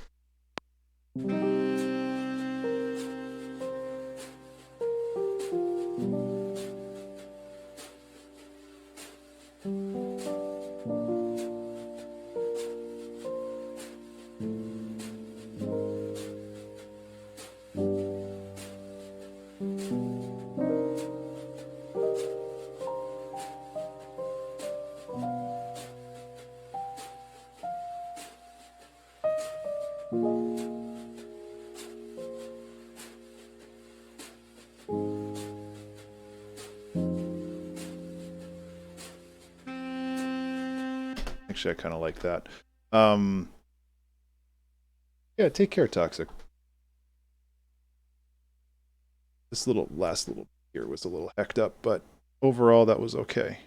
Actually, I kind of like that. Yeah, take care, Toxic. This last little here was a little hecked up, but overall that was okay.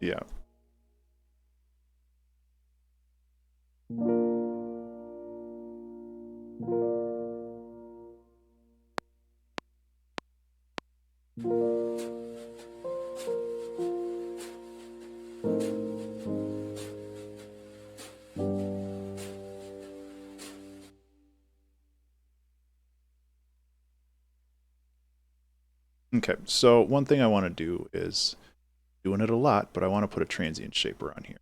Yeah. Okay, so one thing I want to do is, doing it a lot, but I want to put a transient shaper on here.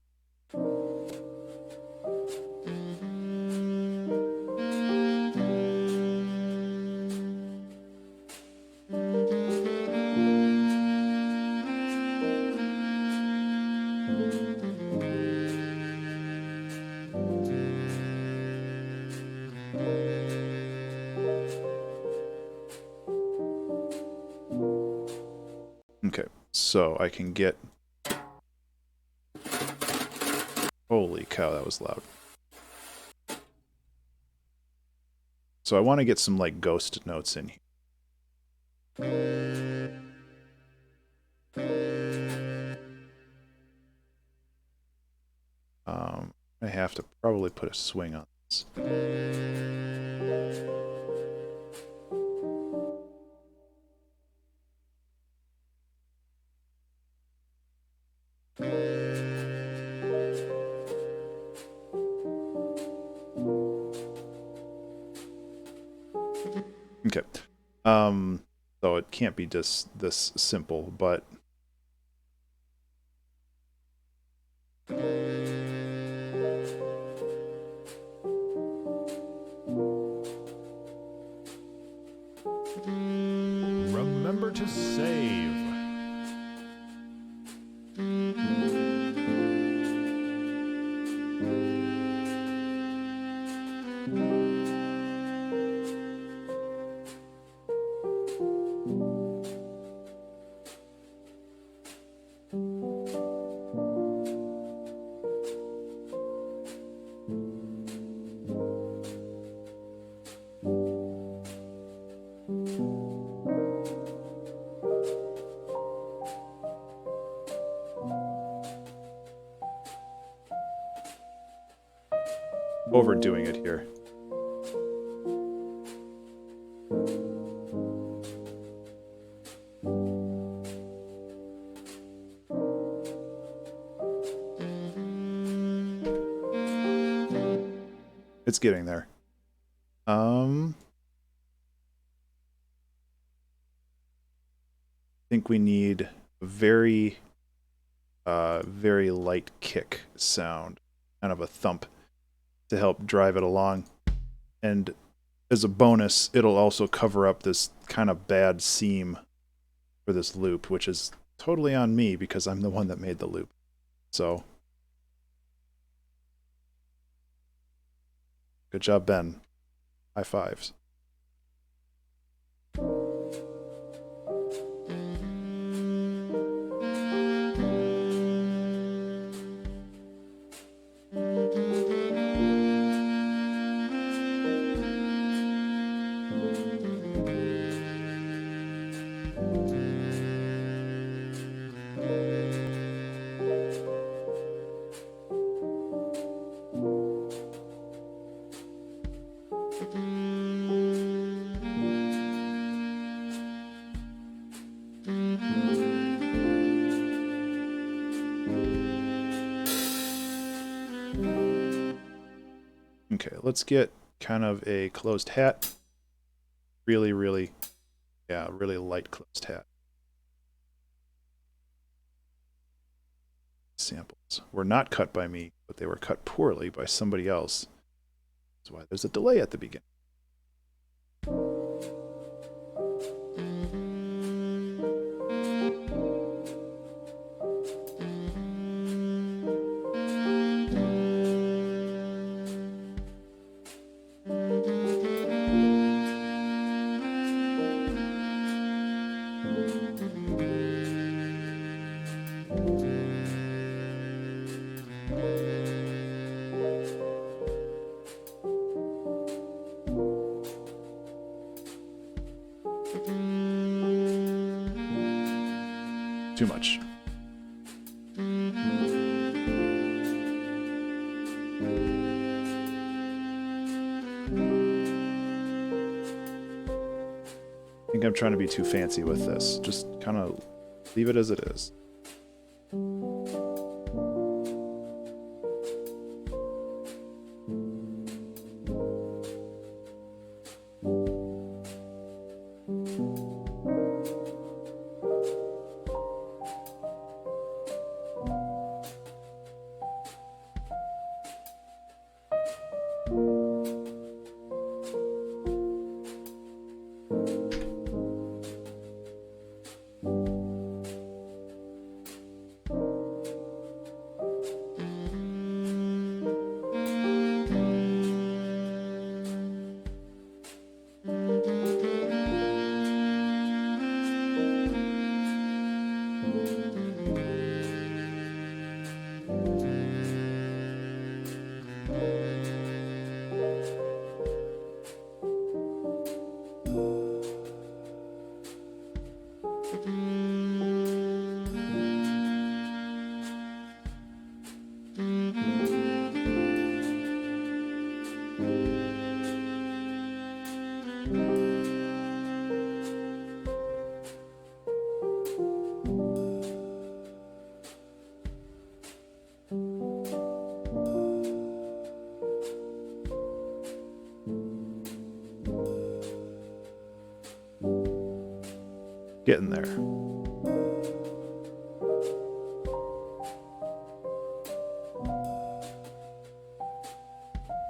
Okay, so I can get... Holy cow, that was loud. So I want to get some like ghost notes in here. I have to probably put a swing on this. Okay. So it can't be just this simple, but Remember to save. overdoing it here. It's getting there. I think we need a very light kick sound, kind of a thump, to help drive it along. And as a bonus, it'll also cover up this kind of bad seam for this loop, which is totally on me because I'm the one that made the loop. So good job, Ben. High fives. Okay, let's get kind of a closed hat. Really light closed hat. Samples were not cut by me, but they were cut poorly by somebody else. That's why there's a delay at the beginning. Too much. I think I'm trying to be too fancy with this. Just kind of leave it as it is. Getting there.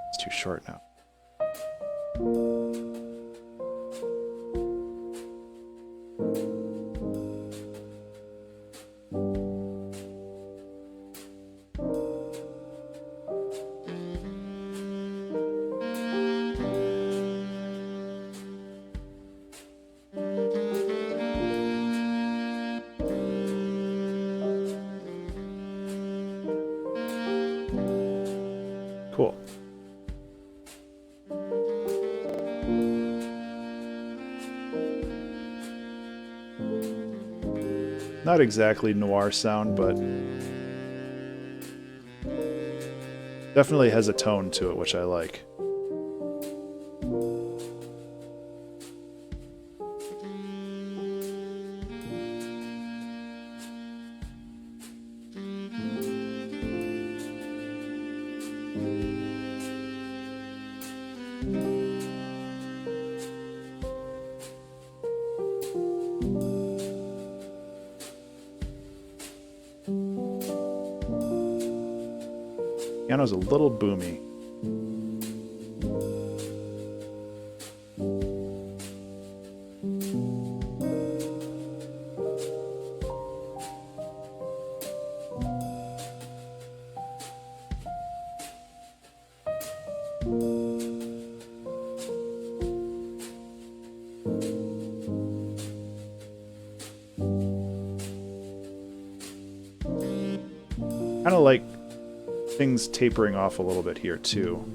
It's too short now. Cool. Not exactly noir sound, but definitely has a tone to it, which I like. Piano's a little boomy. kind of like things tapering off a little bit here too.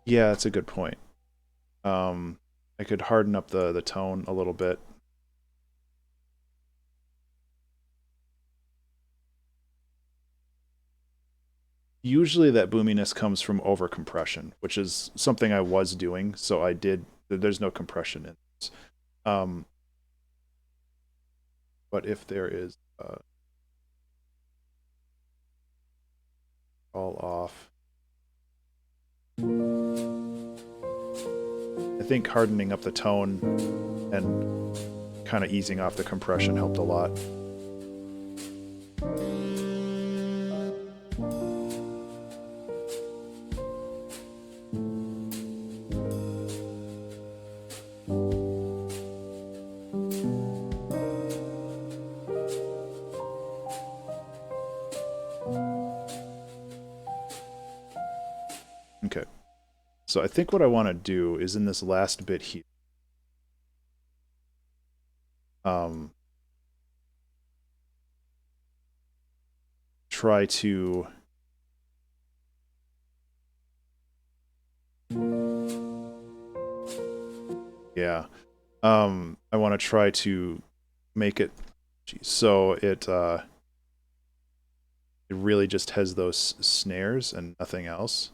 Yeah, that's a good point. I could harden up the tone a little bit. Usually that boominess comes from overcompression, which is something I was doing, so I did. There's no compression in this. But if there is all off, I think hardening up the tone and kind of easing off the compression helped a lot. Okay. So I think what I want to do is in this last bit here, try to I want to try to make it so it really just has those snares and nothing else.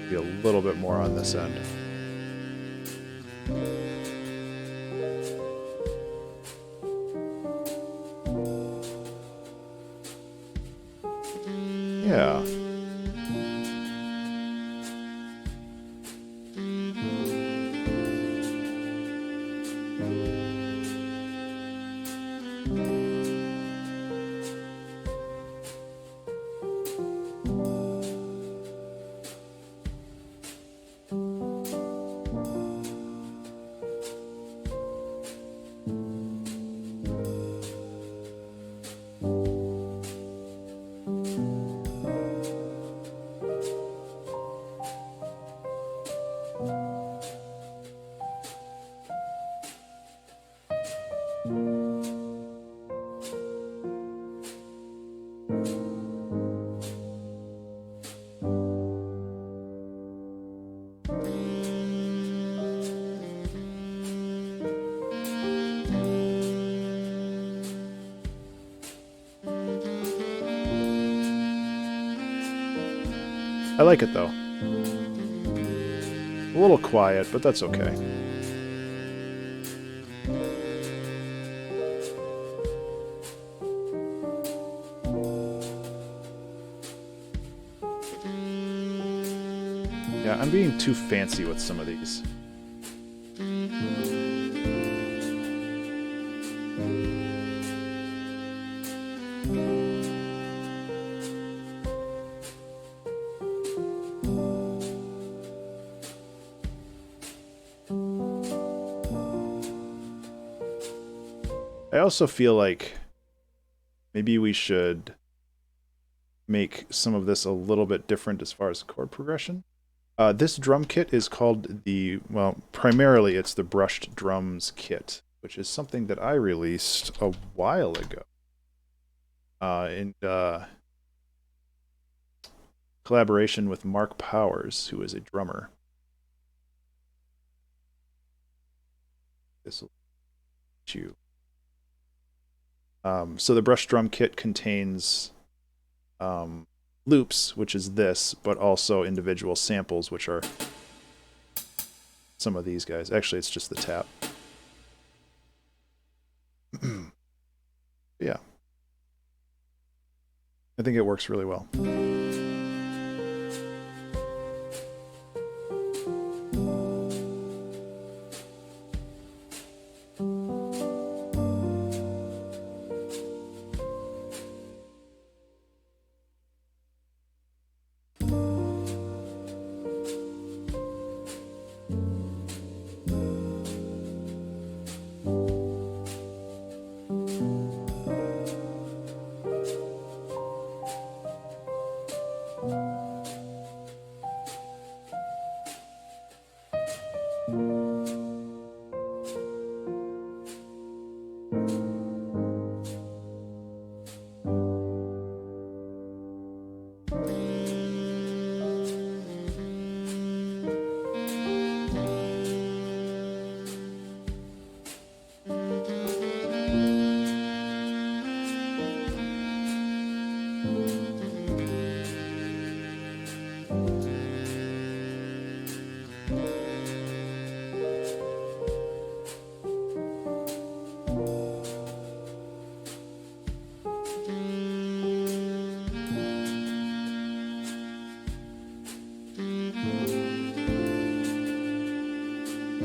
Be a little bit more on this end. Yeah. I like it though. A little quiet, but that's okay. Yeah, I'm being too fancy with some of these. I also feel like maybe we should make some of this a little bit different as far as chord progression. This drum kit is called well, primarily it's the Brushed Drums kit, which is something that I released a while ago. In collaboration with Mark Powers, who is a drummer. This will you. So the Brushed Drum kit contains loops, which is this, but also individual samples, which are some of these guys. Actually, it's just the tap. Yeah. I think it works really well.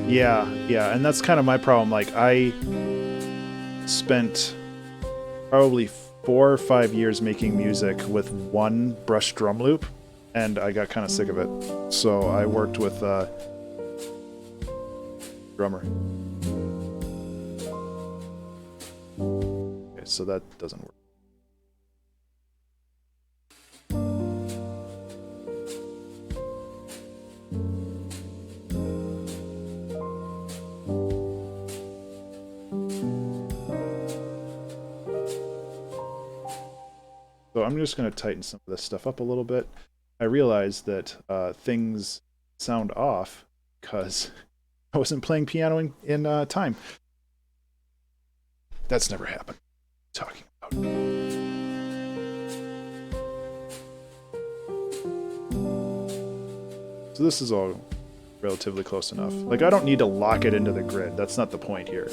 Yeah, and that's kind of my problem. Like, I spent probably 4 or 5 years making music with one brush drum loop, and I got kind of sick of it. So I worked with a drummer. Okay, so that doesn't work. So I'm just going to tighten some of this stuff up a little bit. I realized that things sound off because I wasn't playing piano in time. That's never happened. Talking about. So this is all relatively close enough. Like, I don't need to lock it into the grid. That's not the point here.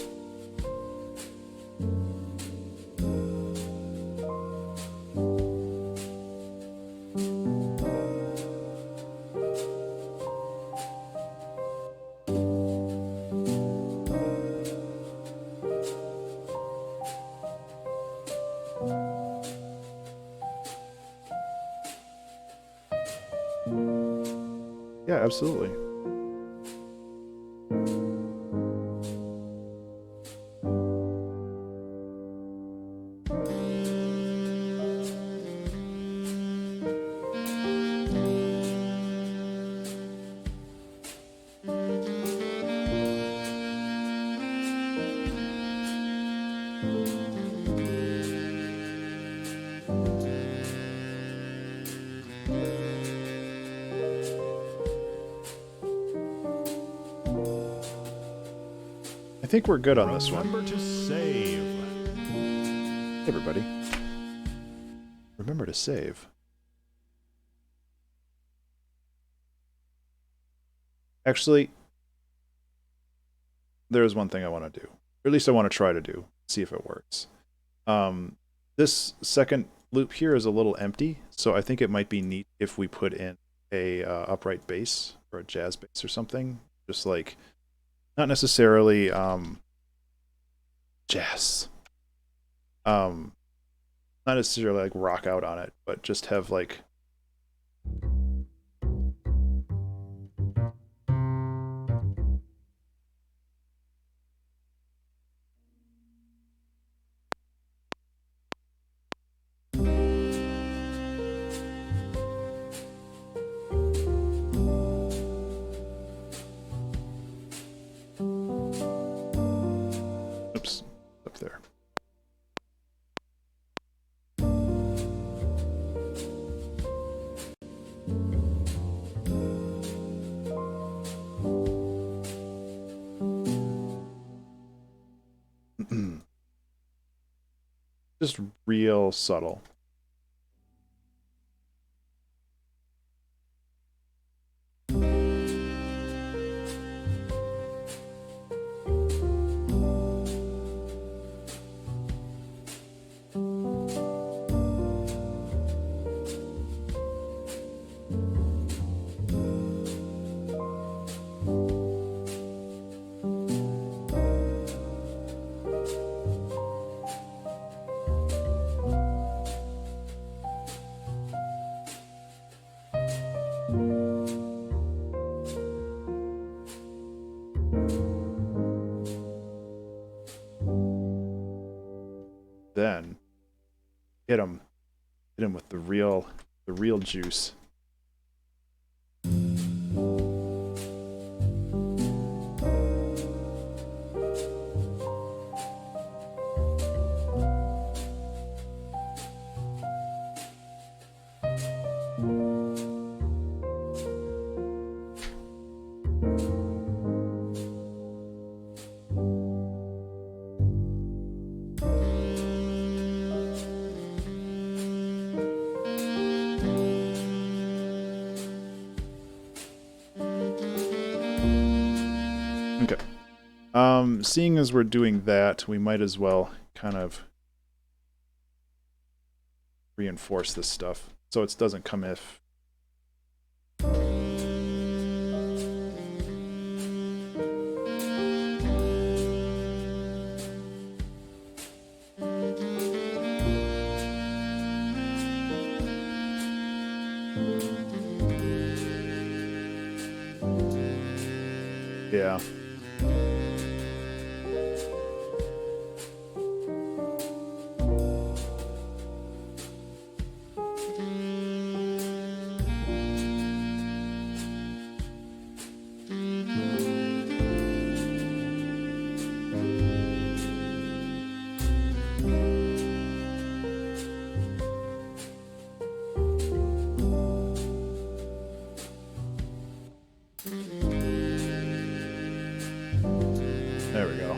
Yeah, absolutely. I think we're good on this one. Remember to save. Hey, everybody. Remember to save. Actually, there's one thing I want to do. Or at least I want to try to do. See if it works. This second loop here is a little empty, so I think it might be neat if we put in a upright bass or a jazz bass or something. Just like, not necessarily jazz. Not necessarily like rock out on it, but just have like oops, up there. Just real subtle. Hit him with the real juice. Okay. Seeing as we're doing that, we might as well kind of reinforce this stuff so it doesn't come if. Yeah. There we go.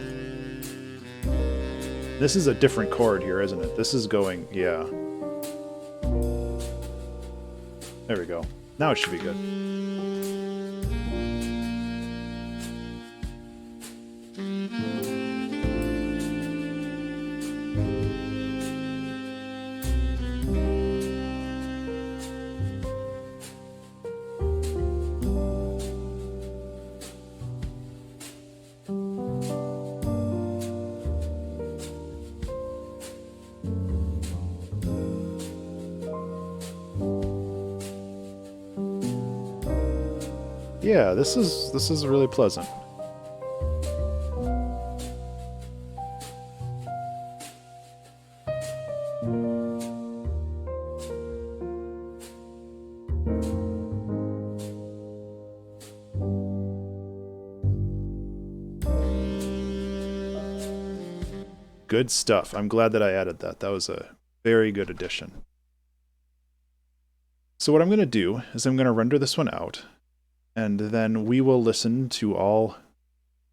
This is a different chord here, isn't it? This is going, yeah. There we go. Now it should be good. Yeah, this is really pleasant. Good stuff. I'm glad that I added that. That was a very good addition. So what I'm going to do is I'm going to render this one out, and then we will listen to all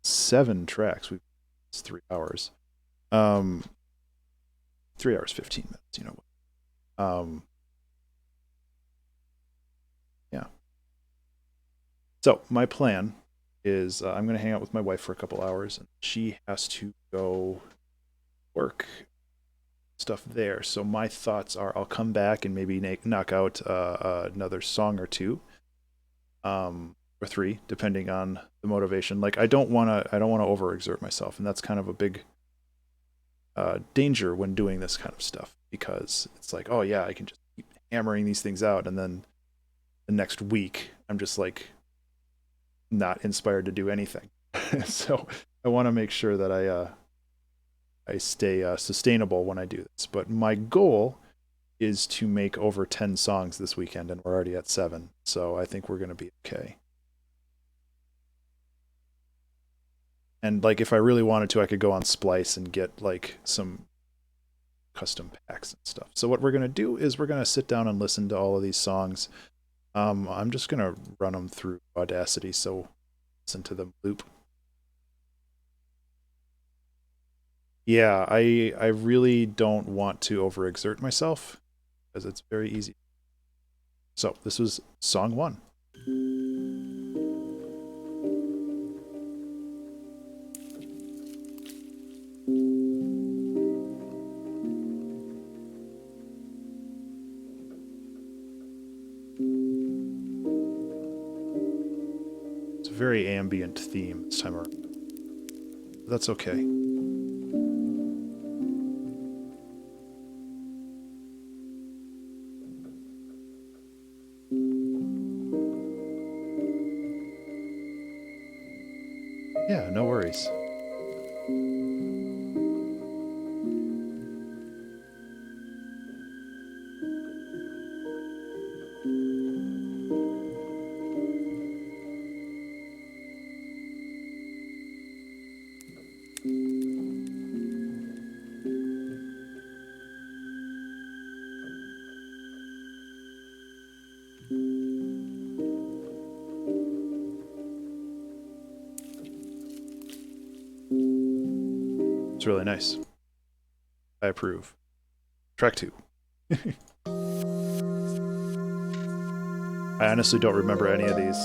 7 tracks. It's 3 hours. 3 hours, 15 minutes, you know. Yeah. So my plan is I'm going to hang out with my wife for a couple hours, and she has to go work stuff there. So my thoughts are I'll come back and maybe knock out another song or 2. Or 3, depending on the motivation. Like I don't want to overexert myself, and that's kind of a big danger when doing this kind of stuff, because it's like, oh yeah, I can just keep hammering these things out, and then the next week I'm just like not inspired to do anything. So I want to make sure that I stay sustainable when I do this. But my goal is to make over 10 songs this weekend, and we're already at 7, so I think we're going to be okay. And like if I really wanted to, I could go on Splice and get like some custom packs and stuff. So what we're going to do is we're going to sit down and listen to all of these songs. I'm just going to run them through Audacity, so listen to them loop. Yeah, I really don't want to overexert myself because it's very easy. So this was song 1. It's a very ambient theme this time around. That's okay. Yeah, no worries. It's really nice. I approve. Track 2. I honestly don't remember any of these.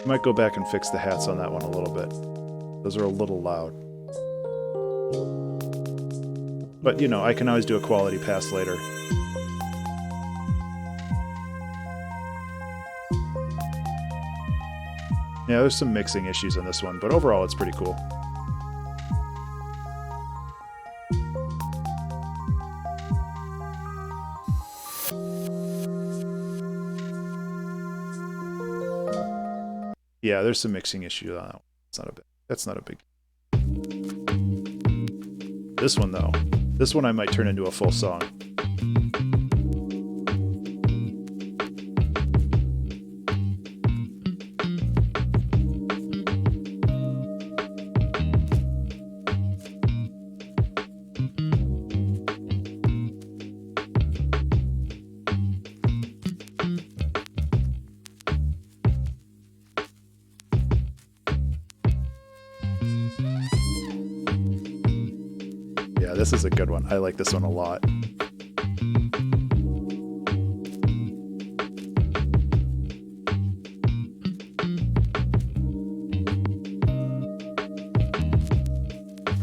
Might go back and fix the hats on that one a little bit. Those are a little loud. But, you know, I can always do a quality pass later. Yeah, there's some mixing issues on this one, but overall it's pretty cool. Yeah, there's some mixing issues on that one. That's not a big. This one though. This one I might turn into a full song. This is a good one. I like this one a lot.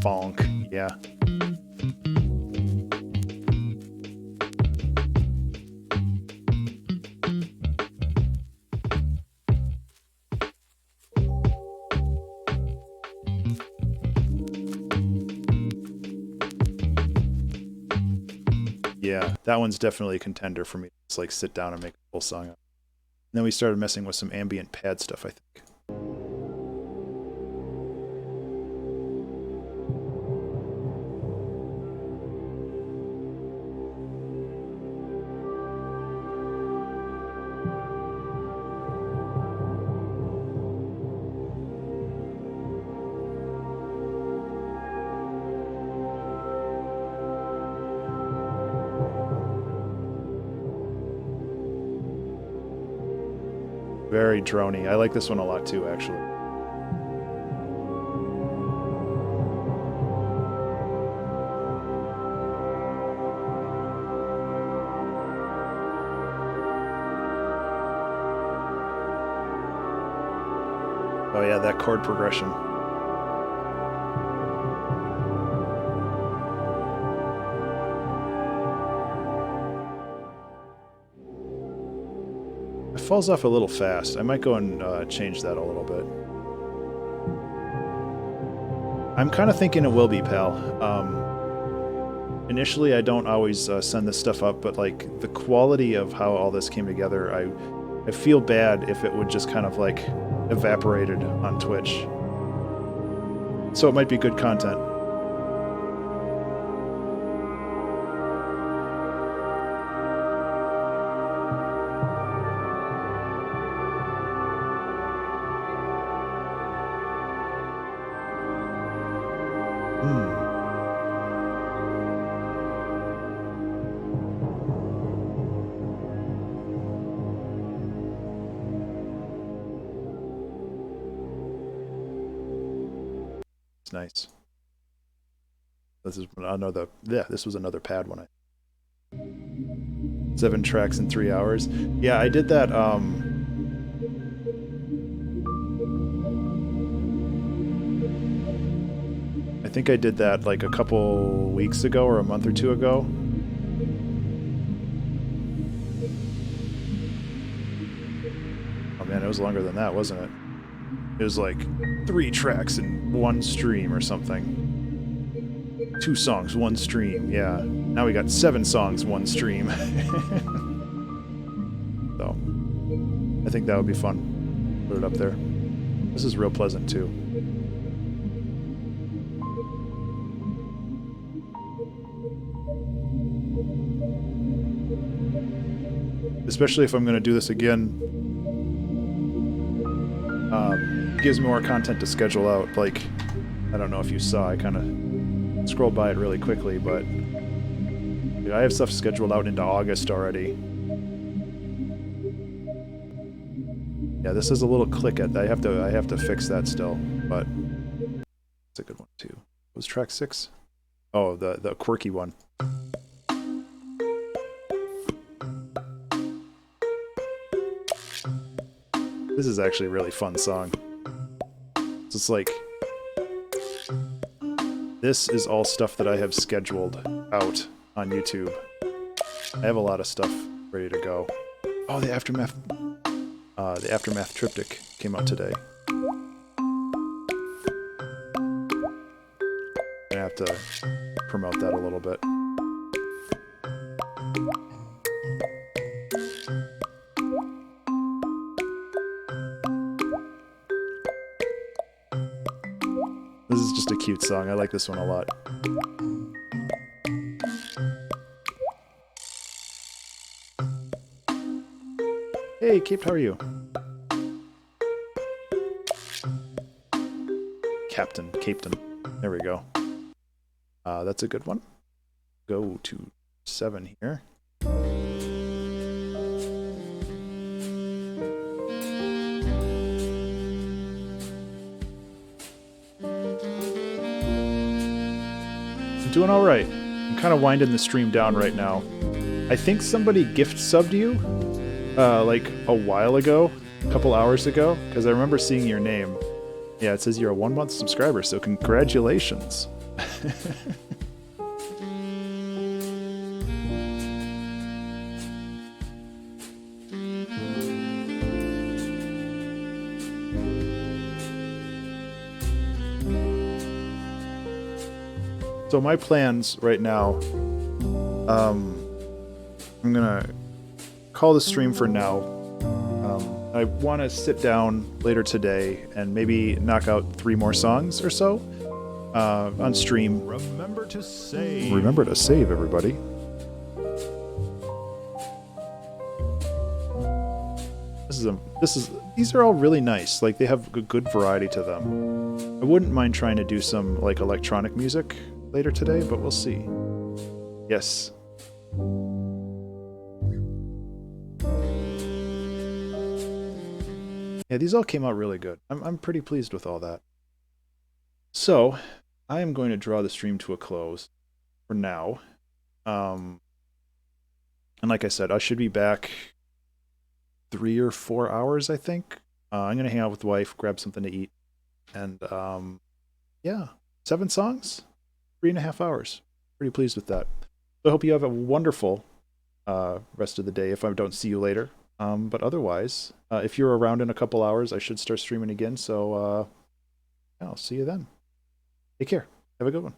Bonk, yeah. Yeah, that one's definitely a contender for me to just like sit down and make a full song up. And then we started messing with some ambient pad stuff, I think. Very droney. I like this one a lot too, actually. Oh yeah, that chord progression. It falls off a little fast. I might go and change that a little bit. I'm kind of thinking it will be, pal. Initially, I don't always send this stuff up, but like the quality of how all this came together, I feel bad if it would just kind of like evaporated on Twitch. So it might be good content. Nice. This is another. Yeah, this was another pad one. 7 tracks in 3 hours. Yeah, I did that. I think I did that like a couple weeks ago or a month or two ago. Oh man, it was longer than that, wasn't it? It was like 3 tracks in 1 stream or something. 2 songs, 1 stream, yeah. Now we got 7 songs, 1 stream. So, I think that would be fun. Put it up there. This is real pleasant too. Especially if I'm going to do this again. It gives me more content to schedule out. Like, I don't know if you saw, I kind of scrolled by it really quickly, but I have stuff scheduled out into August already. Yeah, this is a little click it. I have to fix that still, but it's a good one too. What was track 6? Oh, the quirky one. This is actually a really fun song. So it's like, this is all stuff that I have scheduled out on YouTube. I have a lot of stuff ready to go. Oh, the Aftermath triptych came out today. I have to promote that a little bit. This is just a cute song. I like this one a lot. Hey, Cape, how are you? Captain. There we go. That's a good one. Go to 7 here. Doing all right. I'm kind of winding the stream down right now. I think somebody gift subbed you, like a while ago, a couple hours ago, because I remember seeing your name. Yeah, it says you're a 1-month subscriber, so congratulations. So my plans right now, I'm gonna call the stream for now. I want to sit down later today and maybe knock out 3 more songs or so on stream. Remember to save. Remember to save, everybody. These are all really nice. Like, they have a good variety to them. I wouldn't mind trying to do some like electronic music later today, but we'll see. Yes. Yeah, these all came out really good. I'm pretty pleased with all that. So, I am going to draw the stream to a close for now. And like I said, I should be back 3 or 4 hours, I think. I'm going to hang out with the wife, grab something to eat. And, yeah, 7 songs, 3.5 hours. Pretty pleased with that. So I hope you have a wonderful rest of the day if I don't see you later. But otherwise, if you're around in a couple hours, I should start streaming again. So yeah, I'll see you then. Take care. Have a good one.